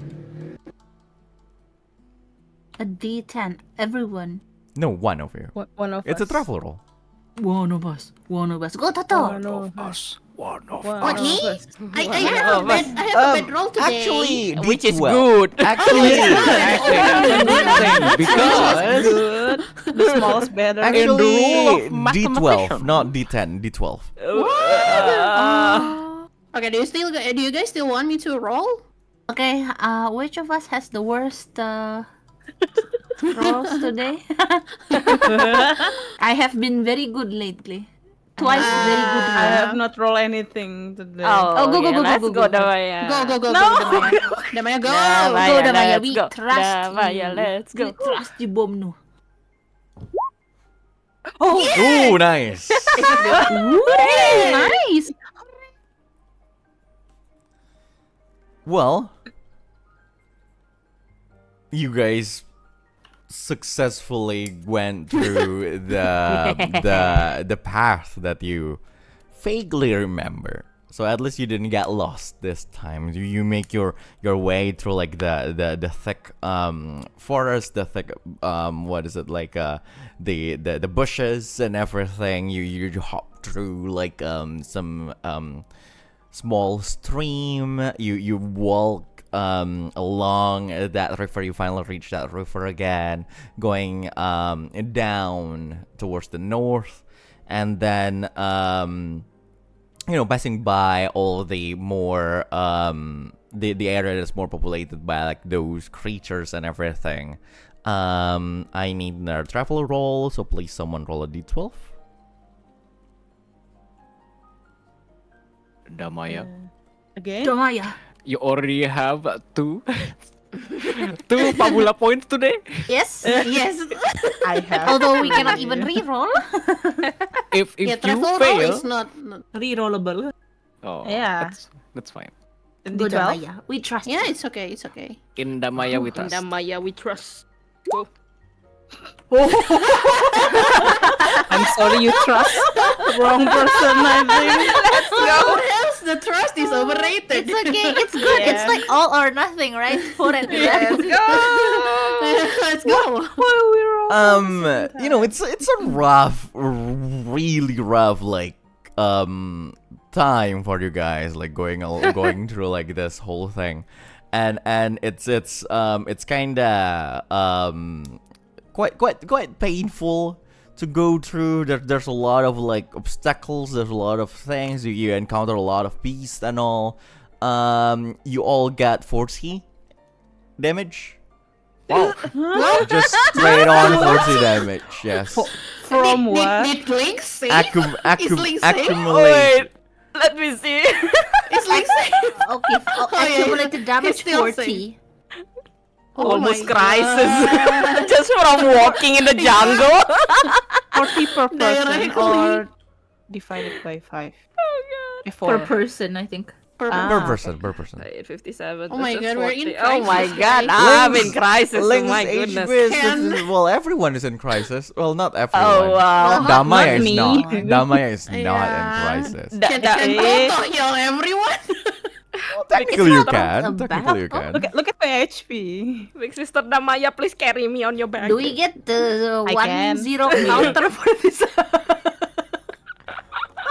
A D10. Everyone. No, one of you. One of It's us. a travel roll. One of us. Go, Totto. One of us. What, One me? of us. I have a bed roll today. Actually, Which is D12. good. Actually, Actually, that's a good thing because Good. The smallest better. In the rule actually, of D12, mathematician. not D10, D12. Okay, do you guys still want me to roll? Okay, which of us has the worst rolls today? I have been very good lately. Twice very good. I have not rolled anything today. Oh, go, let's go, go, go, go. Damaia. Go, No. Damaia, go! Go, Damaia, let's we go. trust Damaia, you. let's go. We trust you, Bommu. Ooh, nice. Ooh, nice. Well, you guys successfully went through the path that you vaguely remember. So at least you didn't get lost this time. You make your way through like the thick forest, the thick what is it, like the bushes and everything. You hop through like some small stream. You walk along that river. You finally reach that river again, going down towards the north, and then passing by all the more the area that's more populated by like those creatures and everything. I need another travel roll, so please someone roll a d12. Damaia, Again? Damaia. you already have two Fabula points today. Yes, yes. I have. Although we cannot even reroll. If Yeah, you travel roll fail, is not. Rerollable. oh Yeah. that's fine. Go, D12? Damaia. We trust Yeah, you. it's okay. It's okay. In Damaia we trust. Damaia, we trust. Go. I'm sorry you trust wrong person, I think. What else? The trust is overrated. It's okay. It's good. It's Yeah. like all or nothing, right? For it. Let's go. Let's go. It's a rough, really rough like time for you guys, like going through like this whole thing, and it's kind of quite painful to go through. There's a lot of like obstacles. There's a lot of things. You encounter a lot of beasts and all. You all got 40 damage. Wow. Just straight on 40 damage. Yes. From what? Did Lynx say? Accumulate. Let me see. It's Lynx say? Okay. yeah. Accumulated damage still 40. Almost my crisis. God. Just from walking in the jungle. 40 per person Directly. or divided by 5? Per person, I think. Per person. 57. Oh my this is God, we're in 40. Oh my crisis, God, guys. I'm in crisis. Oh Lynx my age goodness. business is- well, everyone is in crisis. Well, not everyone. Oh wow. Damaia Not is me. not. Damaia is not in Yeah. crisis. That Can is Totto heal everyone? technically you not can. a Technically you backup. can. Look at my HP. Big Sister Damaia, please carry me on your back. Do we get the I can. 1-0 counter for this?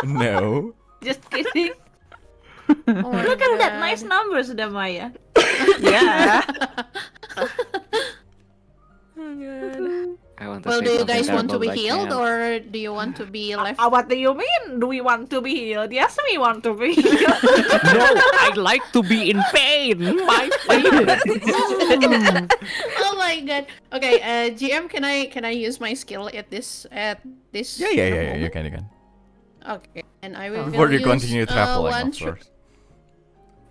No. Just kidding. Oh my Look at that God. nice numbers, Damaia. Yeah. I want to Well, say do you something guys want to terrible, be but I healed, can't. or do you want to be left? What do you mean? Do we want to be healed? Yes, we want to be healed. No, I like to be in pain. My favorite. Oh my god. Okay, GM, can I use my skill at this Yeah. You moment? can. Okay, and I will. Before you use, continue traveling, one of course.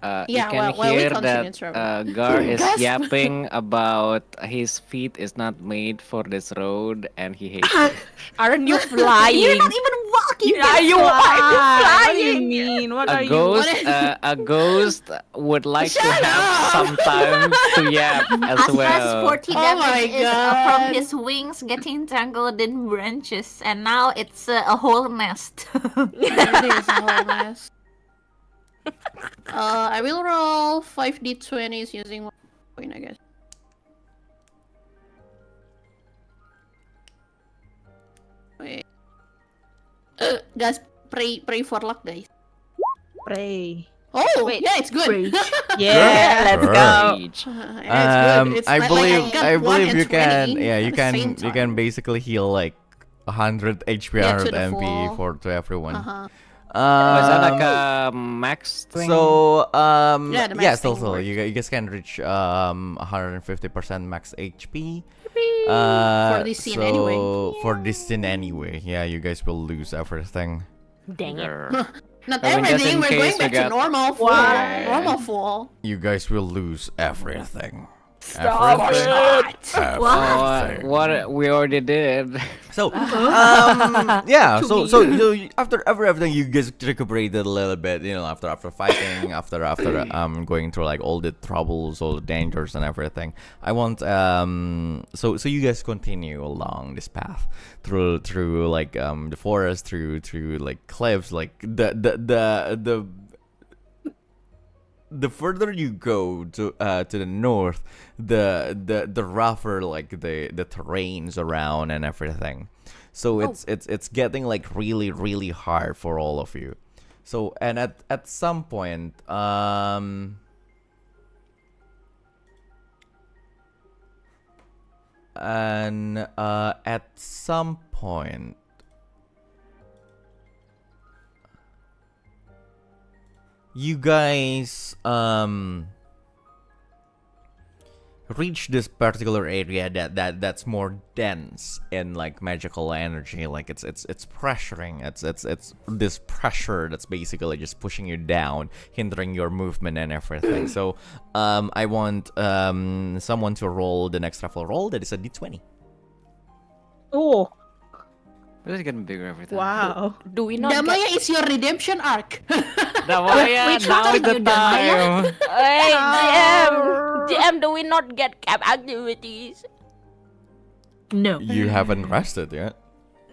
Yeah, you can while we hear continue that traveling. Garr is yapping about his feet is not made for this road and he hates it. Aren't you You're flying? not even walking. Are you What do you flying? mean? What A are you? ghost, a ghost would like to have sometimes to yap as Astra's well. 40 Oh my damage is from God. his wings getting tangled in branches, and now it's a whole nest. It is a whole mess. I will roll 5d20s using 1 point, I guess. Wait. Guys, pray for luck, guys. Pray. Oh, Wait, yeah, it's good. Yeah, let's Sure. go. Yeah, it's good. It's I like believe got I 1 believe and you can. 20 Yeah, at you the can. same You can time. basically heal like 100 HP, Yeah, 100 to the MP full. to everyone. Uh-huh. Was that like Um, a max thing? So Yeah, the yeah, max thing still works. you guys can reach 150% max HP. For this scene so anyway. for this scene anyway, yeah, you guys will lose everything. Dang it. Not I mean, just everything. in We're case going we back to got- normal full. Why? Normal full. You guys will lose everything. Stop Everything. what we already did. So, yeah. So after everything, you guys recuperated a little bit. You know, after fighting, after going through like all the troubles, all the dangers, and everything. I want so you guys continue along this path through like the forest, through like cliffs, like the further you go to the north, the rougher like the terrains around and everything. So it's getting like really hard for all of you. So and at some point at some point you guys reach this particular area that's more dense in like magical energy. Like it's pressuring. It's this pressure that's basically just pushing you down, hindering your movement and everything. So I want someone to roll the next raffle roll. That is a d20. Oh, This is getting bigger every time. wow. Do we not Damaia is your redemption arc. Damaia, Which now one is the you, Damaia? time. Hey, GM, do we not get camp activities? No. You haven't rested yet.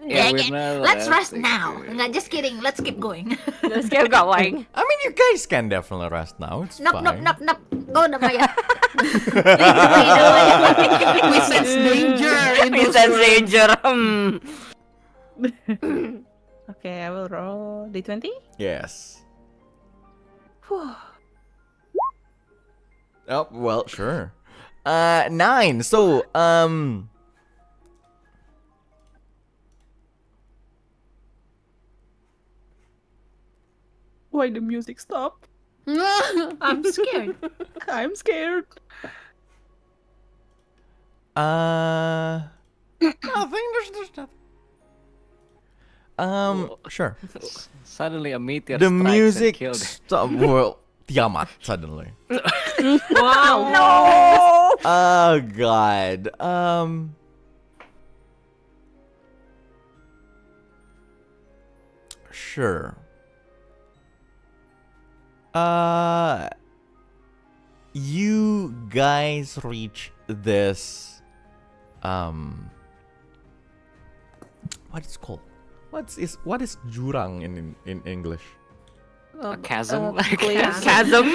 Yeah, Dang we're it. not Let's rest resting. now. Nggak, just kidding. Let's keep going. Let's get going. I mean, you guys can definitely rest now. It's Knock, knock, fine. knock, knock. Go, Damaia. We sense danger in We those sense rooms. danger. Okay, I will roll d20. Yes. Whew. Oh well, sure. 9. So Why the music stop? I'm scared. I'm scared. nothing. There's nothing. Sure. Suddenly a meteor The strikes and music killed it. stopped. Well, Tiamat suddenly. Wow. Oh God. Sure. You guys reach this. What is called? What is jurang in English? A chasm? Chasm.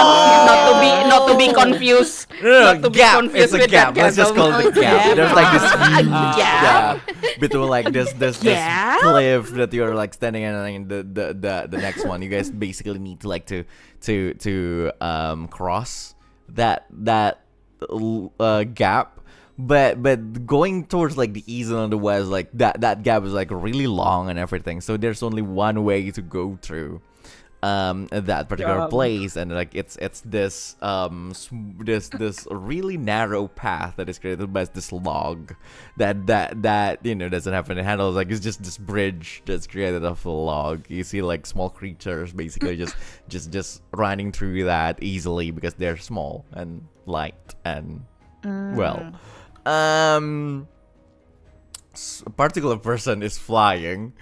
Not to be confused. Not to be Gap. confused It's a with gap. that Let's just chasm. call it a gap. There's like this huge gap? gap between like this Gap? cliff that you're like standing in, and the next one. You guys basically need to like to cross that gap. But going towards like the east and the west, like that gap is like really long and everything. So there's only one way to go through that particular place, and like it's this this really narrow path that is created by this log that doesn't have any handles. Like it's just this bridge that's created of a log. You see like small creatures basically just running through that easily because they're small and light and well. A particular person is flying.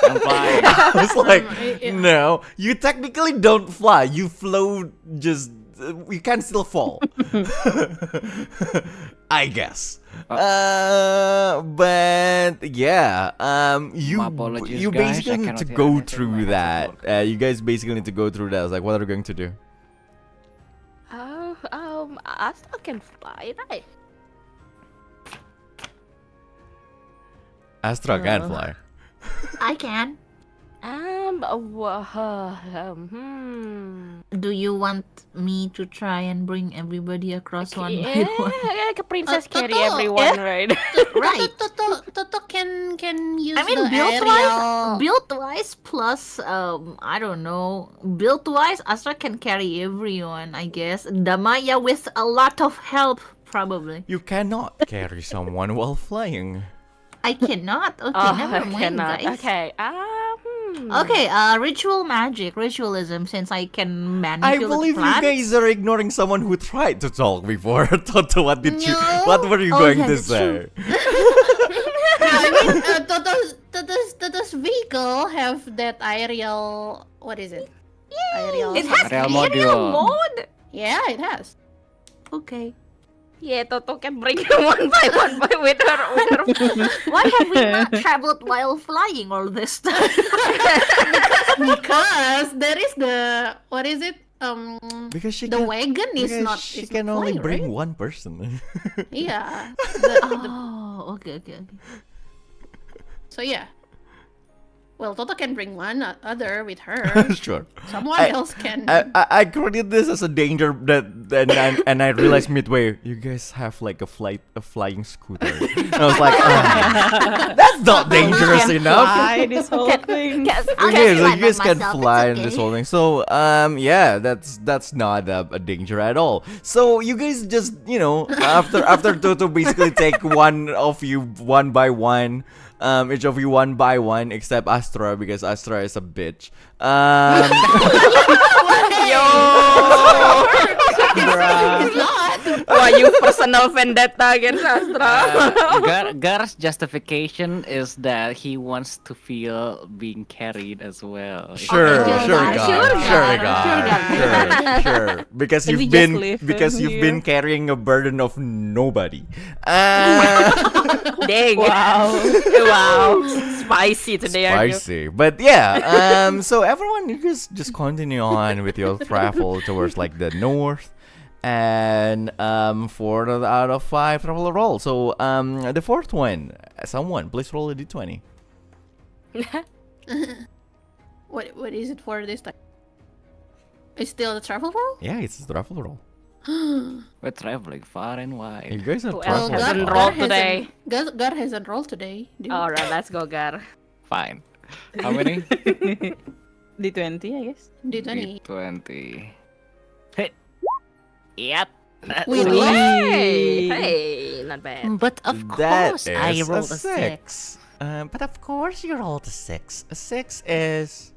I'm flying. I was like, no, you technically don't fly. You float. Just you can still fall. I guess. But yeah, you My apologies, you guys. basically I need cannot to hear go anything. through My that. headset You guys basically need to go through that. I was like, what are you going to do? Astra can fly, right? Astra can fly. I can. Do you want me to try and bring everybody across one by one? Like a princess carry Totto. everyone, right? Right. Toto can use I mean, the aerial. build-wise plus I don't know. Build-wise, Astra can carry everyone, I guess. Damaia with a lot of help, probably. You cannot carry someone while flying. I cannot. Okay, never mind, Cannot. guys. Okay. Okay, ritual magic, ritualism, since I can I manipulate believe plants. you guys are ignoring someone who tried to talk before. Toto, what did you? No. What were you Oh, going yeah, to that's say? I mean, Toto's vehicle have that aerial. What is it? Aerial. It has Aerial aerial module. mode. Yeah, it has. Okay. Yeah, Totto can bring one by one with her. Why have we not traveled while flying all this time? Because there is the what is it? Because she The can, wagon is because not. She is can not only flying, bring right? one person. Yeah. Oh, okay. So yeah. Well, Toto can bring one other with her. Sure. Someone else can. I created this as a danger and I realized midway you guys have like a flying scooter. And I was like, that's not dangerous enough. Fly this whole thing. I'll Okay, just so fly you guys by can myself, fly it's in this okay. whole thing. So yeah, that's not a danger at all. So you guys just after Toto basically take one of you one by one. Each of you one by one, except Astra because Astra is a bitch. It's not. Why you personal vendetta against Astra? Gar's justification is that he wants to feel being carried as well. Sure, Okay, sure. Because Can we you've just been leave because him you've here? been carrying a burden of nobody. Dang. Wow. Spicy today, aren't you? Spicy, but yeah. So everyone, you guys just continue on with your travel towards like the north, and 4 out of 5 travel roll. So the fourth one, someone please roll a d20. What is it for this time? It's still the travel roll? Yeah, it's a travel roll. We're traveling far and wide. You guys are Who else traveling. hasn't far. rolled today? Gar hasn't rolled today. dude. Alright, let's go, Gar. Fine. How many? D20, I guess. D20. 20. Hey. Yep. We Ooh. left. Hey, not bad. But of That course, I is rolled a 6. But of course you rolled a 6. A 6 is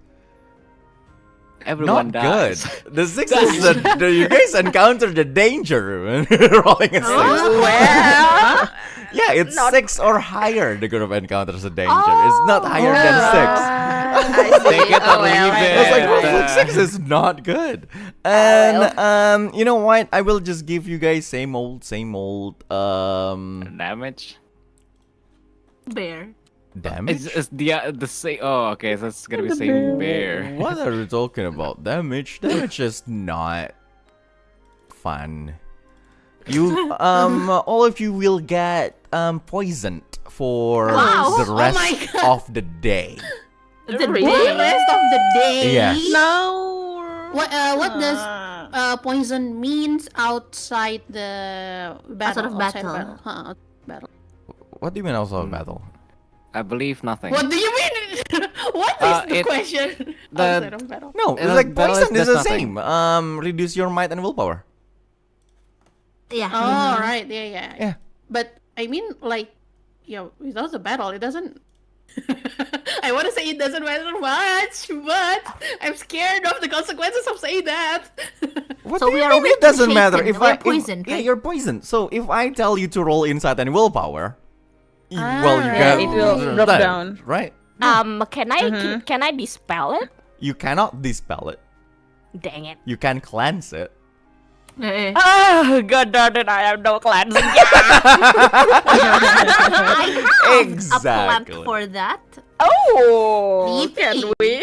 Everyone not dies. good. The 6 is you guys encountered the danger when rolling a 6. Well, Yeah, it's Not- 6 or higher. The group encounters a danger. It's not higher than 6. I see. Take it or leave I it. was like, 6 is not good. And you know what? I will just give you guys same old Damage. bear. Damage? It's the same. Oh, okay. So it's gonna be same bear. What are you talking about? Damage? Damage is not fun. You all of you will get poisoned for Wow. the Oh my rest God. of the day. The For the rest of the day. Yes. No. What does poison means outside the battle? Outside of battle. Battle. What do you mean outside of battle? I believe nothing. What do you mean? What is the question? Outside of battle. No, it's Uh, like battle poison is is the nothing. same. Reduce your might and willpower. Yeah. Oh, right. Yeah. Yeah. But I mean, like, without the battle, it doesn't. I want to say it doesn't matter much, but I'm scared of the consequences of saying that. What So do we you are mean it weak doesn't and matter shaken. if We're I poisoned, yeah, right? you're poisoned. So if I tell you to roll insight and willpower, well, you Alright. get It will drop that, down. right? Can I dispel it? You cannot dispel it. Dang it. You can cleanse it. Eh, Oh, god darn it, I have no cleansing. I have a plant Exactly. for that. Oh, Yippee. can we?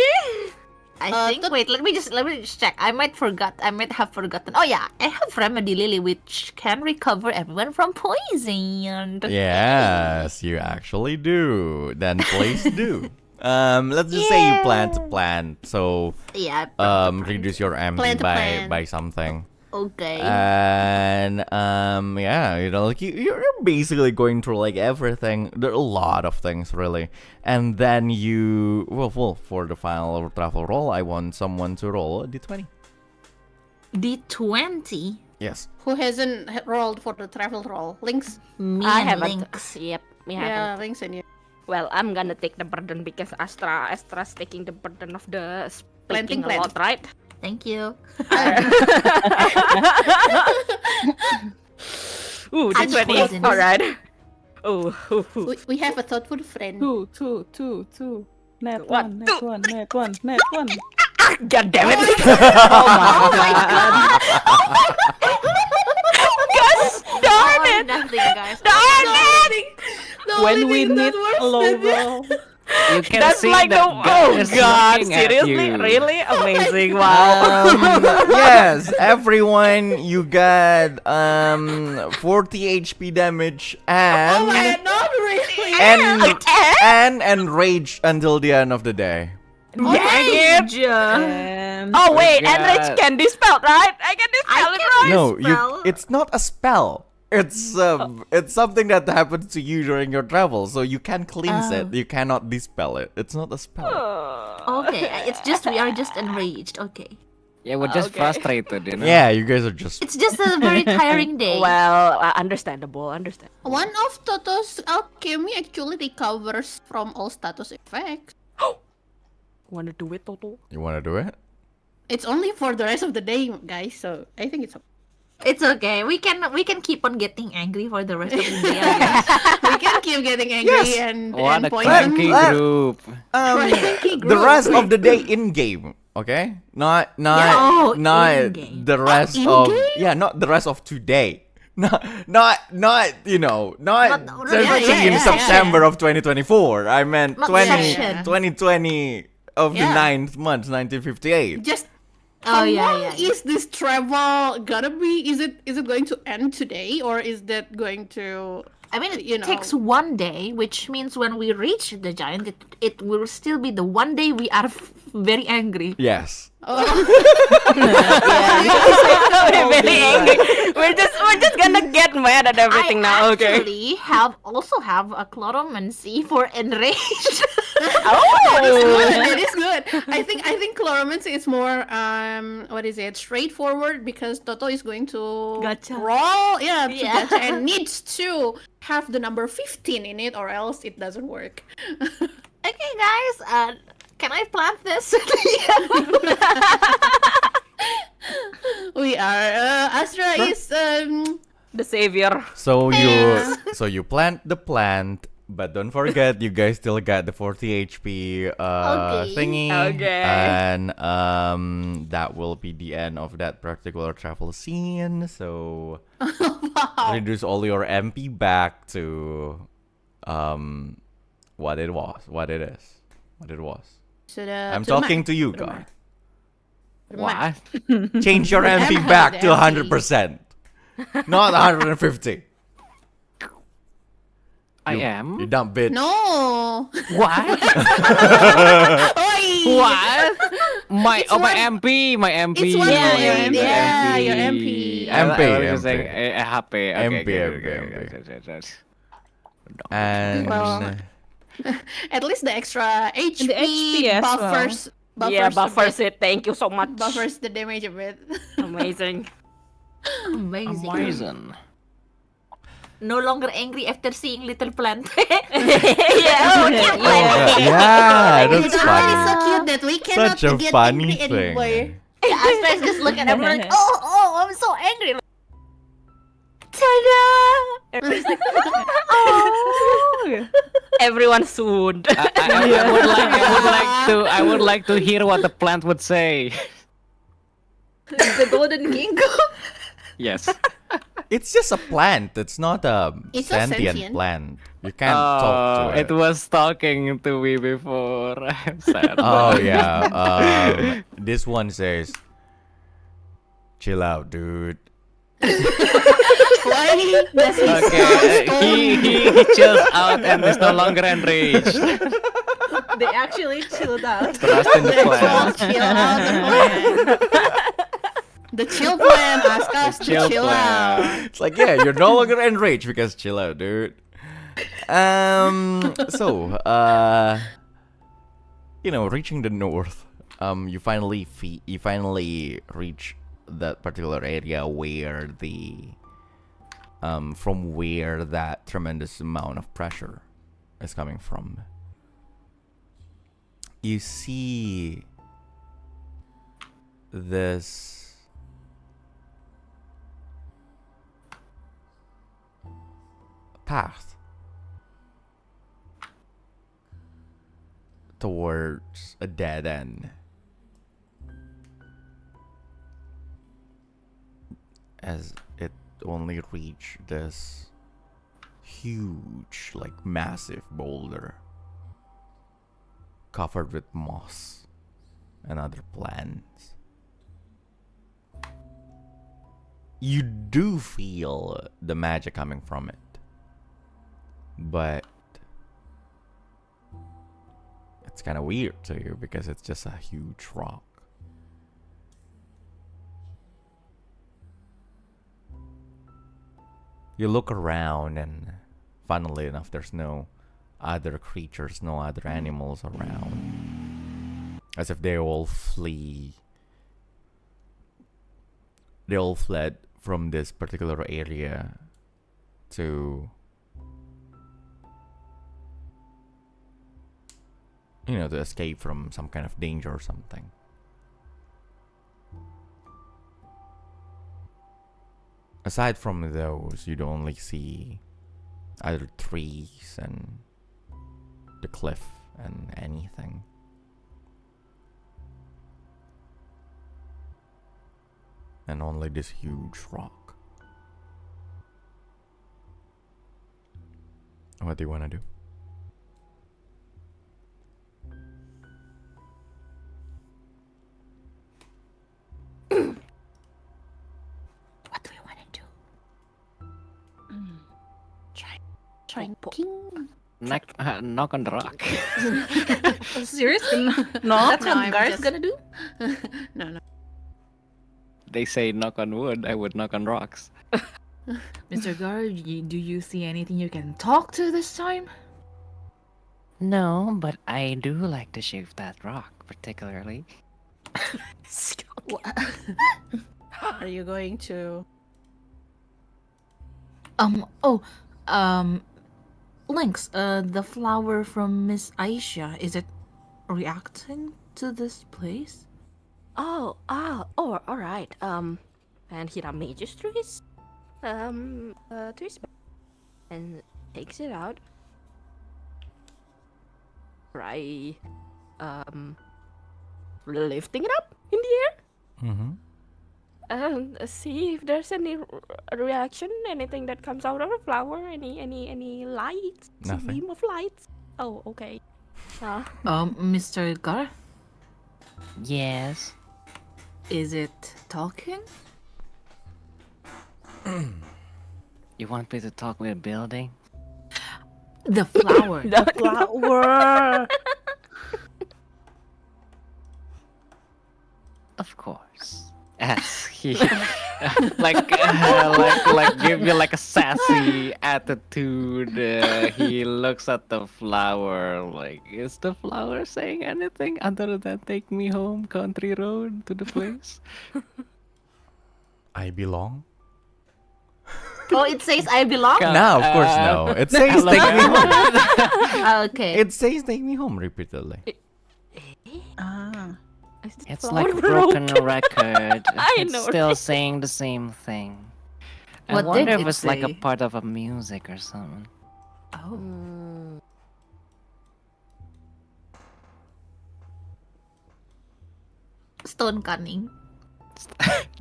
I think. Wait, let me just check. I might have forgotten. Oh yeah, I have remedy lily, which can recover everyone from poison. Yes, you actually do. Then please do. Let's just say you plant a plant, so Yeah. reduce your MP Plant a plant. by something. Okay. And yeah, like you're basically going through like everything. There are a lot of things really, and then you well for the final travel roll, I want someone to roll a d20. D20. Yes. Who hasn't rolled for the travel roll? Lynx? Me I and haven't. Lynx. Yep, we Yeah, haven't. Lynx and you. Well, I'm gonna take the burden because Astra's taking the burden of the Planting speaking a lot, right? Thank you. Ooh, I'm D20. poisonous. Alright. Oh, We have a thoughtful friend. Two. Net What? one, net one. god damn it! Oh my god! Gosh darn it! Nothing, guys. Darn it! When we need a low roll. You can That's see like the that God oh is god, looking at seriously, you. really amazing! Wow. Yes, everyone, you got 40 HP damage Oh my and god, not really! and rage until the end of the day. Dang it! And Oh wait, God. Enrich can dispel, right? I can dispel it, right? No, spell. it's not a spell. It's something that happens to you during your travel, so you can cleanse it. You cannot dispel it. It's not a spell. Okay, it's just we are just enraged. Okay. Yeah, we're just Okay. frustrated, you know. Yeah, you guys are just It's just a very tiring day. Well, understandable. One of Totto's alchemy actually recovers from all status effects. Wanna do it, Totto? You wanna do it? It's only for the rest of the day, guys, so I think it's okay. It's okay. We can keep on getting angry for the rest of the day. I guess. We can keep getting angry Yes. What and a poison. cranky Let- group. Cranky The group. rest of the day in game, okay? Not Oh, not in-game. the rest of in-game? not the rest of today. Not you know, not Not- in yeah, September of 2024. I meant Not 2020 of the Yeah. 9th month, 1958. Just Oh, how yeah, long yeah. is this travel gonna be? Is it going to end today, or is that going to? I mean, it You know. takes one day, which means when we reach the giant, it will still be the one day we are very angry. Yes. We're very angry. We're just gonna get mad at everything now. Okay. actually also have a chloromancy for enraged. That is good. I think chloromancy is more what is it? Straightforward because Totto is going to Gacha. roll, to Yeah. gacha and needs to have the number 15 in it or else it doesn't work. Okay, guys, can I plant this? We are Astra is The savior. So you plant the plant, but don't forget you guys still got the 40 HP Okay. thingy. Okay. And that will be the end of that particular travel scene. So reduce all your MP back to what it was, what it is, what it was. So I'm to the talking map. to you, To the Garr. map. To the map. What? Change your MP MP, back the to 100%. Not 150. I You am. dumb bitch. No. What? Oi. What? My It's my one- MP, my MP. it's one Yeah, point. your MP. Yeah, your MP. I was MP. saying HP. Okay, MP, okay. And Well, At least the extra HP, the HP as well. buffers. Yeah, a buffers bit, it. Thank you so much. buffers the damage a bit. Amazing. Amazing. Amazing. No longer angry after seeing little plant. Yeah, yeah, that's It's already so funny. cute that we cannot Such a get funny angry anymore. thing. Astra just look at everyone like, oh, I'm so angry. Like, ta-da! Everyone's like, oh. Everyone sued. I would like to hear what the plant would say. The golden king. Yes. It's just a plant. It's not a It's not sentient sentient. plant. You can't talk to it. It was talking to me before. I'm sad. Oh yeah. This one says, "Chill out, dude." Why? Does he Okay, sound he chills out and is no longer enraged. They actually chilled out. Trust in the plan. chill out the plan? The chill plan asks us to chill chill plan. out. It's like, yeah, you're no longer enraged because chill out, dude. So, reaching the north, you finally reach that particular area where from where that tremendous amount of pressure is coming from. You see this path towards a dead end. As it only reached this huge, like massive boulder covered with moss and other plants. You do feel the magic coming from it. But it's kind of weird to you because it's just a huge rock. You look around and funnily enough there's no other creatures, no other animals around. As if they all fled from this particular area to to escape from some kind of danger or something. Aside from those, you'd only see either trees and the cliff and anything. And only this huge rock. What do you want to do? What do we want to do? King. Knock on the rock. Seriously? No, That's what I'm Gar's just- gonna do? No. They say knock on wood. I would knock on rocks. Mr. Garr, do you see anything you can talk to this time? No, but I do like the shape of that rock, particularly. Are you going to? Lynx, the flower from Miss Aisha, is it reacting to this place? Oh, all right. And he ramages to his back and takes it out. Try, lifting it up in the air Mm-hmm. and see if there's any reaction, anything that comes out of the flower, any light, Nothing. beam of light. Oh, okay. Mr. Garr, Yes. is it talking? You want me to talk with a building? The flower. The flower. Of course. As he like give you like a sassy attitude. He looks at the flower like, is the flower saying anything other than take me home, country road to the place? I belong? Oh, it says I belong? No, of course no. It says take me home. Okay. It says take me home repeatedly. Ah. It's like a broken record. I It's know, still right? saying the same thing. I What wonder did if it it's like a say? part of a music or something. Oh. Stone cunning.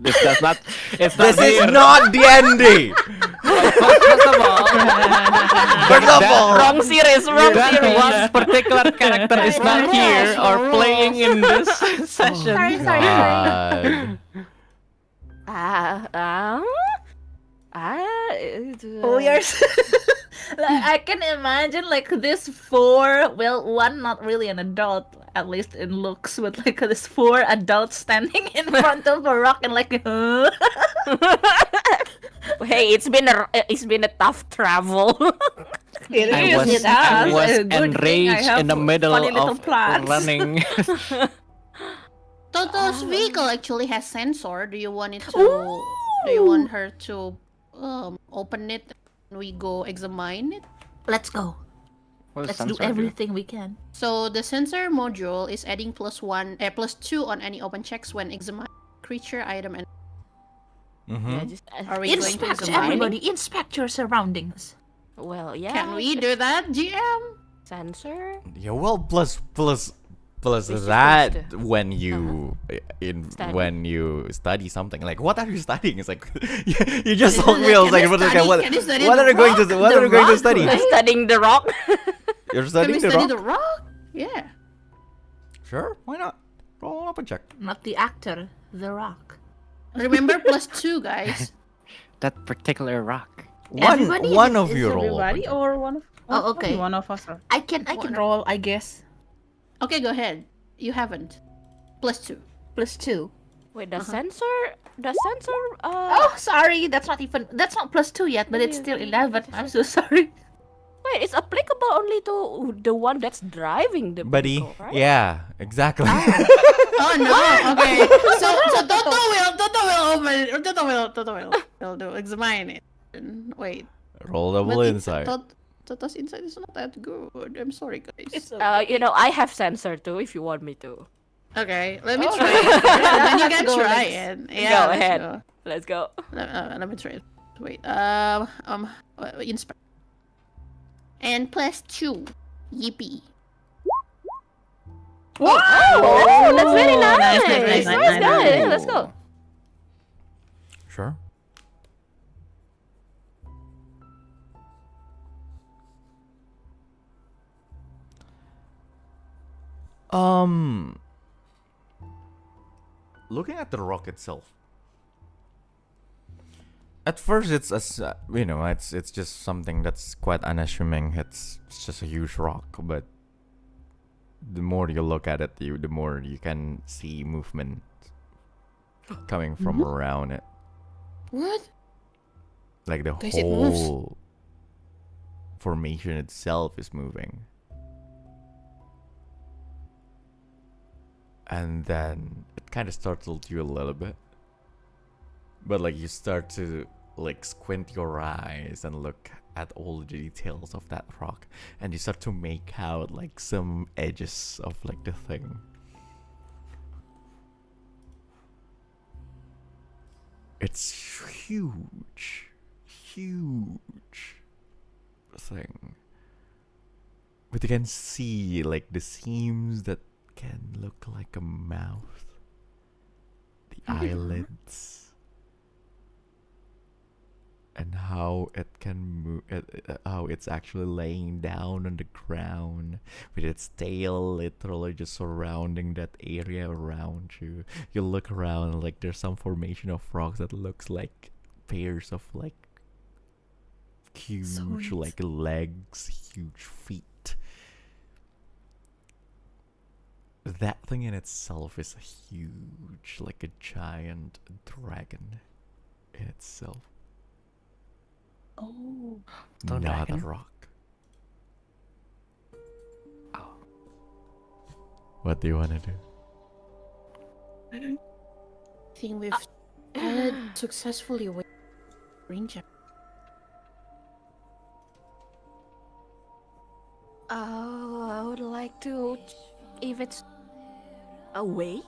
This does not. It's not This is here. not D&D! First of all, First of all, Wrong series, wrong that series. one particular character is not here or playing in this session. God. Oh, yes. Like, I can imagine like this four. Well, one not really an adult, at least in looks, but like this four adults standing in front of a rock and like. Hey, it's been a tough travel. It I is, was, it I has. was Good thing I enraged have in the middle funny little of plants. running. Totto's vehicle actually has sensor. Do you want it to? Do you want her to open it and we go examine it? Let's go. Let's do everything we can. So the sensor module is adding +2 on any open checks when examining creature, item, and Mm-hmm. are we going to Inspect examine it? everybody. Inspect your surroundings. Well, yeah. Can we do that, GM? Sensor? Yeah, well, plus supposed that to- when you Study. when you study something, like what are you studying? It's like you just told me. I was like, what Can you study are the you going to rock? what The are you going to rock, study? right? Studying the rock? You're Can studying we the study rock? the rock? Yeah. Sure, why not? Roll up and check. Not the actor, the rock. Remember +2, guys. That particular rock. Everybody One is- of is you roll. up Everybody and check. or one of? Oh, okay. One of us. I can roll, I guess. Okay, go ahead. You haven't. +2. +2. Wait, the sensor? The sensor? Oh, sorry. That's not +2 yet, but it's still 11. I'm so sorry. Wait, it's applicable only to the one that's driving the Buddy, vehicle, right? yeah, exactly. Oh no. Okay. So Totto will do examine it. Wait. Roll double But inside. Totto's inside is not that good. I'm sorry, guys. I have sensor too if you want me to. Okay, let me try it. Then you can Go, try Lynx. it. Yeah, Go let's ahead. go. Let's go. Let me try it. Wait. Inspect. And +2. Yippee. Oh, that's very nice. nice, Nice, nice. Let's go. Sure. Looking at the rock itself. At first, it's it's just something that's quite unassuming. It's just a huge rock, but the more you look at it, the more you can see movement coming from around it. What? Like the Guys, it moves. whole formation itself is moving. And then it kind of startled you a little bit. But like you start to like squint your eyes and look at all the details of that rock, and you start to make out like some edges of like the thing. It's huge thing. But you can see like the seams that can look like a mouth, the eyelids, and how it can move, how it's actually laying down on the ground with its tail literally just surrounding that area around you. You look around, like there's some formation of rocks that looks like pairs of like huge Sweet. like legs, huge feet. That thing in itself is huge, like a giant dragon in itself. Oh. Stone Not dragon? a rock. Oh. What do you want to do? I think we've headed successfully with green giant. Oh, I would like to, if it's awake,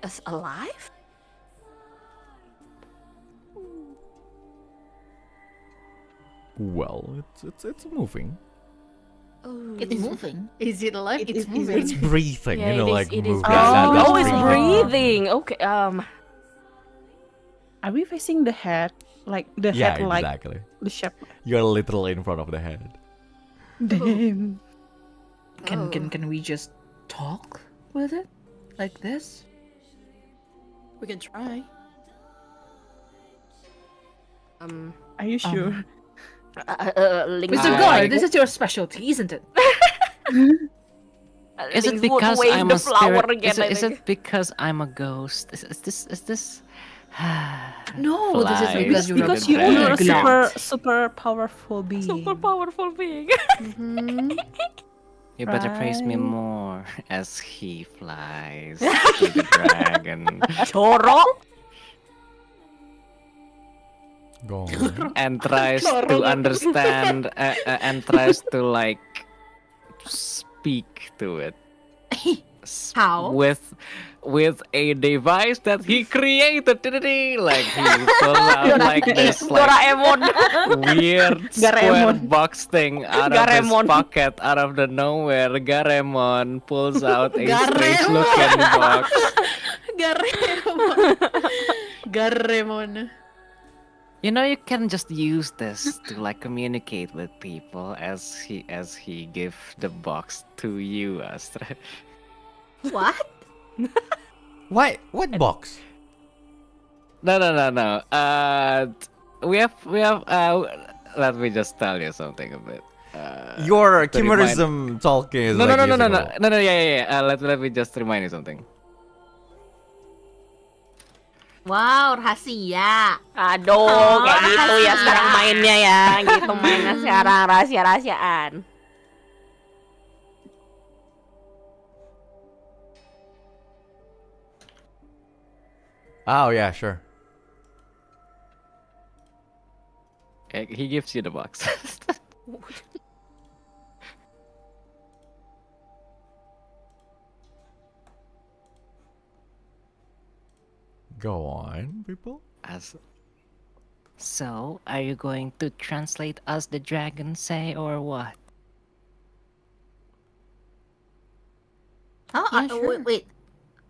as alive. Well, it's moving. Oh, It's moving. Is it alive? It It's is moving. It's breathing, Yeah, you know, it is- like it is moving. breathing. That's Oh, it's breathing. breathing. Okay. Are we facing the head? Like the Yeah, head, like exactly. the shape? You're literally in front of the head. Damn. Can we just talk with it like this? We can try. Are you sure? Lynx Mr. would Garr, wave- this is your specialty, isn't it? Is it Lynx would because wave I'm the a flower spirit? again, I Is think. it because I'm a ghost? Is this? No, this is Flies because you're Because a you are a gland. super powerful being. Super powerful being. Mm-hmm. You better praise me Right. more as he flies to the dragon Choro. Go on. and tries to understand and tries to like speak to it. How? With a device that he created, like he pulls out like this like Doraemon. weird square Garemon. box thing out of Garemon. his pocket, out of the nowhere. Garemon pulls out a strange Garemon. looking box. Garremon. Garremon. You know, you can just use this to like communicate with people as he give the box to you, Astra. What? Why? What box? No. We have. Let me just tell you something a bit. Your to remind- chimerism talking is No. like using a- Yeah. Let me just remind you something. Wow, rahasia. Aduh, kayak gitu ya sekarang mainnya ya. Gitu mainnya sekarang rahasia-rahasiaan. Oh yeah, sure. He gives you the box. Go on, people. So, are you going to translate us the dragon say or what? Oh, Yeah, sure. wait.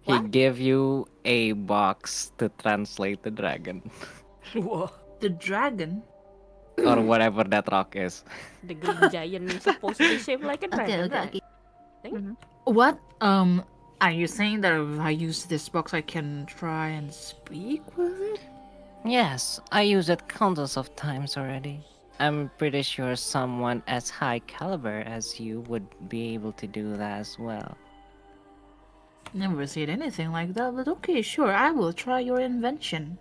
He What? gave you a box to translate the dragon. The dragon? Or whatever that rock is. The green giant is supposed to be shaped like a dragon, right? What? Are you saying that if I use this box, I can try and speak with it? Yes, I used it countless of times already. I'm pretty sure someone as high caliber as you would be able to do that as well. Never said anything like that, but okay, sure, I will try your invention.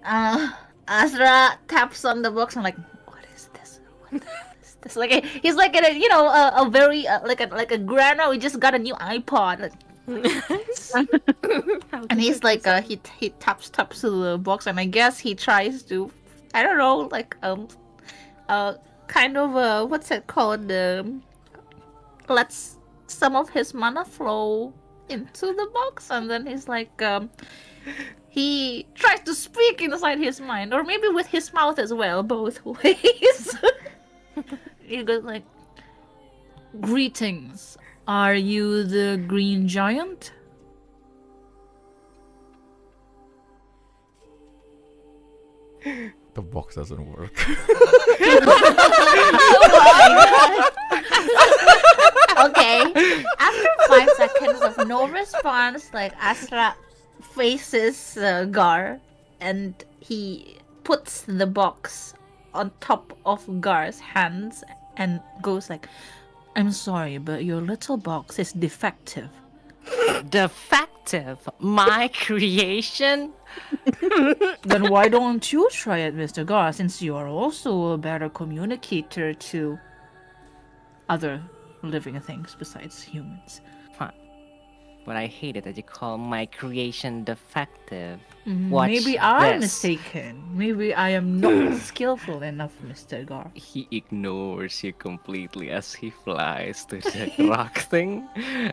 Astra taps on the box and like, what is this? What is this? Like he's like in a very like a grandma who just got a new iPod. Like, and he's like he taps to the box and I guess he tries to, I don't know, like kind of what's it called, lets some of his mana flow into the box, and then he's like he tries to speak inside his mind, or maybe with his mouth as well, both ways. He goes like, greetings, are you the green giant? The box doesn't work. Okay. After 5 seconds of no response, like Astra faces Garr, and he puts the box on top of Gar's hands and goes like, "I'm sorry, but your little box is defective." Defective? My creation? Then why don't you try it, Mr. Garr, since you are also a better communicator to other living things besides humans? Fine. But I hate it that you call my creation defective. Maybe Watch I'm this. mistaken. Maybe I am not skillful enough, Mr. Garr. He ignores you completely as he flies to the rock thing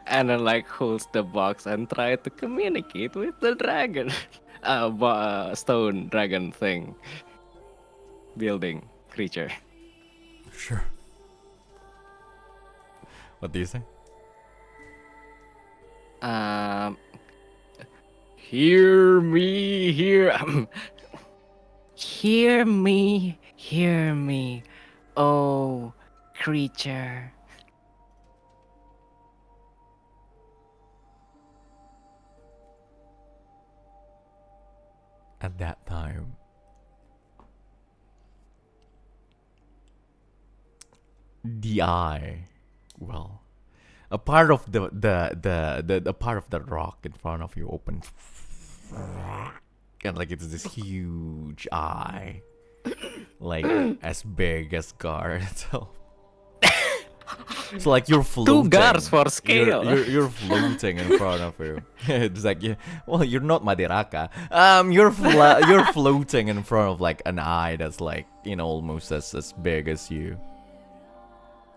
and then like holds the box and try to communicate with the dragon. Stone dragon thing. Building creature. Sure. What do you say? Hear me, hear me, oh creature. At that time, the eye, well, a part of the part of the rock in front of you opens, and like it's this huge eye, like as big as Garr itself. So like you're floating. 2 Garrs for scale. You're floating in front of you. It's like, well, you're not Madiraka. You're floating in front of like an eye that's like, almost as big as you.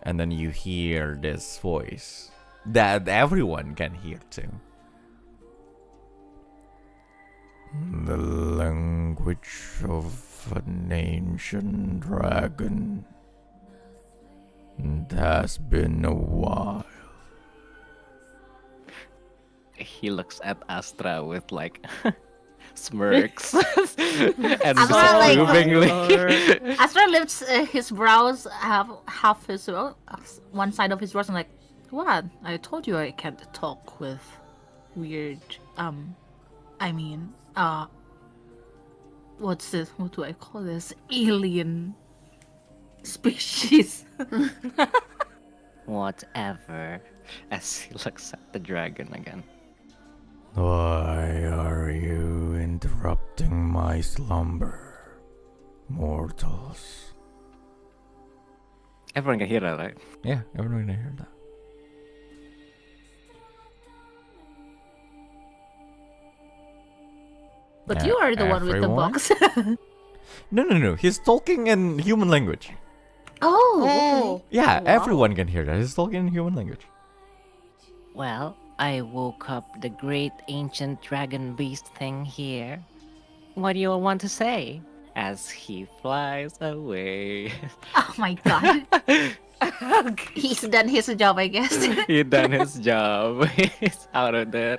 And then you hear this voice that everyone can hear too. The language of an ancient dragon. It has been a while. He looks at Astra with like smirks and Astra, like, approvingly. Astra lifts his brows, half his one side of his brows, and like, what? I told you I can't talk with weird. What's this? What do I call this? Alien species. Whatever. As he looks at the dragon again. Why are you interrupting my slumber, mortals? Everyone can hear that, right? Yeah, everyone can hear that. But you are the one with the Everyone? box. No. He's talking in human language. Oh. Yeah, everyone can hear that. He's talking in human language. Well, I woke up the great ancient dragon beast thing here. What do you all want to say? As he flies away. Oh my god. He's done his job, I guess. He done his job. He's out of there.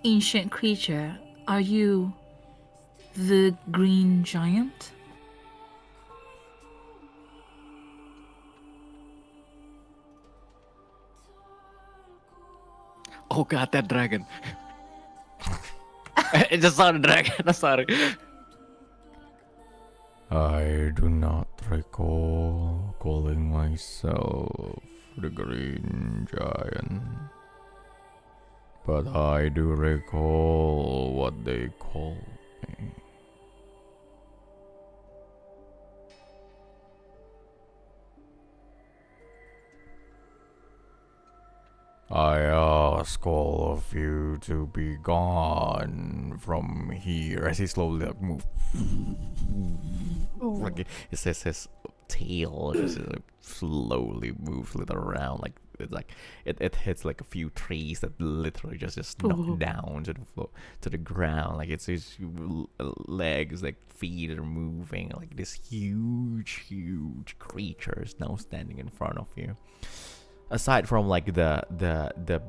Ancient creature, are you the green giant? Oh god, that dragon. It just saw the dragon. I'm sorry. I do not recall calling myself the Green Giant. But I do recall what they call me. I ask all of you to be gone from here as he slowly moves. Like it says his tail just slowly moves around, like it's like it hits like a few trees that literally just knock down to the floor, to the ground. Like it's his legs, like feet are moving. Like this huge creature is now standing in front of you. aside from like the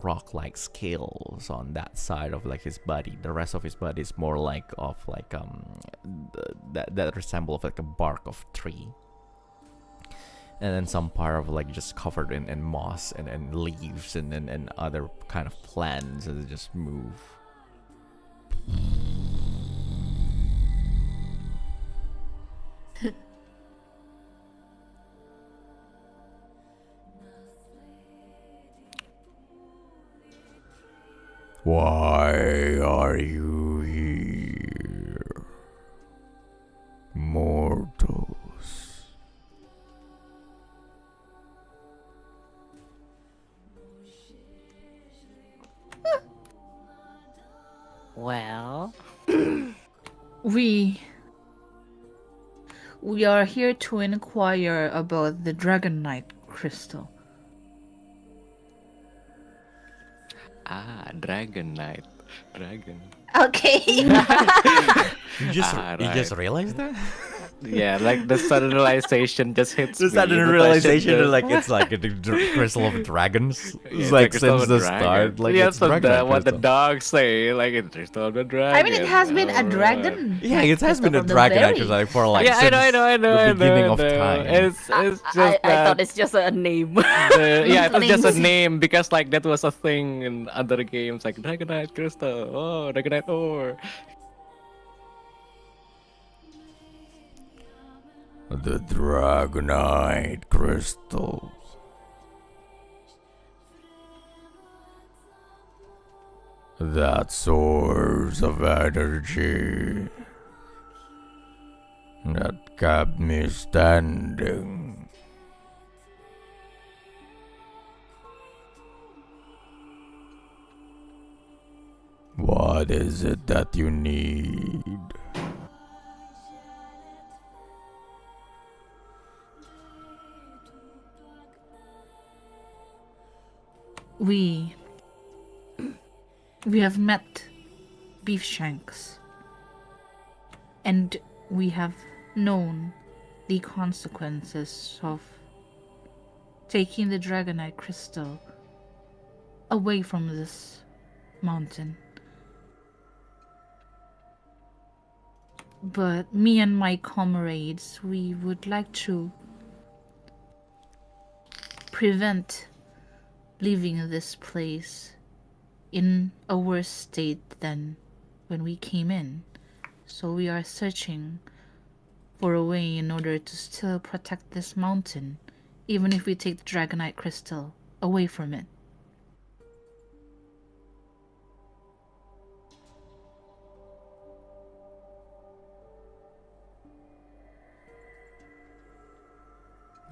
rock like scales on that side of like his body, the rest of his body is more like of like that resemble of like a bark of tree, and then some part of like just covered in moss and leaves and other kind of plants that just move. Why are you here, mortals? Well, We are here to inquire about the Dragonite crystal. Dragon Knight. Dragon. Okay. You just Right. realized that? Yeah, like the sudden realization just hits The me. sudden The realization question like it's like a crystal of dragons. Yeah, It's it's like crystal since of the dragon. start, like yeah, it's so dragon what the crystal. dogs say, like it's crystal of the dragon. I mean, it has been a Alright. dragon. Yeah, it has been a From the dragon very- because like for like Yeah, I since know, the beginning of time. It's just I that thought it's just a name. yeah, it was just a Lynx. name because like that was a thing in other games like Dragonite Crystal, oh Dragonite Ore. The Dragonite crystals. That source of energy that kept me standing. What is it that you need? We have met Beef Shanks, and we have known the consequences of taking the Dragonite crystal away from this mountain. But me and my comrades, we would like to prevent leaving this place in a worse state than when we came in. So we are searching for a way in order to still protect this mountain, even if we take the Dragonite crystal away from it.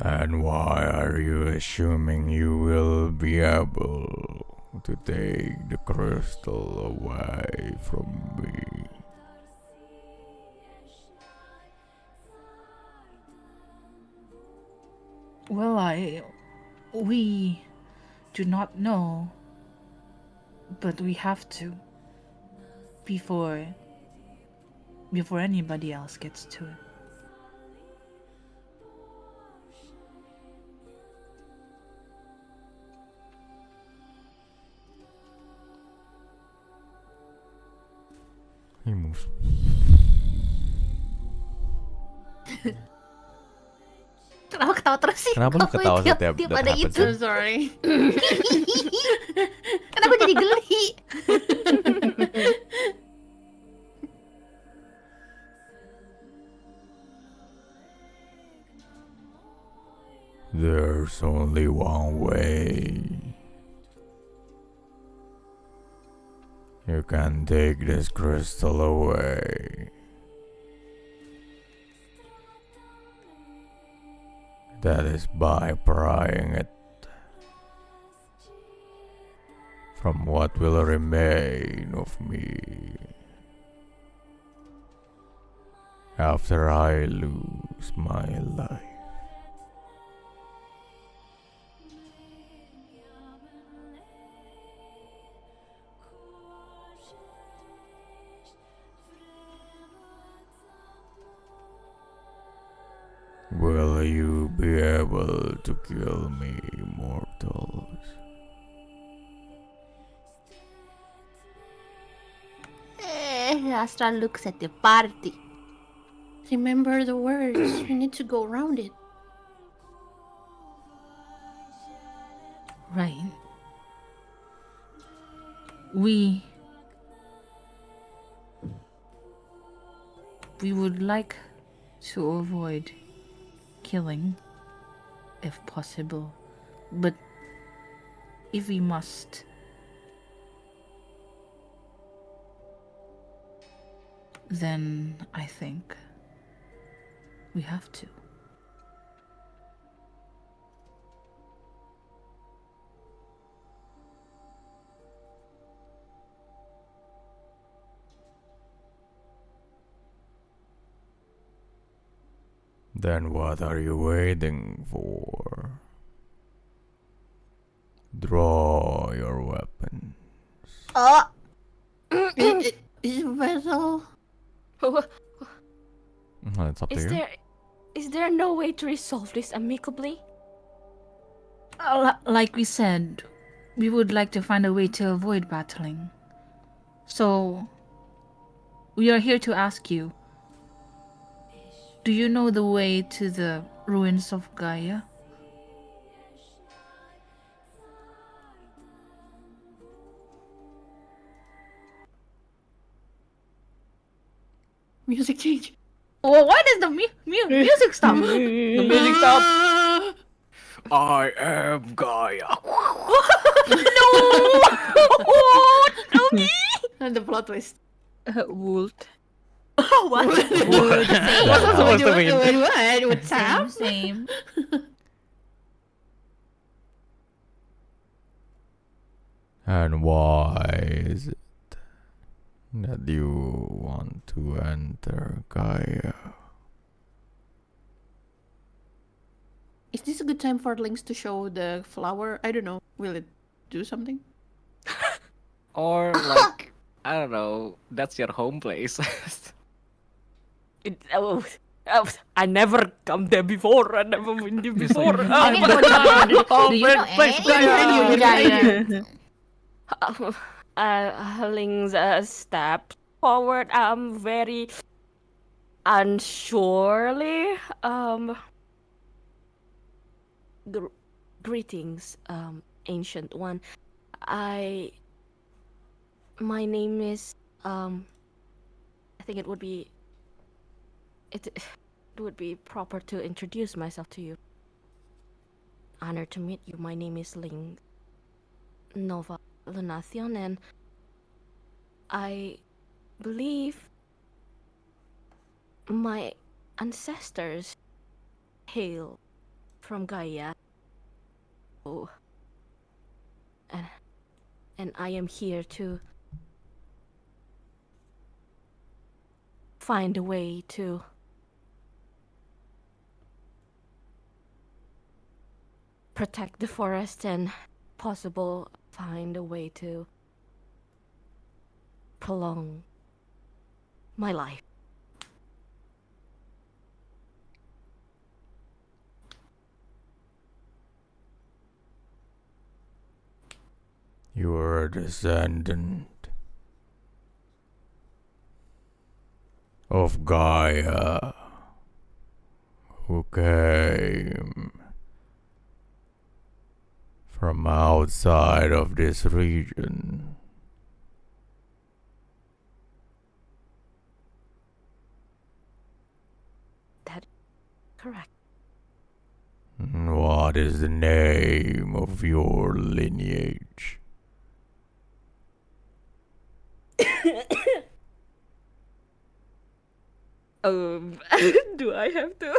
And why are you assuming you will be able to take the crystal away from me? Well, we do not know, but we have to before anybody else gets to it. He moves. Kenapa ketawa terus sih? Kenapa lu Kok ketawa tiap- setiap tiap that ada happens, itu? ya? Sorry. Kenapa jadi geli? There's only one way. You can take this crystal away. That is by prying it from what will remain of me after I lose my life. Will you be able to kill me, Astra looks at the party. Remember the words. We need to go around it. Right. We would like to avoid killing if possible, but if we must, then I think we have to. Then what are you waiting for? Draw your weapon. Is vessel? It's up to you. Is there no way to resolve this amicably? Like we said, we would like to find a way to avoid battling. So, we are here to ask you, do you know the way to the ruins of Gaia? Music change. Oh, why does the music stop? The music stop. I am Gaia. And the plot twist. Would. What? What's that supposed to mean? What? What's up? Same. And why is it that you want to enter Gaia? Is this a good time for Lynx to show the flower? I don't know. Will it do something? Or like, I don't know. That's your home place. I never come there before. I never been there before. I mean, do you know anything? Lynx stepped forward. Very unsurely. Greetings, ancient one. My name is I think it would be proper to introduce myself to you. Honored to meet you. My name is Lynx Nova Lunation, and I believe my ancestors hail from Gaia. Oh, and I am here to find a way to protect the forest and possible find a way to prolong my life. You are a descendant of Gaia who came from outside of this region. That is correct. What is the name of your lineage? Do I have to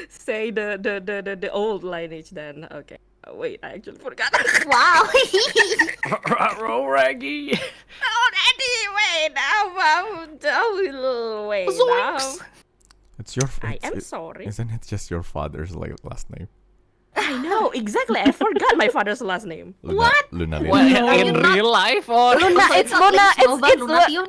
say the old lineage then? Okay. Wait, I actually forgot. Wow. Roll Raggy. Wait now. It's your. I am sorry. Isn't it just your father's last name? I know exactly. I forgot my father's last name. What? Luna. Well, in real life or Luna. It's Luna. Lunation?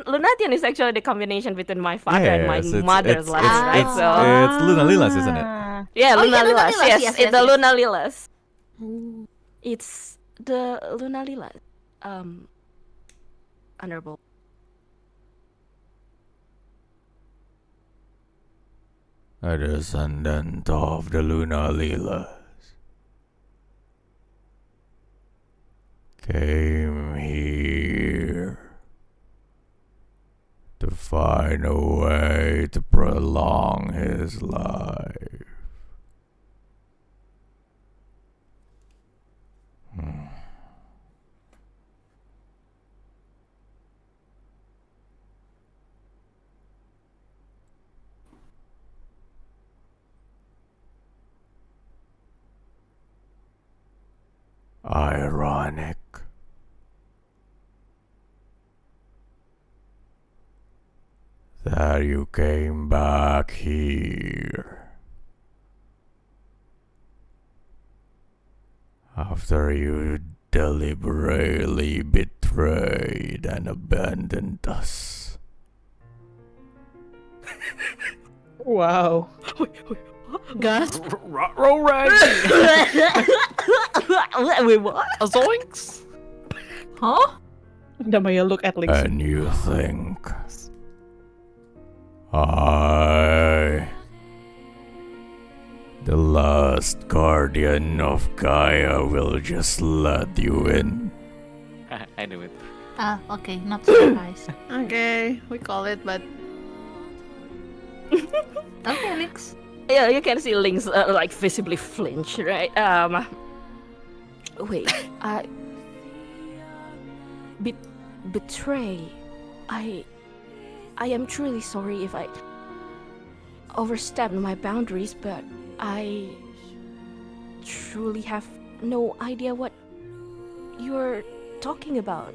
Lunation is actually the combination between my father and my mother's last name, right? It's, So it's Luna Lilas, isn't it? yeah, Oh, Luna yeah, Luna Lilas. Lilas. Yes, Yes, it's the yes. Luna Lilas. It's the Luna Lilas. Honorable a descendant of the Luna Leelas, came here to find a way to prolong his life. Ironic. That you came back here after you deliberately betrayed and abandoned us. Wow. Gasp. Roll right. Wait, what? Zoinks. Huh? Damaia look at Lynx. And you think I, the last guardian of Gaia, will just let you in? I knew it. Okay, not surprised. Okay, we call it, but Okay, Lynx. Yeah, you can see Lynx like visibly flinch, right? Wait, betray. I am truly sorry if I overstepped my boundaries, but I truly have no idea what you're talking about.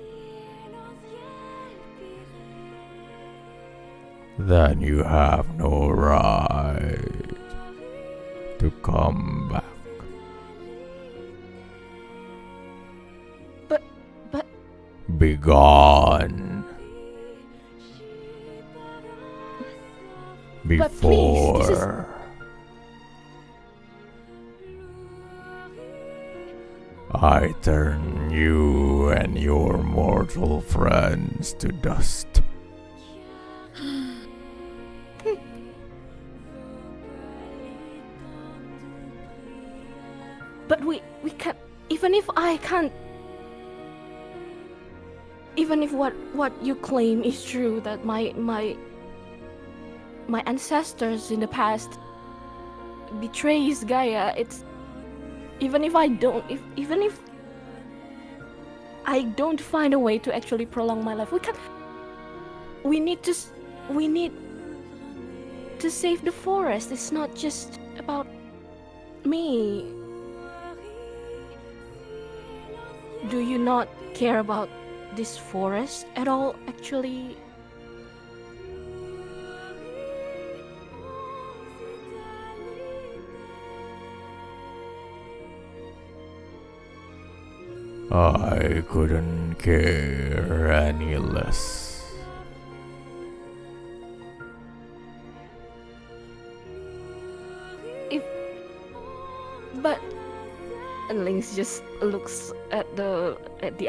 Then you have no right to come back. But Be gone. But please, this is- Before I turn you and your mortal friends to dust. But we can't. Even if I can't. Even if what you claim is true, that my ancestors in the past betrays Gaia, it's even if I don't find a way to actually prolong my life, we need to save the forest. It's not just about me. Do you not care about this forest at all, actually? I couldn't care any less. And Lynx just looks at the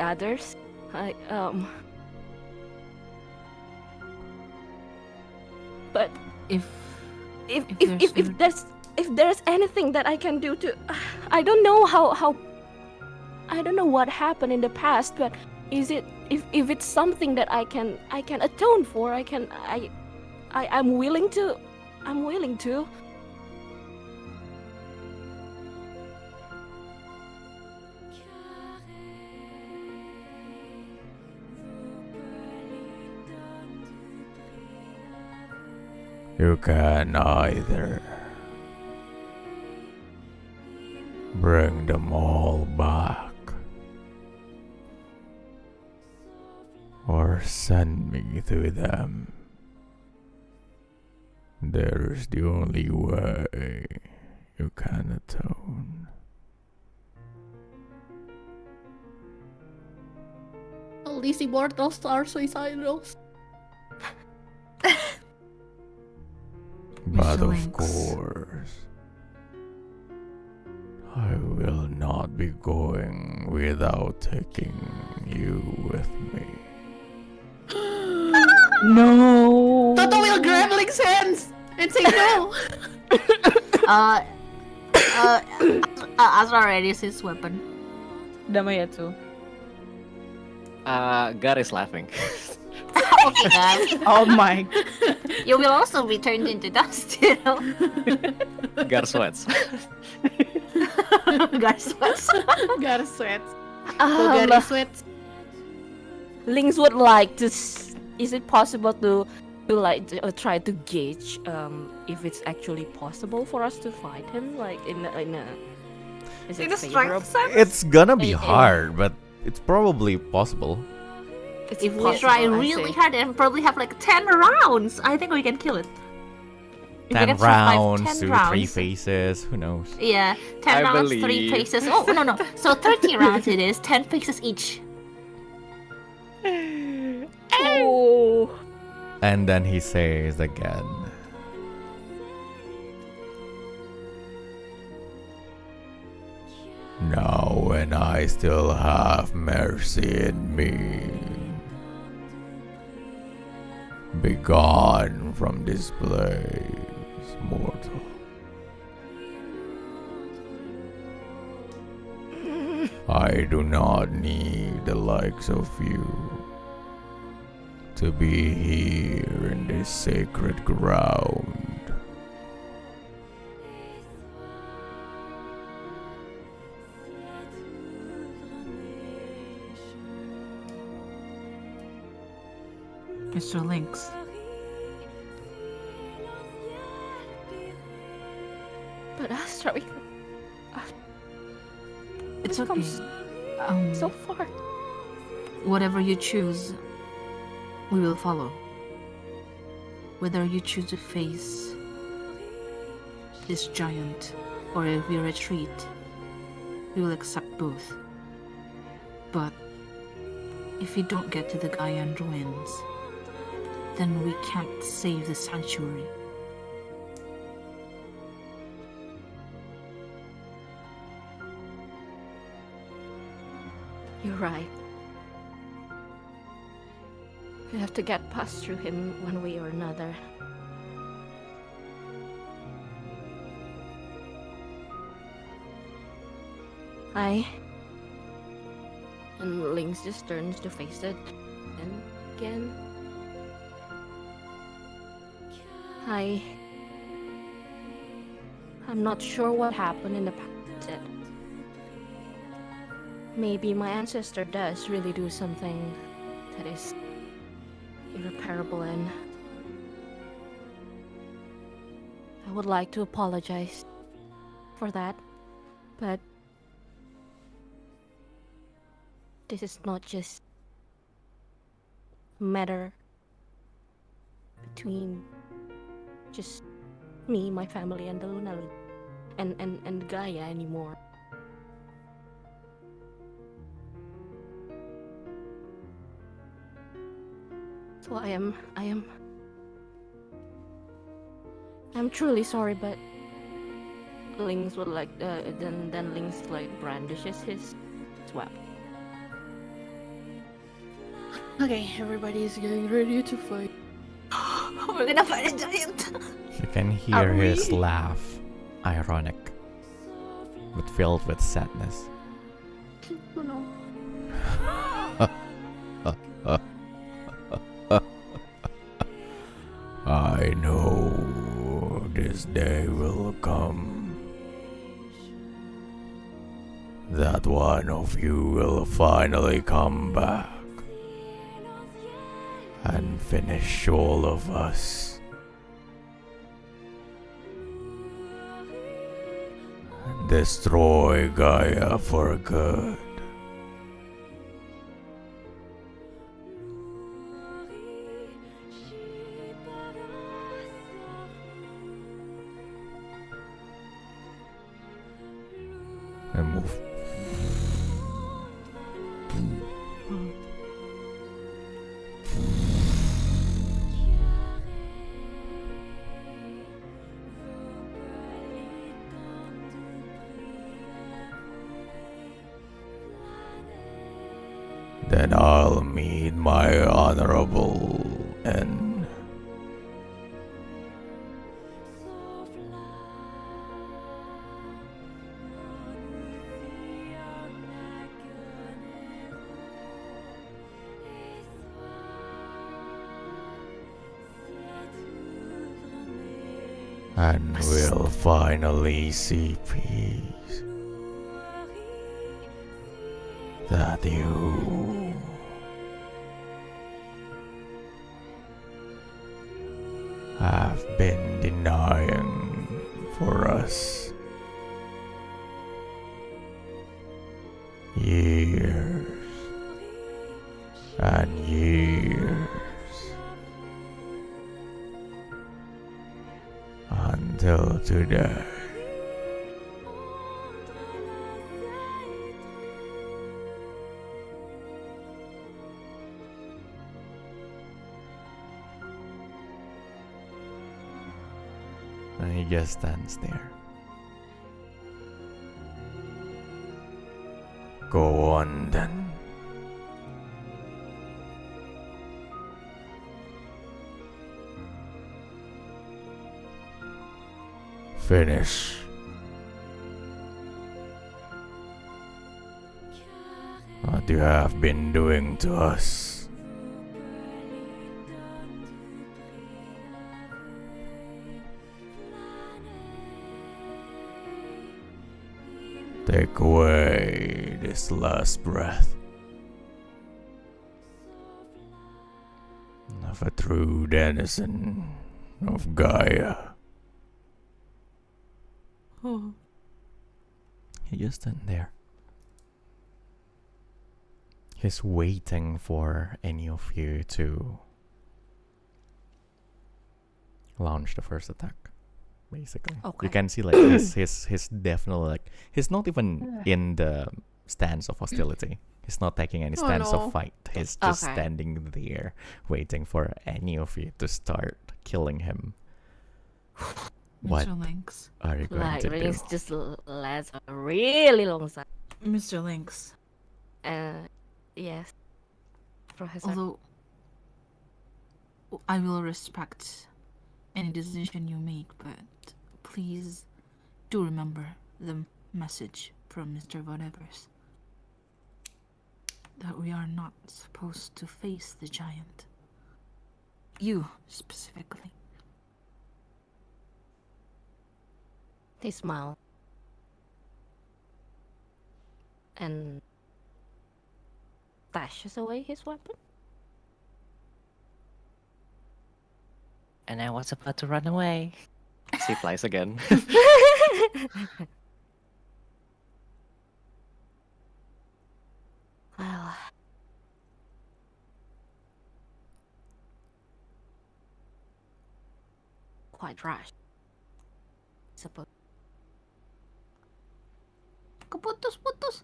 others. But If if there's anything that I can do to, I don't know how I don't know what happened in the past, but is it if it's something that I can atone for, I'm willing to. You can either bring them all back or send me to them. There's the only way you can atone. all these immortals are suicidal. But of Lynx. course, I will not be going without taking you with me. No. Totto will grab Lynx's hands and say no. Uh, Astra readies his weapon. Damaia too. Garr is laughing. Okay, guys. Oh my. You will also be turned into dust, you know. Garr sweats. Guys, what's Gotta sweat. Um, Gotta sweat. Lynx would like to. Is it possible to try to gauge if it's actually possible for us to fight him? Like in a is it in a favorable? strength sense? It's gonna be Eh, eh. hard, but it's probably possible. It's If we possible, try I really see. hard and probably have like 10 rounds, I think we can kill it. If we 10 can survive rounds, 10 2, 3 rounds. phases, who knows? Yeah, 10 I rounds, 3 believe. phases. Oh, no. So 30 rounds it is, 10 phases each. Oh. And then he says again, now when I still have mercy in me, be gone from this place, mortal. I do not need the likes of you to be here in this sacred ground. Mr. Lynx, But Astra, it's We've okay. come so far. Whatever you choose, we will follow. Whether you choose to face this giant or if we retreat, we will accept both. But if we don't get to the Gaian ruins, then we can't save the sanctuary. You're right. We have to get past through him one way or another. And Lynx just turns to face it. And again. I'm not sure what happened in the past yet. Maybe my ancestor does really do something that is irreparable, and I would like to apologize for that, but this is not just a matter between just me, my family, and the Luna and Gaia anymore. So I'm truly sorry, but Lynx would like then Lynx like brandishes his weapon. Okay, everybody's getting ready to fight. We're gonna fight a giant. You can hear his laugh, ironic, but filled with sadness. Oh no. I know this day will come that one of you will finally come back and finish all of us. And destroy Gaia for good. And move. Then I'll meet my honorable end. And we'll finally see peace. That you have been denying for us. Years and years. Until today. And he just stands there. Go on then. Finish what you have been doing to us. Take away this last breath of a true denizen of Gaia. He just stands there. He's waiting for any of you to launch the first attack. Basically, Okay. you can see like he's definitely like he's not even in the stance of hostility. He's not taking any stance no. of fight. He's just Okay. standing there, waiting for any of you to start killing him. What Mr. Lynx. are you going Like, to do? Lynx just lasts a really long time. Mr. Lynx. Yes. Professor. Although I will respect any decision you make, but please do remember the message from Mr. Whatever's. That we are not supposed to face the giant. You specifically. He smiled. And dashes away his weapon. And I was about to run away. She flies again. Well, quite rash. Suppose. Kaputos-putos.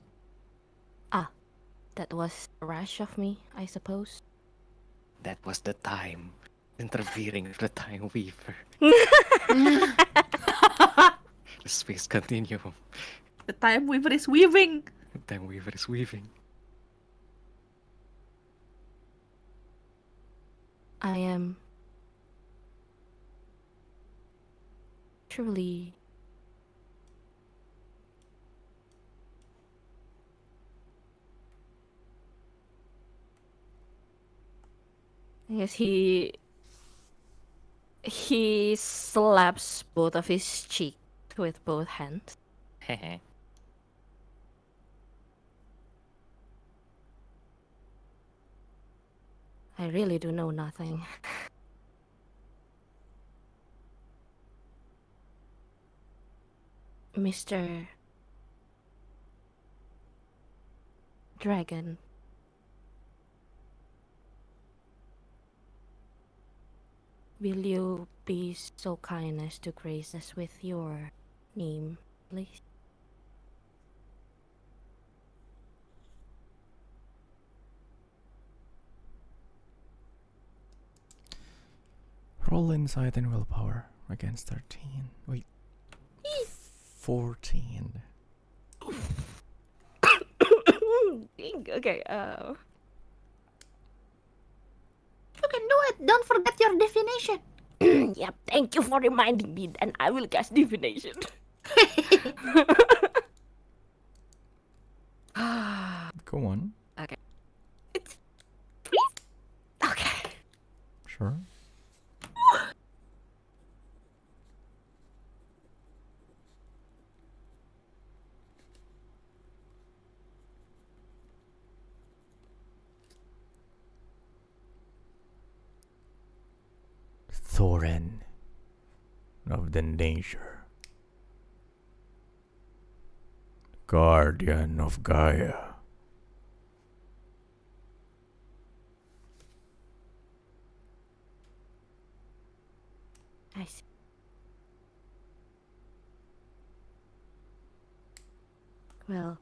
That was rash of me, I suppose. That was the time. Interfering with the time weaver. The space continuum. The time weaver is weaving. The time weaver is weaving. I am truly yes, he slaps both of his cheeks with both hands. I really do know nothing. Mr. Dragon. Will you be so kind as to grace us with your name, please? Roll insight and willpower against 13. Wait. 14. Okay, You can do it. Don't forget your definition. yep, thank you for reminding me, and I will cast divination. Go on. Okay. Sure. Thoran of the nature, guardian of Gaia. I see. Well,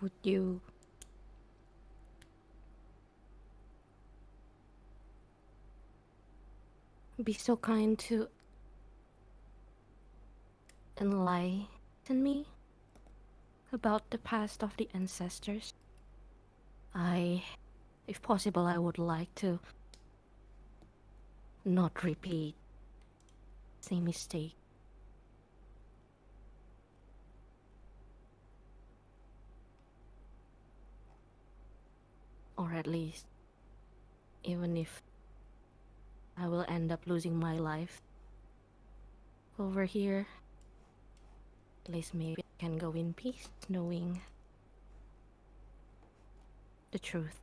would you be so kind to enlighten me about the past of the ancestors? If possible, I would like to not repeat same mistake. Or at least, even if I will end up losing my life over here, at least maybe I can go in peace knowing the truth.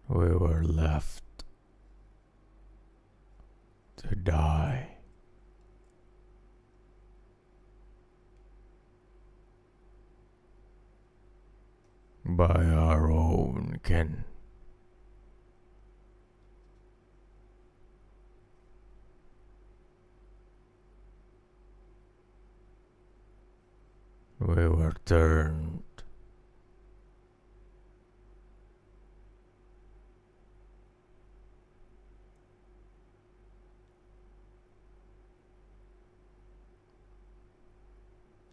We were left to die. By our own kin. We were turned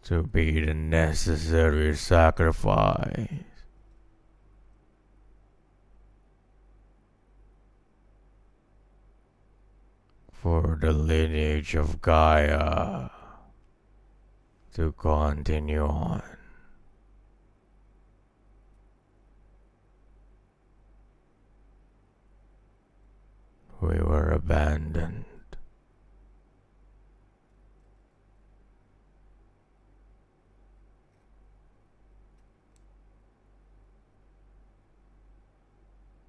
to be the necessary sacrifice for the lineage of Gaia to continue on. We were abandoned.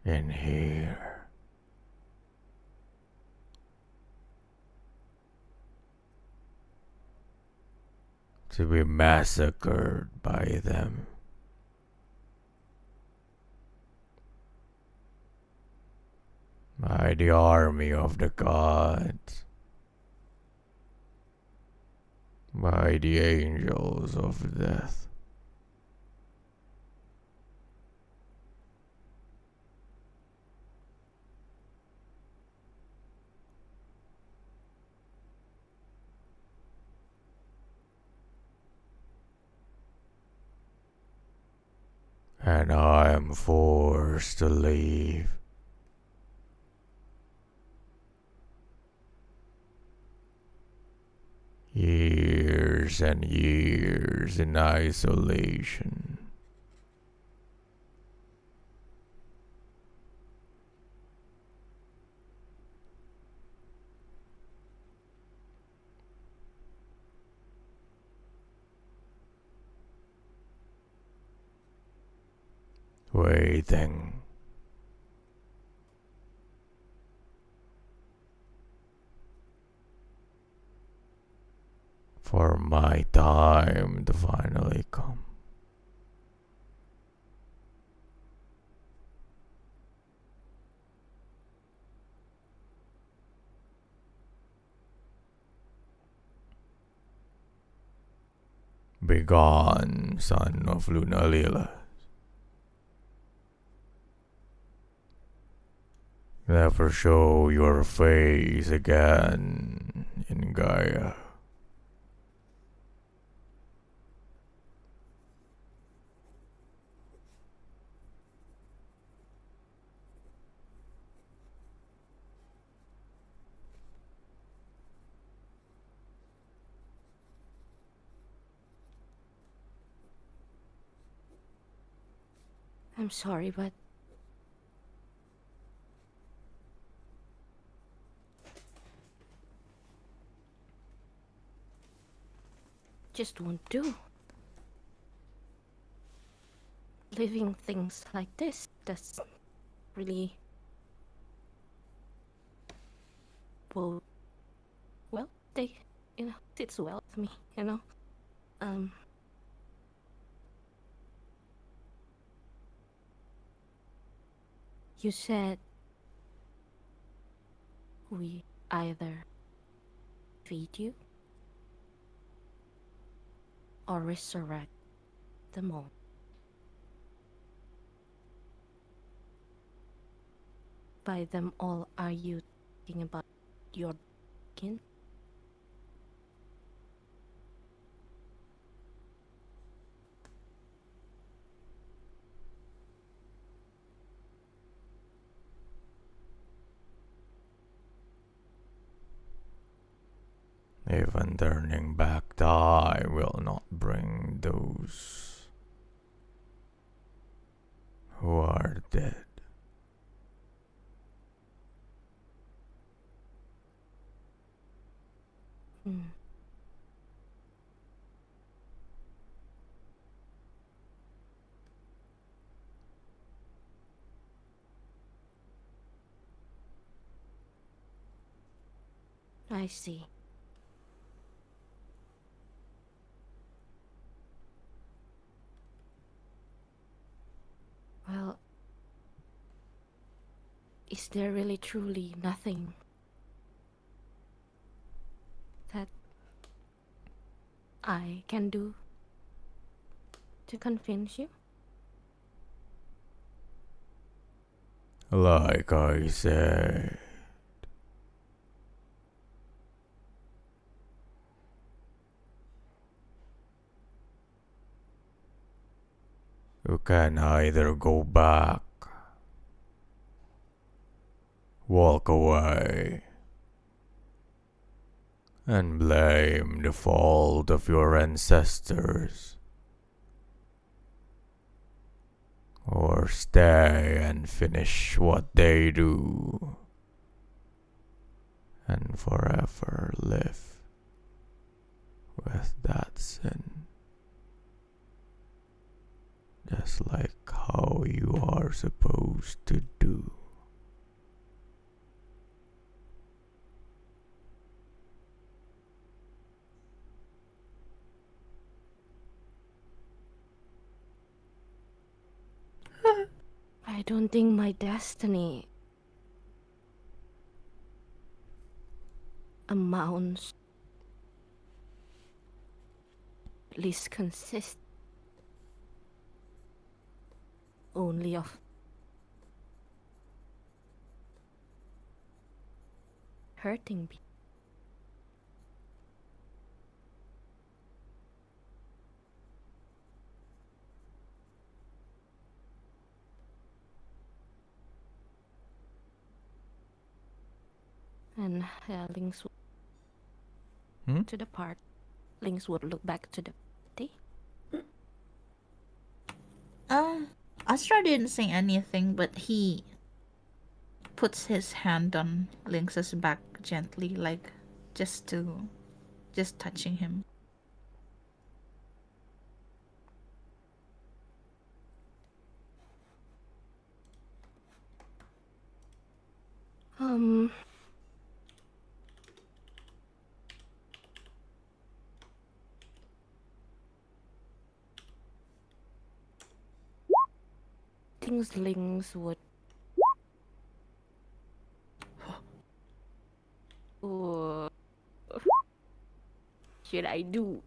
In here. To be massacred by them. By the army of the gods. By the angels of death. And I am forced to leave. Years and years in isolation. Waiting for my time to finally come. Begone, son of Lunalila. Never show your face again in Gaia. I'm sorry, but just won't do. Living things like this, that's really well, they, sits well with me, You said we either feed you or resurrect them all. By them all, are you thinking about your kin? Even turning back the eye will not bring those who are dead. I see. Well, is there really truly nothing that I can do to convince you? Like I said, you can either go back, walk away, and blame the fault of your ancestors, or stay and finish what they do, and forever live with that sin. Just like how you are supposed to do. I don't think my destiny amounts, at least consists only of hurting me. And Lynx would to the part. Lynx would look back to the party. Astra didn't say anything, but he puts his hand on Lynx's back gently, like just touching him. Things Lynx would. What should I do?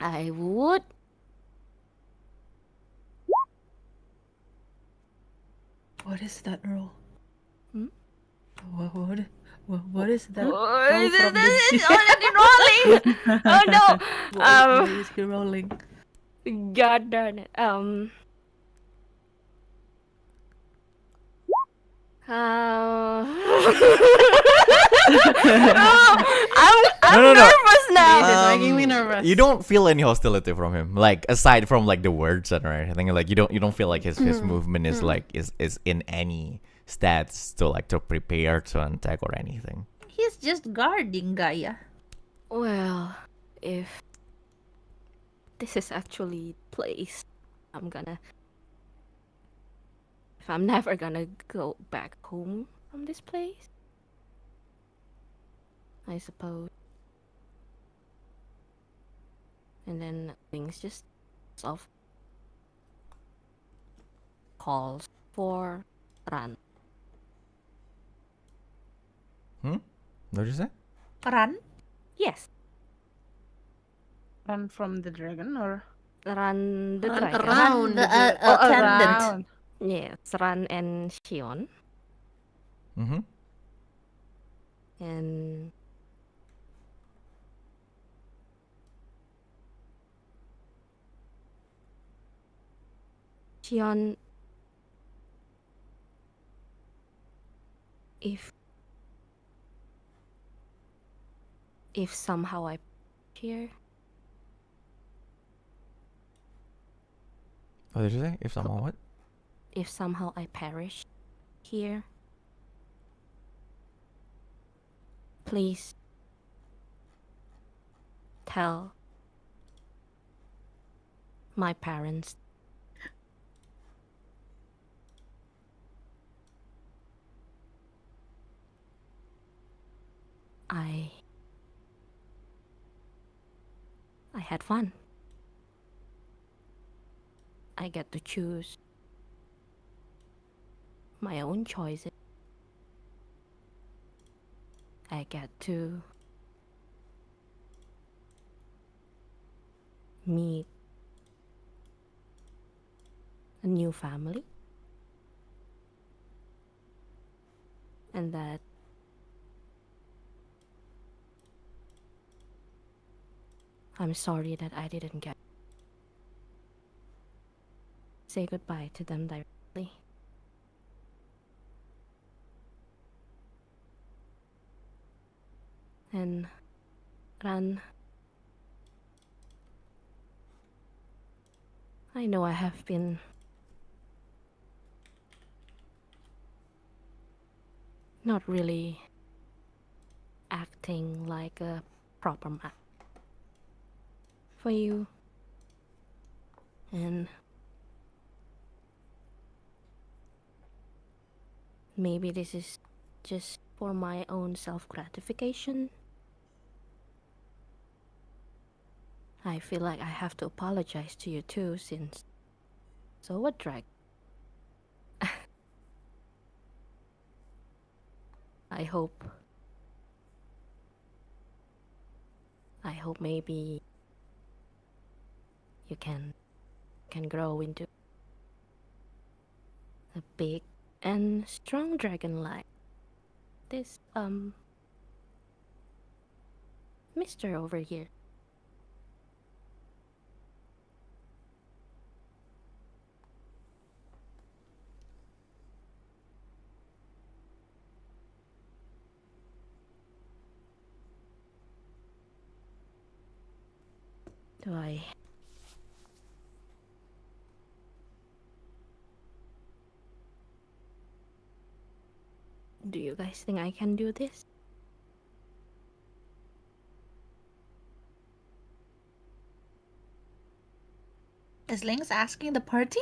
I would. What is that roll? Hmm? What is that? Is it already rolling? Oh no! What is he rolling? God darn it. I'm No. nervous now. This is making me nervous. you don't feel any hostility from him, like aside from like the words and everything. Like you don't feel like his movement is like is in any stats to prepare to attack or anything. He's just guarding Gaia. Well, if this is actually the place if I'm never gonna go back home from this place, I suppose. And then things just off calls for run. What did you say? Run? Yes, Run from the dragon or run the Run dragon. around the the attendant. around? Yes, Ran and Shion. Mm-hmm. And Shion, if somehow I here, What did you say? If someone what? if somehow I perish here, please tell my parents I had fun. I get to choose my own choices. I get to meet a new family. And that I'm sorry that I didn't get say goodbye to them directly. And Ran, I know I have been not really acting like a proper man for you. And maybe this is just for my own self-gratification. I feel like I have to apologize to you too, since so what drag. I hope maybe you can grow into a big and strong dragon like this mister over here. Do you guys think I can do this? Is Lynx asking the party?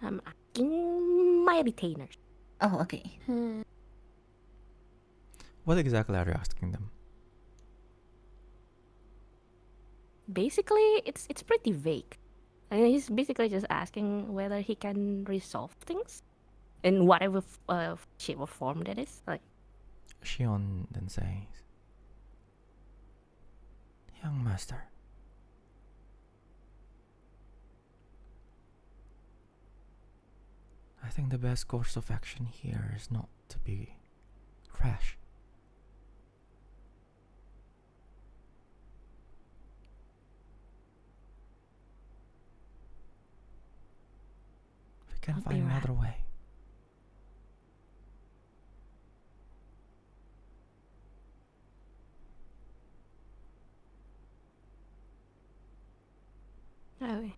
I'm asking my retainers. Oh, okay. What exactly are you asking them? Basically, it's pretty vague. I mean, he's basically just asking whether he can resolve things in whatever shape or form that is. Like, Shion then says, "Young master, I think the best course of action here is not to be rash. We can Not be find another way. I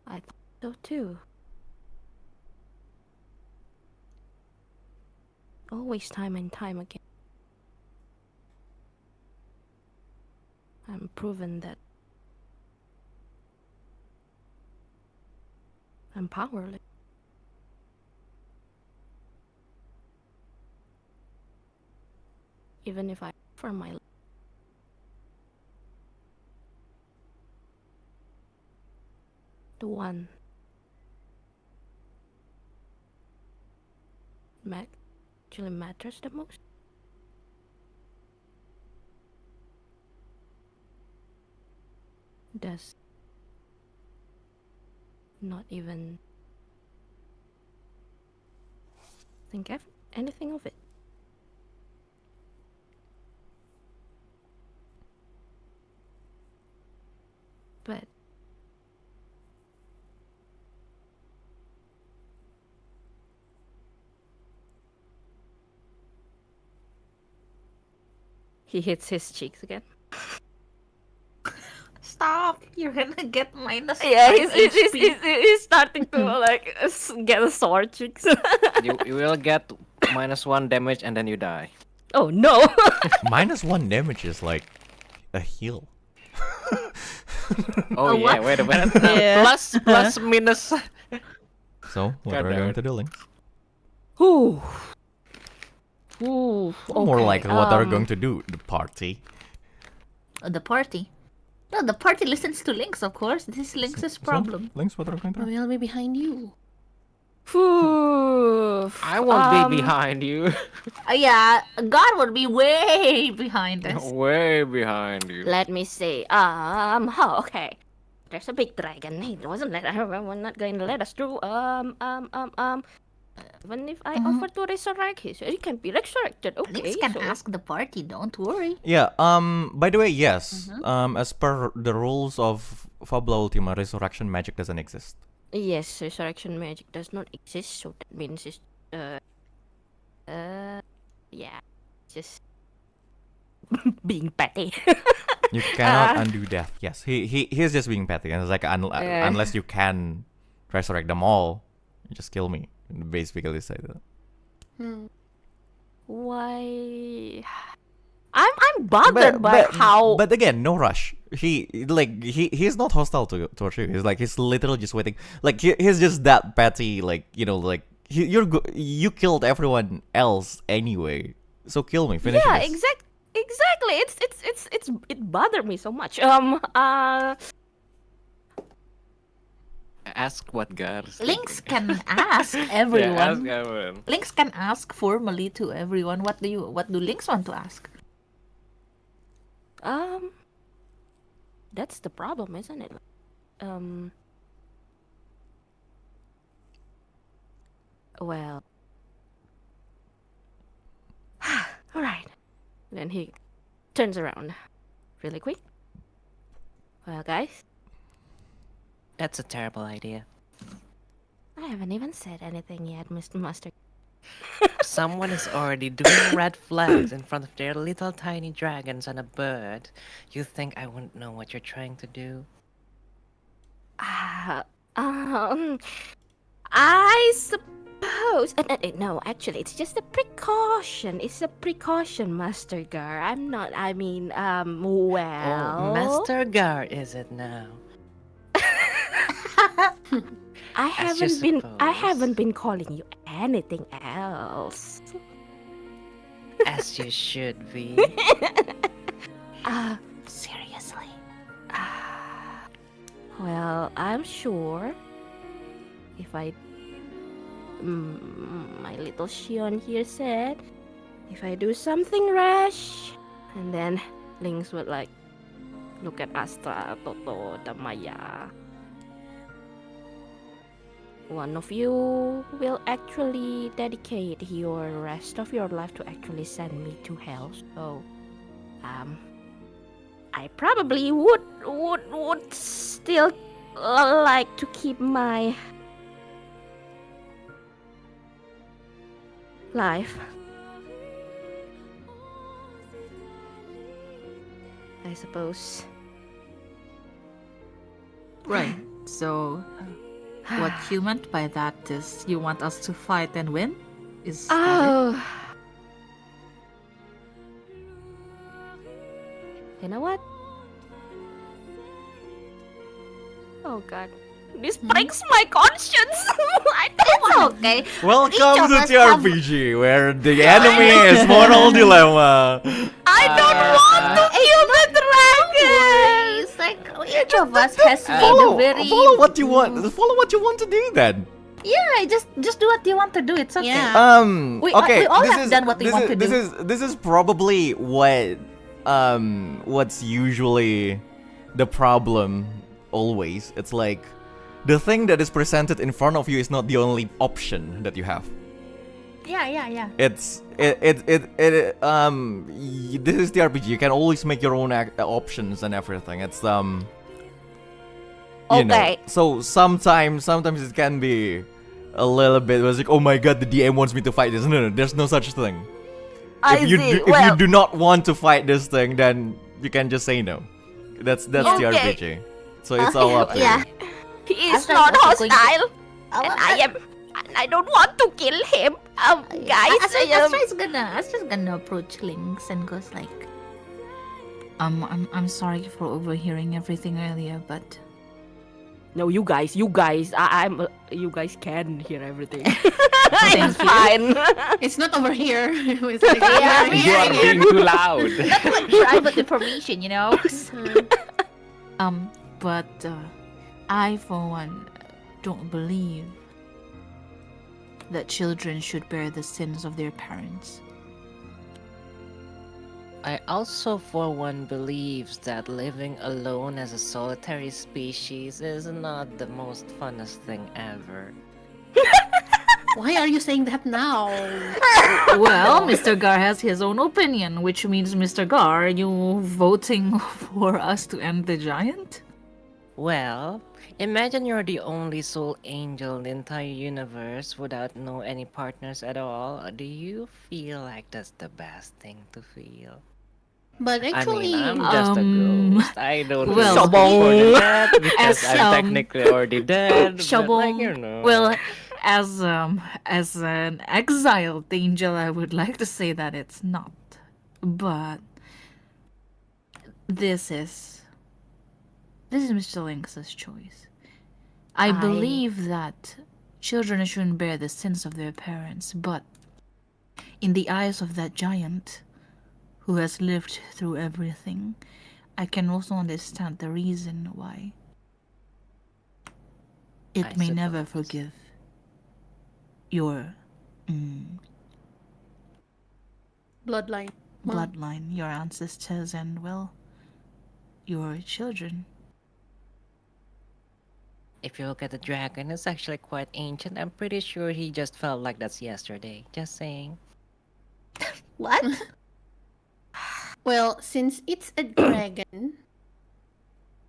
thought so too. Always time and time again. I'm proven that I'm powerless. Even if I offer my life. The one actually matters the most. Does not even think anything of it. But he hits his cheeks again. Stop! You're gonna get minus. Yeah, 5 HP. he's starting to like get a sore cheeks. You will get -1 damage and then you die. Oh no! -1 damage is like a heal. Oh yeah, what? wait a minute. Yeah. Plus minus. So, what are you going to do, Lynx? Ooh. Ooh. More like, what are you um, going to do? The party? The party. No, the party listens to Lynx, of course. This is Lynx's problem. Lynx, what are you going to do? I'll be behind you. Ooh. I won't be behind you. Yeah, God would be way behind us. Way behind you. Let me see. Okay. There's a big dragon. He wasn't let. We're not going to let us through. Even if I offer to resurrect, he can be resurrected. Okay. Lynx can so- ask the party. Don't worry. Yeah, by the way, yes. As per the rules of Fabula Ultima, resurrection magic doesn't exist. Yes, resurrection magic does not exist, so that means it's yeah, just being petty. You cannot undo death. Yes, he's just being petty, and it's like unless you can resurrect them all, you just kill me. Basically, say that. Why? I'm bothered by how. But again, no rush. He's not hostile towards you. He's literally just waiting. Like he's just that petty. Like like you killed everyone else anyway. So kill me. Finish Yeah, this. exactly. It bothered me so much. Ask what Garr. Lynx can ask everyone. Yeah, ask everyone. Lynx can ask formally to everyone. What do Lynx want to ask? That's the problem, isn't it? Well. All right. Then he turns around really quick. Well, guys, That's a terrible idea. I haven't even said anything yet, Mr. Master. Someone is already doing red flags in front of their little tiny dragons and a bird. You think I wouldn't know what you're trying to do? I suppose. No, actually, it's just a precaution. It's a precaution, Master Garr. Well. Oh, Master Garr is it now? I As you haven't been suppose. calling you anything else. As you should be. Seriously. Well, I'm sure if I my little Shion here said if I do something rash, and then Lynx would like look at Astra, Totto, Damaia. One of you will actually dedicate your rest of your life to actually send me to hell. So, I probably would still like to keep my life. I suppose Right. So, what you meant by that is you want us to fight and win? Is that it? Oh. You know what? Oh god. This breaks my conscience. It's okay. Welcome Each of to us have- TRPG, where the enemy is moral dilemma. I don't want to kill the dragon. It's like each of us has made a Follow, very. follow what you want. Follow what you want to do then. Yeah, just do what you want to do. It's okay. Yeah. Okay. we all this have is, done what we this want is, to this do. This is probably what's usually the problem. Always, it's like the thing that is presented in front of you is not the only option that you have. Yeah. This is the RPG. You can always make your own options and everything. It's you know. Okay. So sometimes it can be a little bit. It's like, oh my god, the DM wants me to fight this. No, there's no such thing. If you do not want to fight this thing, then you can just say no. That's the Okay. RPG. So it's all up to Yeah. He is Astra not is also going to- hostile, and I don't want to kill him. Guys, Astra's gonna approach Lynx and goes like, I'm sorry for overhearing everything earlier, but no, you guys, you guys can hear everything. Thank It's fine. It's not over here. It's like, You are being too loud. that's like private information, you know. but I for one don't believe that children should bear the sins of their parents. I also, for one, believes that living alone as a solitary species is not the most funnest thing ever. Why are you saying that now? Well, Mr. Garr has his own opinion, which means, Mr. Garr, you voting for us to end the giant? Well, imagine you're the only soul angel in the entire universe without any partners at all. Do you feel like that's the best thing to feel? But actually, I mean, I'm just a ghost. I don't well, feel for the dead because as, I'm technically already dead. But like, Shabong, you know. well, as an exiled angel, I would like to say that it's not. But this is Mr. Lynx's choice. I believe that children shouldn't bear the sins of their parents, but in the eyes of that giant who has lived through everything, I can also understand the reason why it I may never suppose. forgive your bloodline. bloodline, your ancestors, and, well, your children. If you look at the dragon, it's actually quite ancient. I'm pretty sure he just felt like that's yesterday. Just saying. what? Well, since it's a dragon,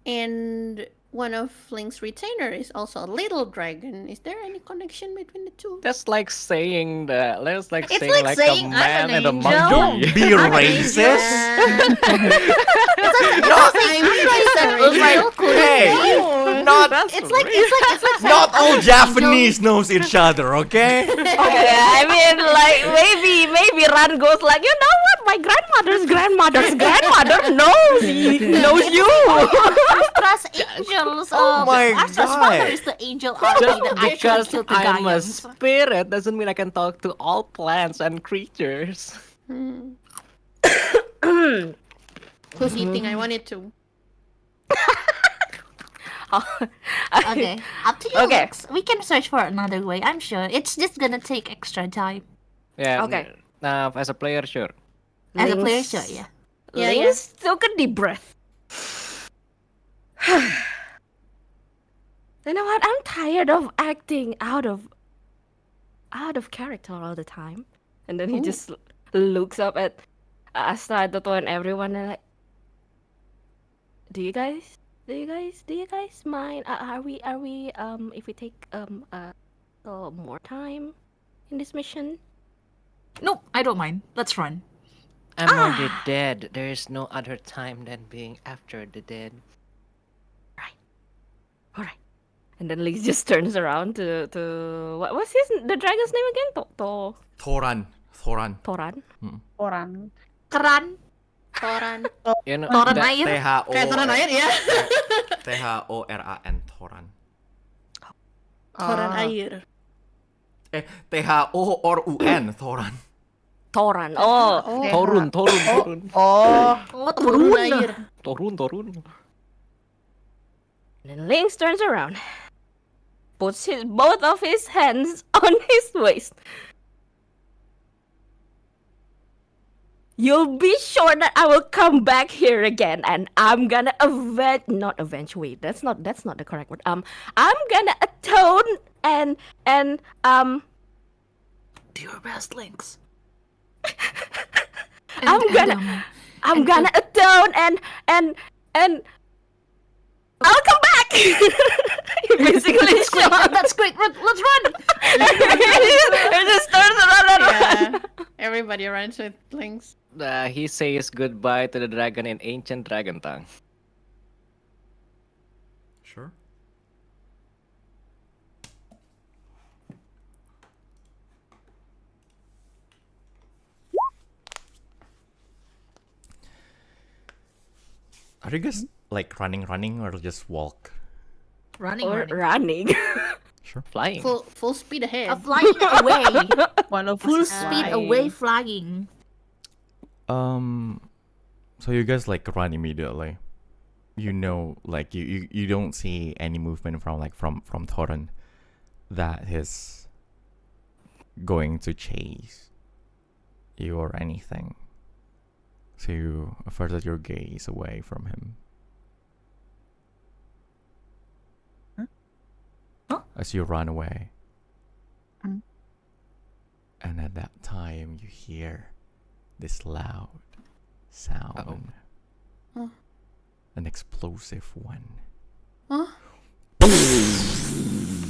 and one of Lynx's retainer is also a little dragon, is there any connection between the two? That's like saying that. That's like It's saying like like saying a I'm man an and a angel. monkey. Don't be racist. Hey, not It's like not all Japanese knows each other, okay? Okay, I mean, like maybe Ran goes like, you know what? My grandmother's grandmother knows you. Astra's angels. Oh my Astra's God. father is the angel army Just that actually because killed the I'm a giants. spirit doesn't mean I can talk to all plants and creatures. Who's eating? I wanted to. Okay, up to you. Okay. Lex. We can search for another way. I'm sure it's just gonna take extra time. Yeah. Okay. As a player, sure. As a player, Lynx- sure, yeah. Yeah, Lynx took a deep breath. You know what? I'm tired of acting out of character all the time. And then he just looks up at Astra, Totto, and everyone, and like, do you guys mind? Are we if we take more time in this mission? Nope, I don't mind. Let's run. I'm already dead. There is no other time than being after the dead. And then Lynx just turns around to what's the dragon's name again? Thoran. Thoran. Orang. Keran. Thoran. You know, Thoran that- air. Kayak Thoran air ya. Thoran. Thoran. Thoran air. Thorun. Thoran. Thoran. Oh. Torun. Oh. Oh, Thoran turun. air. Torun. And then Lynx turns around, puts both of his hands on his waist. You'll be sure that I will come back here again, and I'm gonna not avenge. Wait, that's not the correct word. I'm gonna atone and Do your best, Lynx. I'm gonna atone and I'll come back. He basically shot. That's great. Let's run. It just turns around. Yeah. Everybody runs with Lynx. He says goodbye to the dragon in ancient dragon tongue. Sure. Are you guys like running or just walk? Running. Or running. Sure. Flying. Full speed ahead. Flying away. One of Full us is speed flying. away, flying. So you guys like run immediately. You know, like you don't see any movement from Thoran that is going to chase you or anything. So you averted your gaze away from him. As you run away. Mm. And at that time you hear this loud sound. Huh? An explosive one. Huh?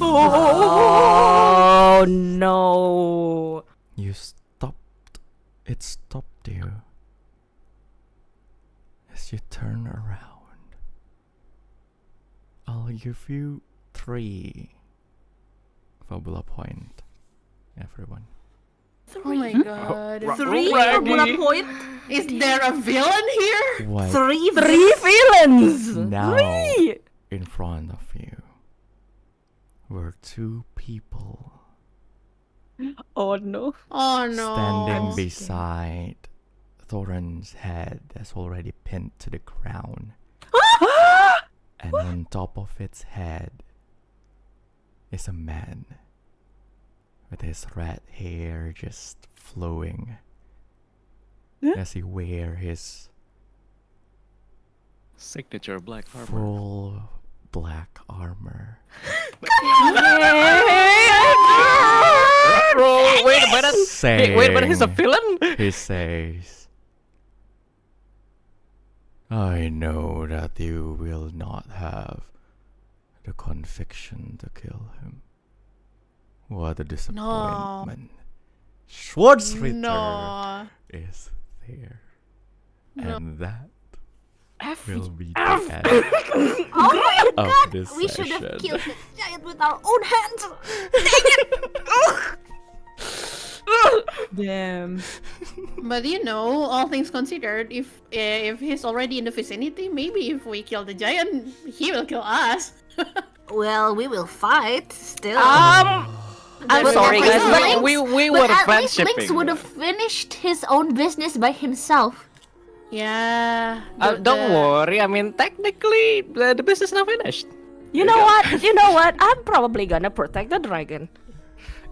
Oh no! You stopped. It stopped you. As you turn around. I'll give you 3 Fabula point, everyone. Oh my god. 3 Fabula point. Is there a villain here? What 3 villains! now 3! in front of you were 2 people Oh no. Oh no. standing beside Thoran's head that's already pinned to the ground. And on top of its head is a man with his red hair just flowing as he wear his Signature black armor. full black armor. Bro, wait a minute. Wait a minute, he's a Saying- villain? He says, I know that you will not have the conviction to kill him. What a disappointment. Schwarzritter No. is there. No. And that F- will be the end Oh my of god! this We should session. have killed the giant with our own hands. Damn. But you know, all things considered, if he's already in the vicinity, maybe if we kill the giant, he will kill us. Well, we will fight still. I'm But sorry, at guys. least but- We but were at least Lynx friendshipping. would have finished his own business by himself. Yeah. Don't worry, I mean, technically, the business is not finished. You know what? You know what? I'm probably gonna protect the dragon.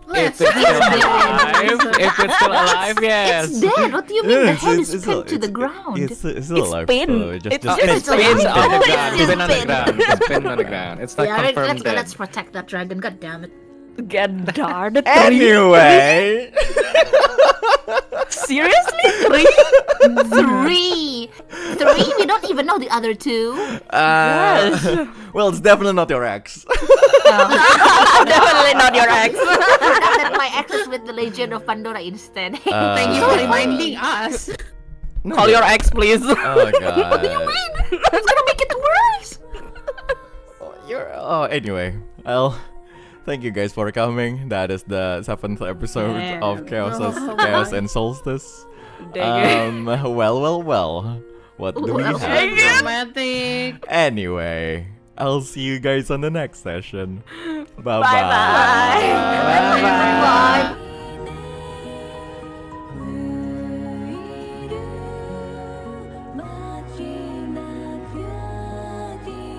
Let's If it's still kill alive, if it's still alive, yes. It's dead. What do you mean? The head is pinned to the ground. It's still It's alive. pinned. So It's just just It's alive. pinned on the It's ground. just It's pinned on the pinned. ground. It's pinned on the ground. It's not Yeah, confirmed dead. let's protect that dragon. God damn it. Get darn the Anyway. Seriously? 3. 3. We don't even know the other 2. Well, it's definitely not your ex. Definitely not your ex. That my ex is with the Legend of Pandora instead. Thank you for reminding us. Call your ex, please. Oh god. It's gonna make it worse. Anyway, Well, thank you guys for coming. That is the 7th episode Man. of Chaos Oh Chaos my. and Solstice. Dang Well. What do we Well, have? Dramatic. Anyway, I'll see you guys on the next session. Bye-bye. Bye-bye.